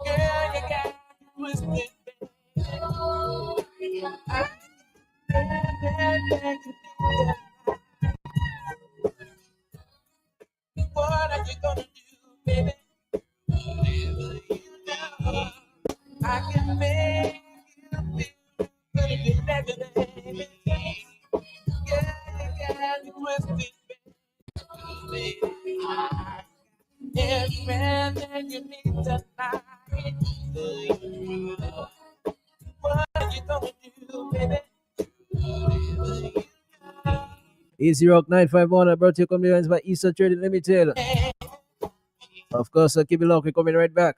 Speaker 15: Yeah, you got me twisted. What are you gonna do, baby? I can make you feel pretty better, baby. Yeah, you got me twisted, baby. Everything you need tonight. What are you gonna do, baby?
Speaker 13: Easy Rock 951, I brought you communications by Eastern Trading Limited. Of course, keep it locked. We're coming right back.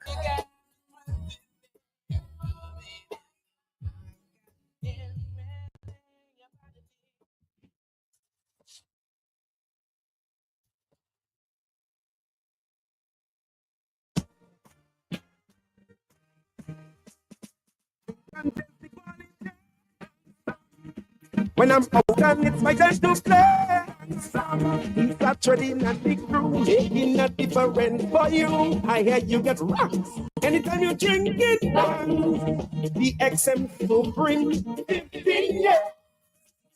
Speaker 14: When I'm out and it's my turn to play, he's a trading and big crew, making a difference for you. I hear you get rocks anytime you drink it. The XM Supreme, 15 years.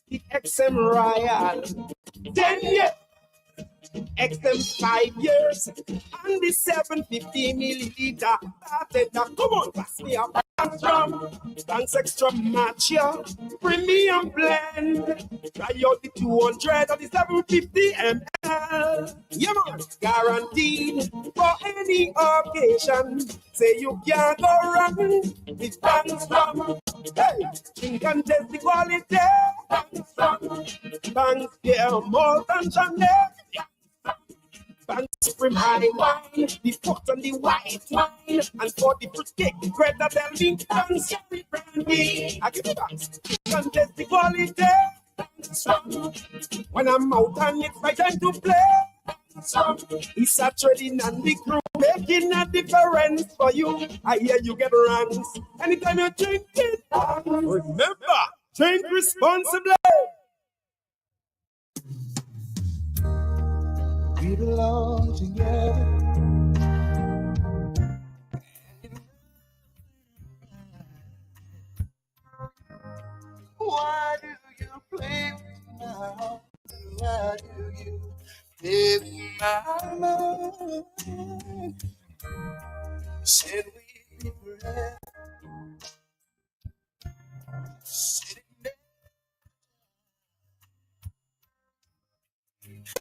Speaker 14: The XM Royal, 10 years. XM 5 years. And the 750 milliliter bartender. Come on, pass me up. Thanks extra match ya. Premium blend. Try out the 200 or the 750 ml. Yeah, man. Guaranteed for any occasion. Say you can't go wrong with Thanks from. Hey, drink and taste the quality. Thanks from. Thanks, yeah, more than Chanel. Thanks from high wine, the pot and the white wine, and for the fruitcake, greater than me, thanks for the brandy. I give it thanks, and taste the quality. Thanks from. When I'm out and it's my time to play, thanks from. It's a trading and the crew making a difference for you. I hear you get runs anytime you drink it. Remember, drink responsibly. We belong together. Why do you play with my heart? Why do you play with my mind? Said we'd be forever. Sitting there.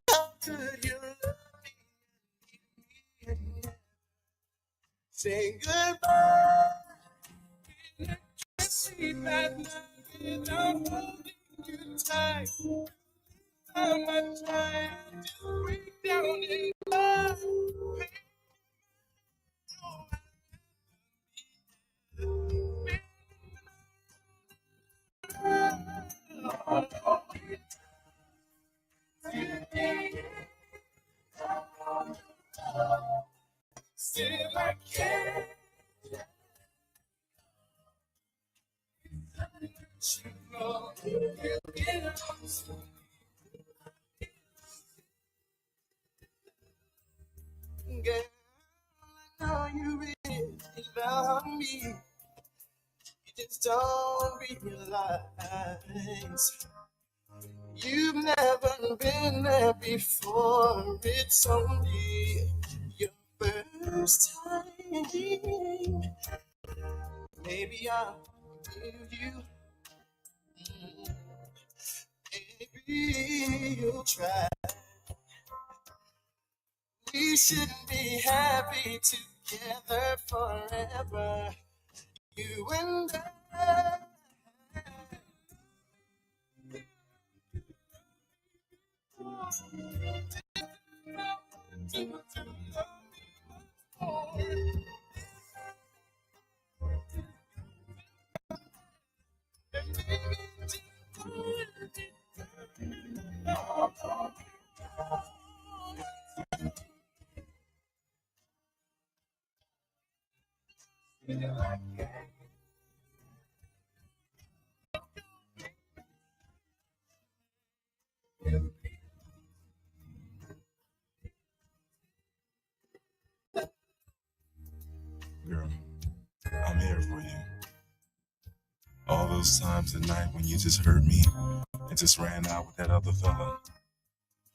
Speaker 14: How could you love me? Say goodbye. See that night without holding you tight. How much time to break down in love? Still I can't. Girl, I know you really love me. You just don't realize you've never been there before. It's only your first time. Maybe I'll give you. Maybe you'll try. We should be happy together forever. You and I.
Speaker 15: Girl, I'm here for you. All those times at night when you just hurt me and just ran out with that other fella.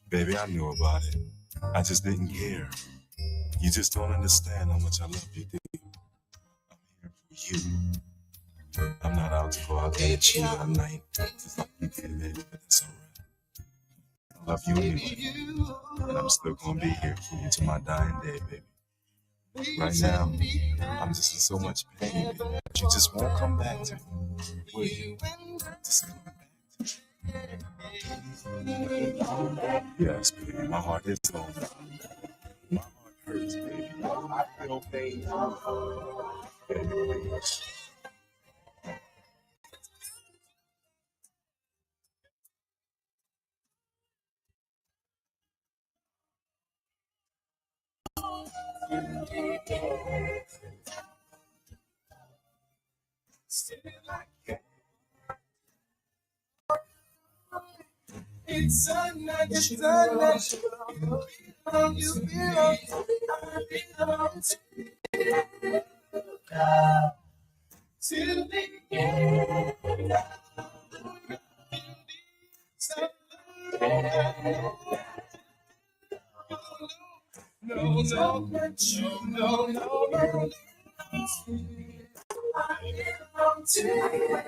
Speaker 15: Baby, I knew about it. I just didn't care. You just don't understand how much I love you, do you? I'm here for you. I'm not out to go out there and cheat all night. Just like you did, baby, but it's alright. I love you anyway. And I'm still gonna be here for you to my dying day, baby. Right now, I'm just in so much pain, baby, but you just won't come back to me. Will you? Just come back to me. Yes, baby, my heart is cold. My heart hurts, baby. I feel pain. Baby, please. It's a night, it's a night. You belong to the end. No, no, no, no, no. I belong to you.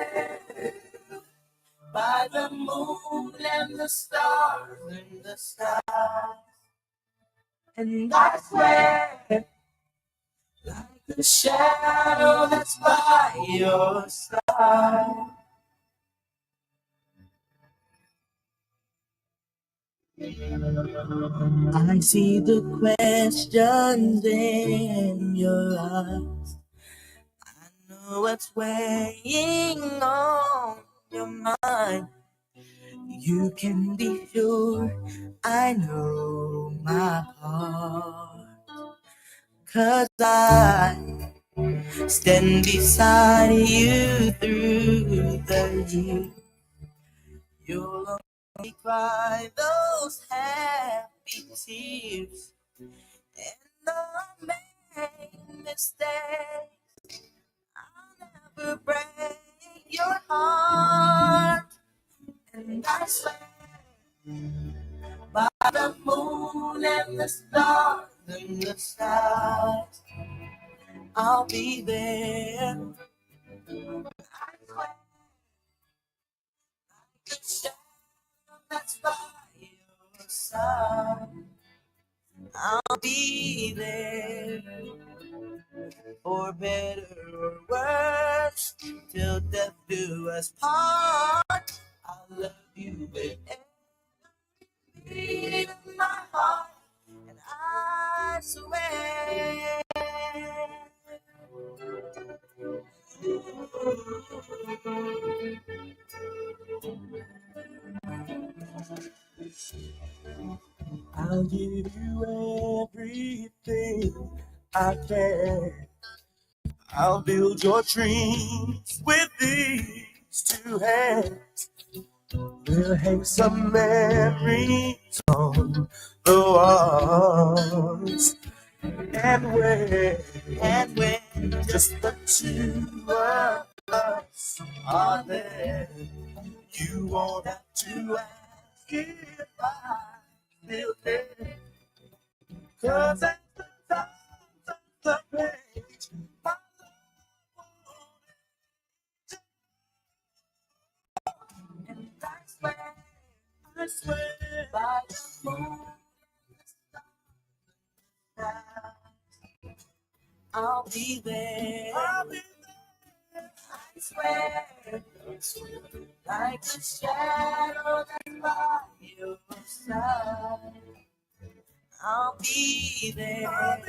Speaker 15: By the moon and the stars in the sky. And I swear, like the shadow that's by your side. I see the questions in your eyes. I know what's weighing on your mind. You can be sure I know my part. 'Cause I stand beside you through the years. You'll only cry those happy tears. And I'll make mistakes. I'll never break your heart. And I swear by the moon and the stars and the stars, I'll be there. I swear the shadow that's by your side, I'll be there. For better or worse, till death do us part. I'll love you with every beat of my heart, and I swear. I'll give you everything I can. I'll build your dreams with these two hands. We'll hang some memories on the walls. And when just the two of us are there, you won't have to ask if I feel there. 'Cause at the top of the page, my and I swear by the moon and the stars, I'll be there. I swear, like the shadow that's by your side, I'll be there.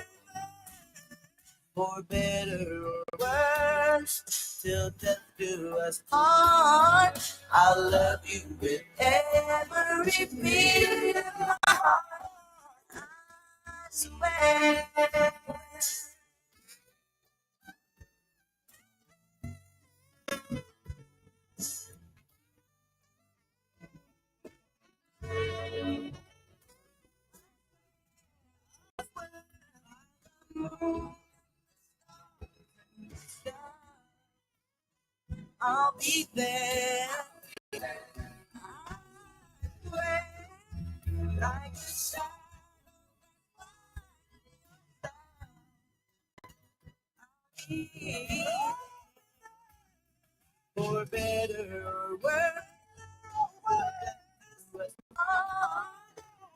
Speaker 15: For better or worse, till death do us part. I'll love you with every beat of my heart. I swear.
Speaker 16: I'll be there. Like a shadow. For better or worse, I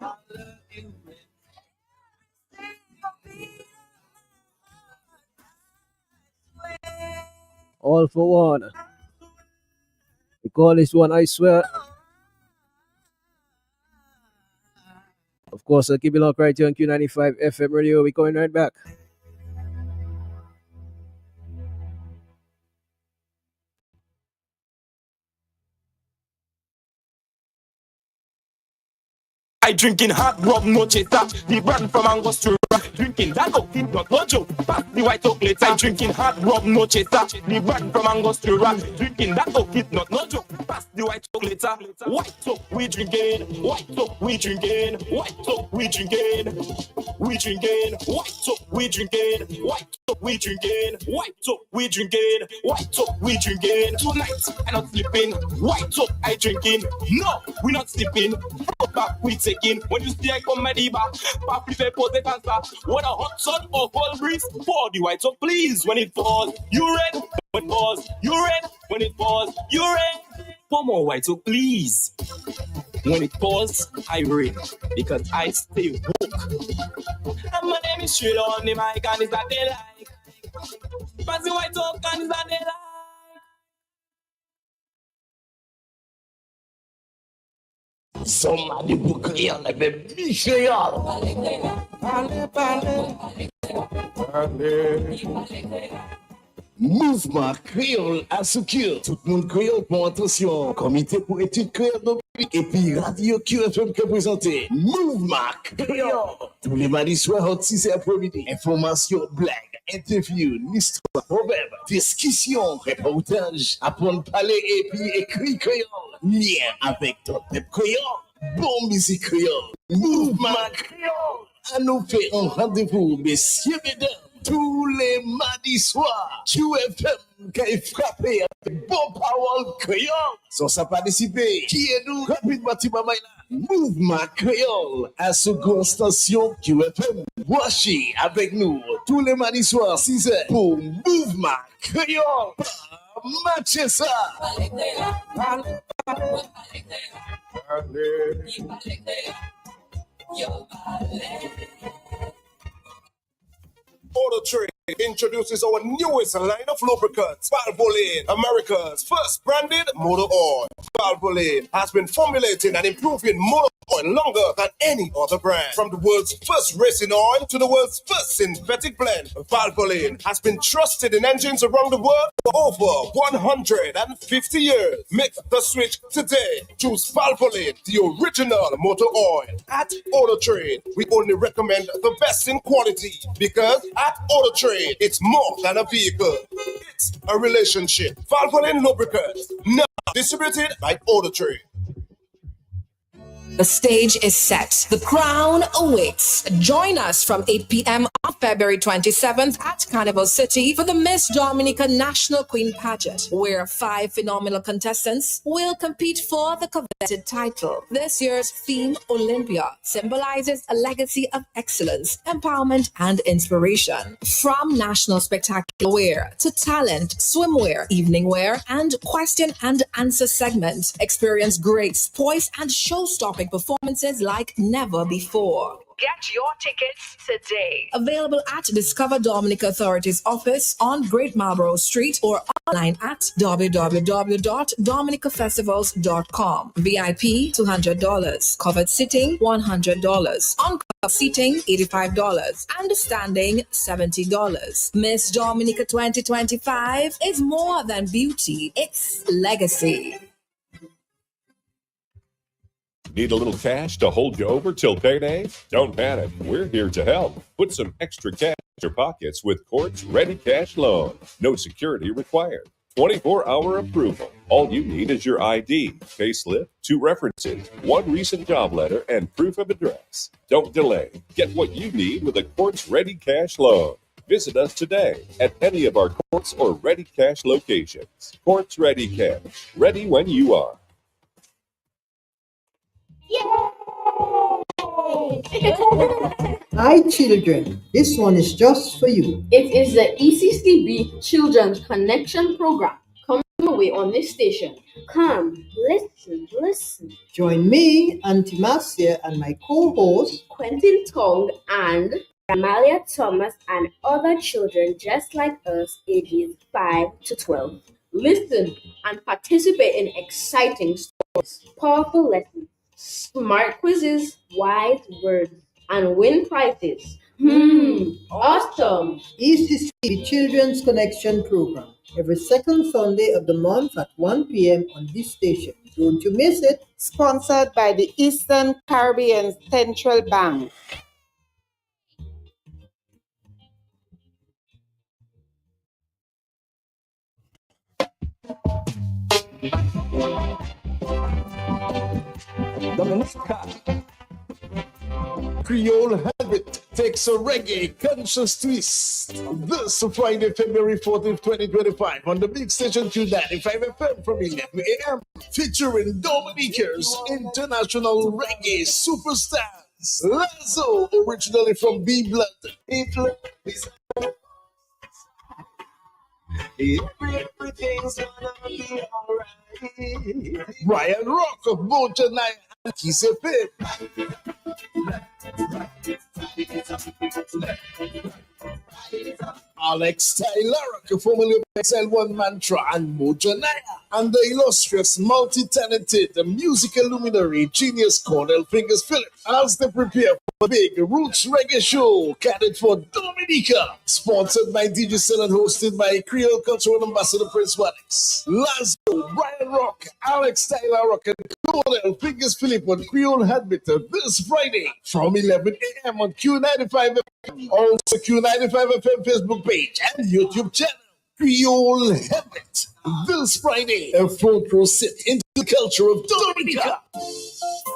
Speaker 16: love you.
Speaker 13: All for one. We call this one, I swear. Of course, I'll keep it locked right here on Q95 FM radio. We're coming right back.
Speaker 14: I drinking hot rum, no chaser. The brand from Angostura. Drinking that oak, not no joke. Pass the white chocolate. I drinking hot rum, no chaser. The brand from Angostura. Drinking that oak, not no joke. Pass the white chocolate. White oak, we drinking. White oak, we drinking. White oak, we drinking. We drinking. White oak, we drinking. White oak, we drinking. White oak, we drinking. White oak, we drinking. Tonight, I'm not sleeping. White oak, I drinking. No, we not sleeping. Back we taking. When you see I come my diva, pop if I pose the cancer. What a hot sun or cold breeze. Pour the white up, please. When it falls, you red. When it falls, you red. When it falls, you red. Pour more white up, please. When it falls, I red. Because I stay woke. And my name is Sheila on the mic, and it's that they like. Pass the white up, and it's that they like.
Speaker 18: Somebody who create like the Ministerial. Mouvement créole à Soukir. Tout le monde créole pour attention. Comité pour études créole public. Et puis Radio QFM qui est présenté. Mouvement créole. Tous les mardis soirs, hot 6 après-midi. Information, blague, interview, l'histoire, proverbe, discussion, reportage, apprendre parler et puis écrit créole. Lien avec ton peuple créole. Bon musique créole. Mouvement créole. À nous faire un rendez-vous, messieurs, mesdames. Tous les mardis soirs, QFM qui est frappé avec bon parole créole. Sans ça participer, qui est nous? Rapidement, Mouvement créole à ce grand station QFM. Voici avec nous tous les mardis soirs, 6h pour Mouvement créole. Matchez ça.
Speaker 19: Auto Trade introduces our newest line of lubricants, Valvoline, America's first branded motor oil. Valvoline has been formulating and improving motor oil longer than any other brand. From the world's first racing oil to the world's first synthetic blend, Valvoline has been trusted in engines around the world for over 150 years. Make the switch today. Choose Valvoline, the original motor oil. At Auto Trade, we only recommend the best in quality because at Auto Trade, it's more than a vehicle. It's a relationship. Valvoline Lubricants, now distributed by Auto Trade.
Speaker 24: The stage is set. The crown awaits. Join us from 8 p.m. on February 27th at Carnival City for the Miss Dominica National Queen Pageant, where 5 phenomenal contestants will compete for the coveted title. This year's theme, Olympia, symbolizes a legacy of excellence, empowerment, and inspiration. From national spectacular wear to talent, swimwear, evening wear, and question and answer segment, experience grace, poise, and show-stopping performances like never before. Get your tickets today. Available at Discover Dominica Authority's office on Great Marlborough Street or online at www.dominicafestivals.com. VIP $200. Covered seating $100. On-cover seating $85. And standing $70. Miss Dominica 2025 is more than beauty, it's legacy.
Speaker 25: Need a little cash to hold you over till payday? Don't panic. We're here to help. Put some extra cash in your pockets with Court's Ready Cash Loan. No security required. 24-hour approval. All you need is your ID, payslip, 2 references, 1 recent job letter, and proof of address. Don't delay. Get what you need with a Court's Ready Cash Loan. Visit us today at any of our Quartz or Ready Cash locations. Quartz Ready Cash, ready when you are.
Speaker 3: Hi, children. This one is just for you.
Speaker 4: It is the ECCB Children's Connection Program coming away on this station. Come, listen.
Speaker 3: Join me, Auntie Marcia, and my co-host,
Speaker 4: Quentin Tong and Amalia Thomas and other children just like us, ages 5 to 12. Listen and participate in exciting stories, powerful lessons, smart quizzes, wise words, and win prizes. Awesome!
Speaker 3: ECCB Children's Connection Program, every second Sunday of the month at 1 p.m. on this station. Don't you miss it.
Speaker 20: Sponsored by the Eastern Caribbean Central Bank.
Speaker 18: Dominica. Creole Habit takes a reggae conscious twist. This Friday, February 14th, 2025, on the big station Q95 FM from 11 a.m. featuring Dominica's international reggae superstars. Lazo, originally from B Blood. Everything's gonna be alright. Brian Rock of Mojanai and Kisepe. Alex Taylor, formerly of XL1 Mantra and Mojanaya, and the illustrious, multi-talented musical luminary genius Cornell Fingers Phillips as they prepare for a big Roots Reggae show catered for Dominica, sponsored by DJ Cell and hosted by Creole Cultural Ambassador Prince Wallace. Lazo, Brian Rock, Alex Taylor Rock, and Cornell Fingers Phillips on Creole Habit this Friday from 11 a.m. on Q95 FM, also Q95 FM Facebook page and YouTube channel. Creole Habit this Friday, a front row sit into the culture of Dominica.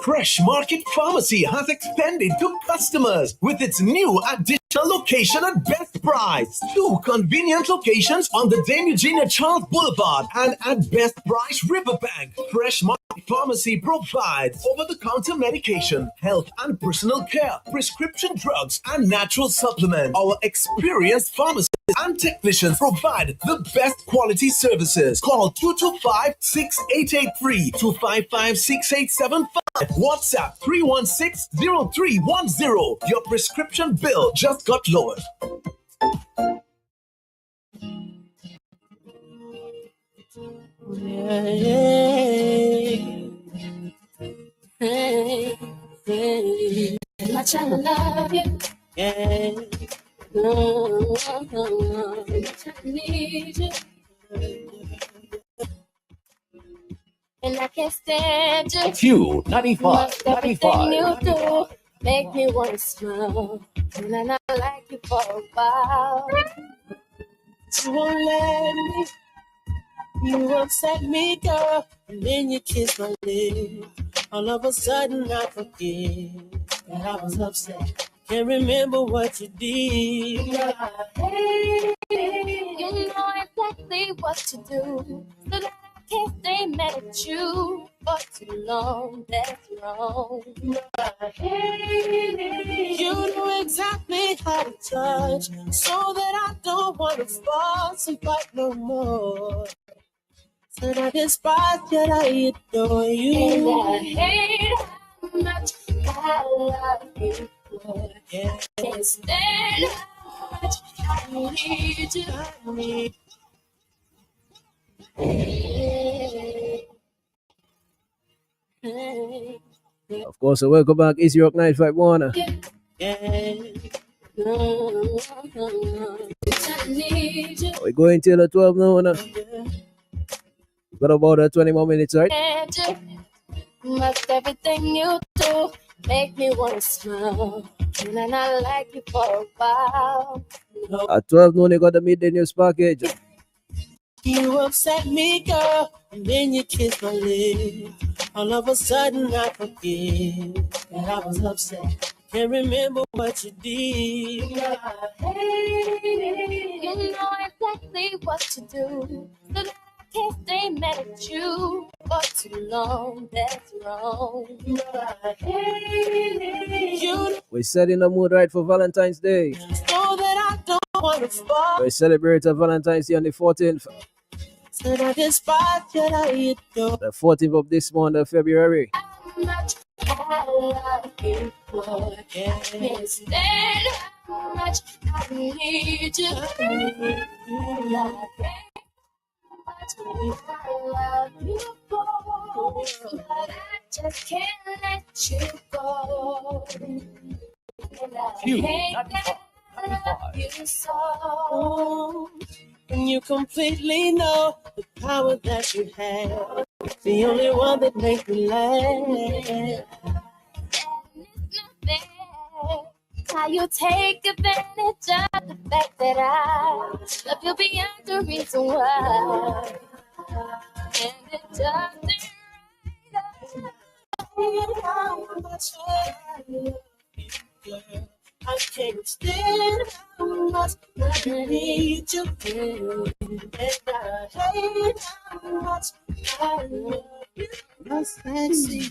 Speaker 21: Fresh Market Pharmacy has expanded to customers with its new additional location at best price. 2 convenient locations on the Dame Eugenia Charles Boulevard and at Best Price Riverbank. Fresh Market Pharmacy provides over-the-counter medication, health and personal care, prescription drugs, and natural supplements. Our experienced pharmacists and technicians provide the best quality services. Call 225-6883, 255-6875. WhatsApp 316-0310. Your prescription bill just got lowered.
Speaker 12: Hey, much I love you. Yeah. Much I need you. And I can't stand you.
Speaker 8: Q95.
Speaker 12: Everything you do make me want to smile. And I not like you for a while.
Speaker 16: You won't let me. You upset me, girl. And then you kiss my lips. All of a sudden I forget that I was upset. Can't remember what you did.
Speaker 12: Hey, you know exactly what to do. So that I can't stay mad at you for too long. That's wrong.
Speaker 16: You know exactly how to touch, so that I don't want to fuss and fight no more. So I despise yet I adore you.
Speaker 12: And I hate how much I love you. Yeah. Can't stand how much I need you.
Speaker 13: Of course, welcome back. Easy Rock 951. We're going till the 12 now. Got about 20 more minutes, right?
Speaker 12: Must everything you do make me want to smile. And I not like you for a while.
Speaker 13: At 12 noon, you got the midday news package.
Speaker 16: You upset me, girl, and then you kiss my lips. All of a sudden I forget that I was upset. Can't remember what you did.
Speaker 12: You know exactly what to do, so that I can't stay mad at you for too long. That's wrong.
Speaker 13: We set in the mood right for Valentine's Day.
Speaker 16: So that I don't want to fall.
Speaker 13: We celebrate Valentine's Day on the 14th.
Speaker 16: So that this spot that I adore.
Speaker 13: The 14th of this month of February.
Speaker 12: Much I love you for. Can't stand how much I need you. Much I love you for, but I just can't let you go. And I hate that I love you so.
Speaker 16: And you completely know the power that you have. The only one that makes me laugh.
Speaker 12: How you take advantage of the fact that I love you beyond the reason why. And it doesn't
Speaker 16: how much I love you, girl. I can't stand how much I need you, girl. And I hate how much I love you. You're sexy.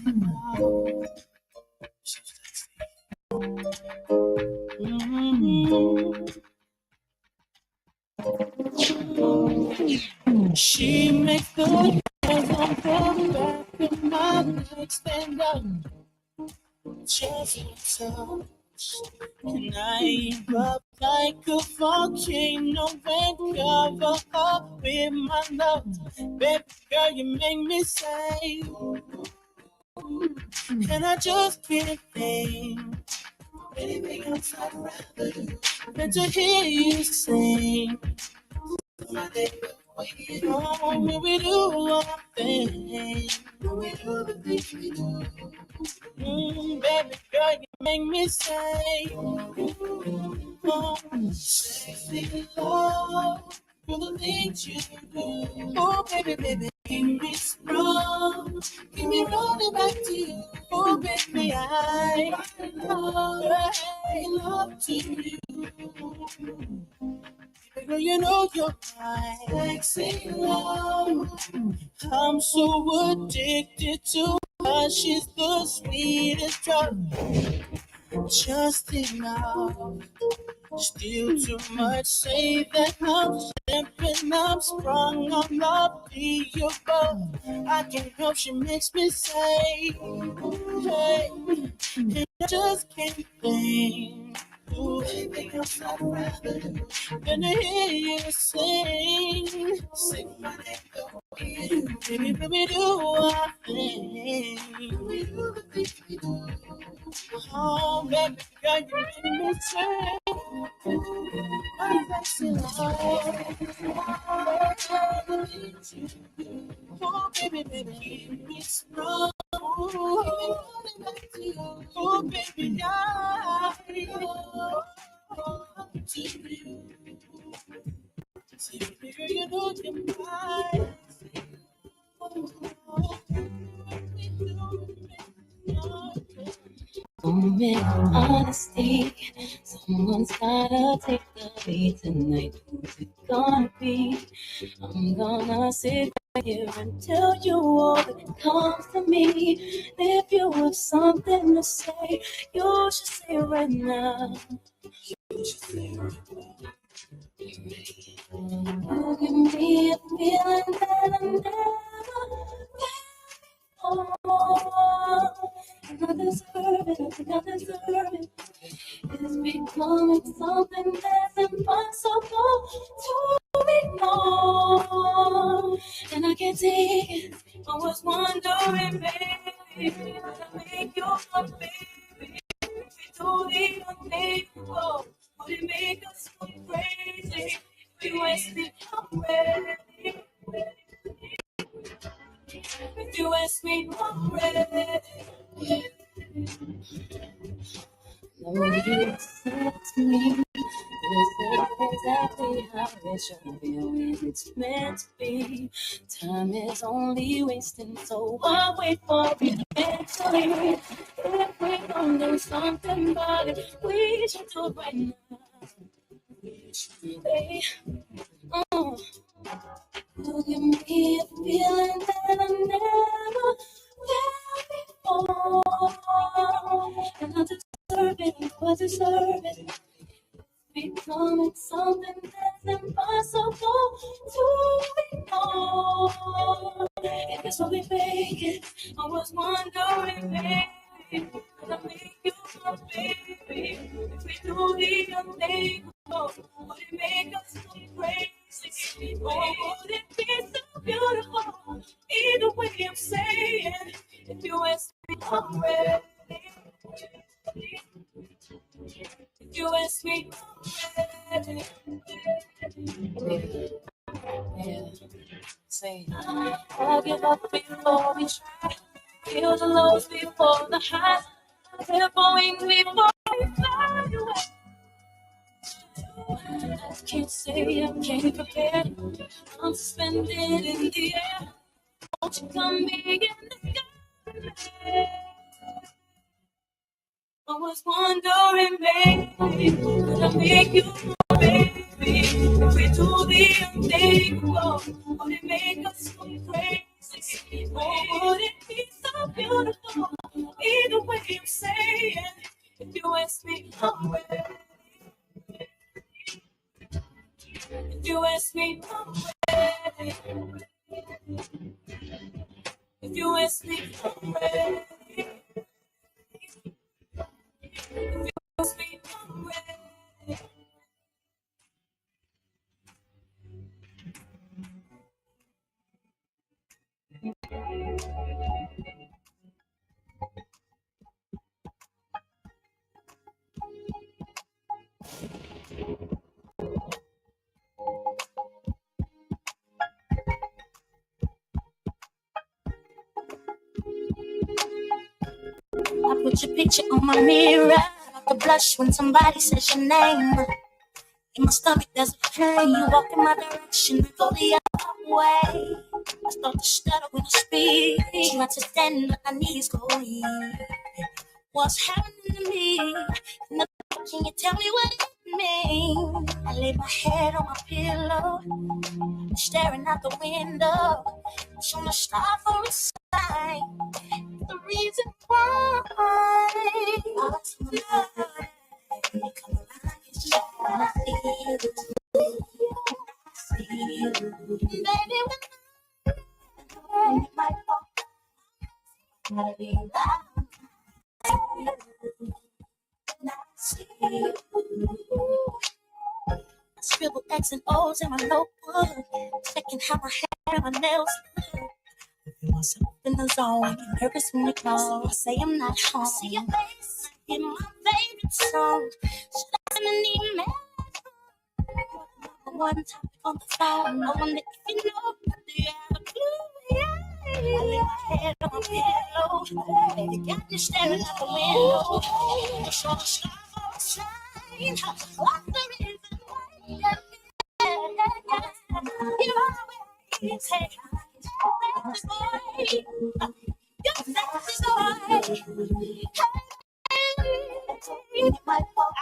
Speaker 16: She makes the hairs on the back of my neck stand up. Just a touch, and I erupt like a volcano and cover up with my love. Baby girl, you make me say, and I just can't think anything else I'd rather do than to hear you sing. My neighbor, oh, when we do our thing, when we do the things we do. Baby girl, you make me say, oh, sexy love, for the things you do. Oh, baby, keep me strong, keep me running back to you. Oh, baby, I love to you. Girl, you know you're my sexy love. I'm so addicted to her. She's the sweetest drug. Just enough. Still too much. Say that I'm simping, I'm sprung, I'm lovely, you're both. I can't help, she makes me say, hey, and I just can't think. Ooh, anything else I'd rather do than to hear you sing. Sing my name, go in. Baby, do our thing. We do the things we do. Oh, baby, girl, you make me say, I'm sexy love. Oh, baby, keep me strong. Oh, baby, I love to you. See, baby, you know you're mine.
Speaker 12: Moment of honesty. Someone's gotta take the lead tonight. Who's it gonna be? I'm gonna sit right here and tell you all that comes to me. If you have something to say, you should say it right now. You should say it right now. You give me a feeling that I never oh, and I deserve it, I think I deserve it. It's becoming something that's impossible to ignore. And I can't take it. I was wondering, baby, how to make you my baby. If we do the unthinkable, would it make us go crazy? If you ask me, I'm ready. If you ask me, I'm ready. No, you accept me. You say things that exactly how it should be when it's meant to be. Time is only wasting, so why wait for it eventually? If we don't do something about it, we should do it right now. Hey, you give me a feeling that I never felt before, and I deserve it, I deserve it. Becoming something that's impossible to ignore. If it's what we make it, I was wondering, baby, could I make you my baby? If we do the unthinkable, would it make us so crazy? Or would it be so beautiful? Either way I'm saying, if you ask me, I'm ready. If you ask me, I'm ready. Yeah. Say, I'll give up before we try. Feel the lows before the highs. We're going before we fly away. I can't say I can't prepare. I'm suspended in the air. Won't you come me in the sky? I was wondering, baby, could I make you my baby? If we do the unthinkable, would it make us so crazy? Or would it be so beautiful? Either way I'm saying, if you ask me, I'm ready. If you ask me, I'm ready. If you ask me, I'm ready. If you ask me, I'm ready. I put your picture on my mirror. I could blush when somebody says your name. In my stomach there's a pain. You walk in my direction and go the other way. I start to stutter when I speak. Try to stand but my knees go weak. What's happening to me? Can you tell me what it means? I lay my head on my pillow, staring out the window. Trying to stop for a sign. The reason why I was mine. Come around, it's just when I see you. Baby, when you might fall, gotta be alive. I see you. I scribble X and O's in my notebook, checking how my hair and my nails look. Feel myself in the zone, get nervous when you call. I say I'm not home. I see your face in my favorite song. Should I send an email? One topic on the phone. I wonder if you know. Do you have a clue? Yeah. I lay my head on my pillow. You got me staring out the window. So I stop for a sign. What's the reason why? You always say sexy boy. You're sexy boy. Hey, my boy.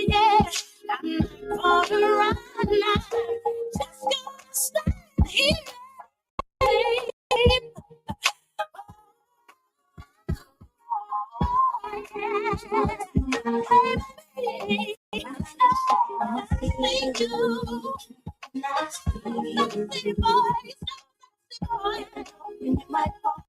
Speaker 12: Yeah, I'm gonna run now. Just gonna stand here. Hey, baby, thank you. Nasty boy, in my phone.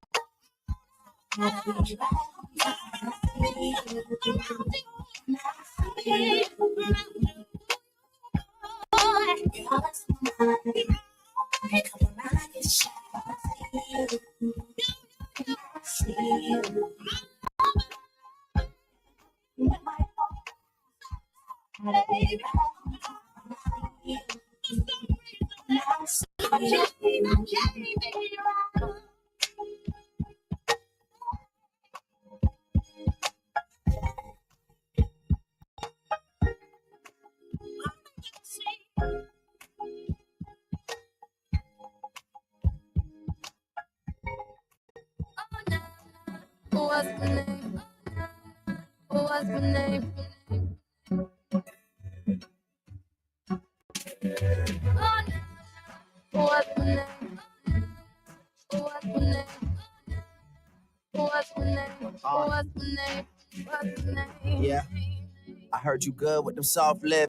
Speaker 12: Baby, What's the name? What's the name? Oh, no. What's the name? What's the name? What's the name? What's the name? What's the name?
Speaker 5: Yeah, I heard you good with them soft lips.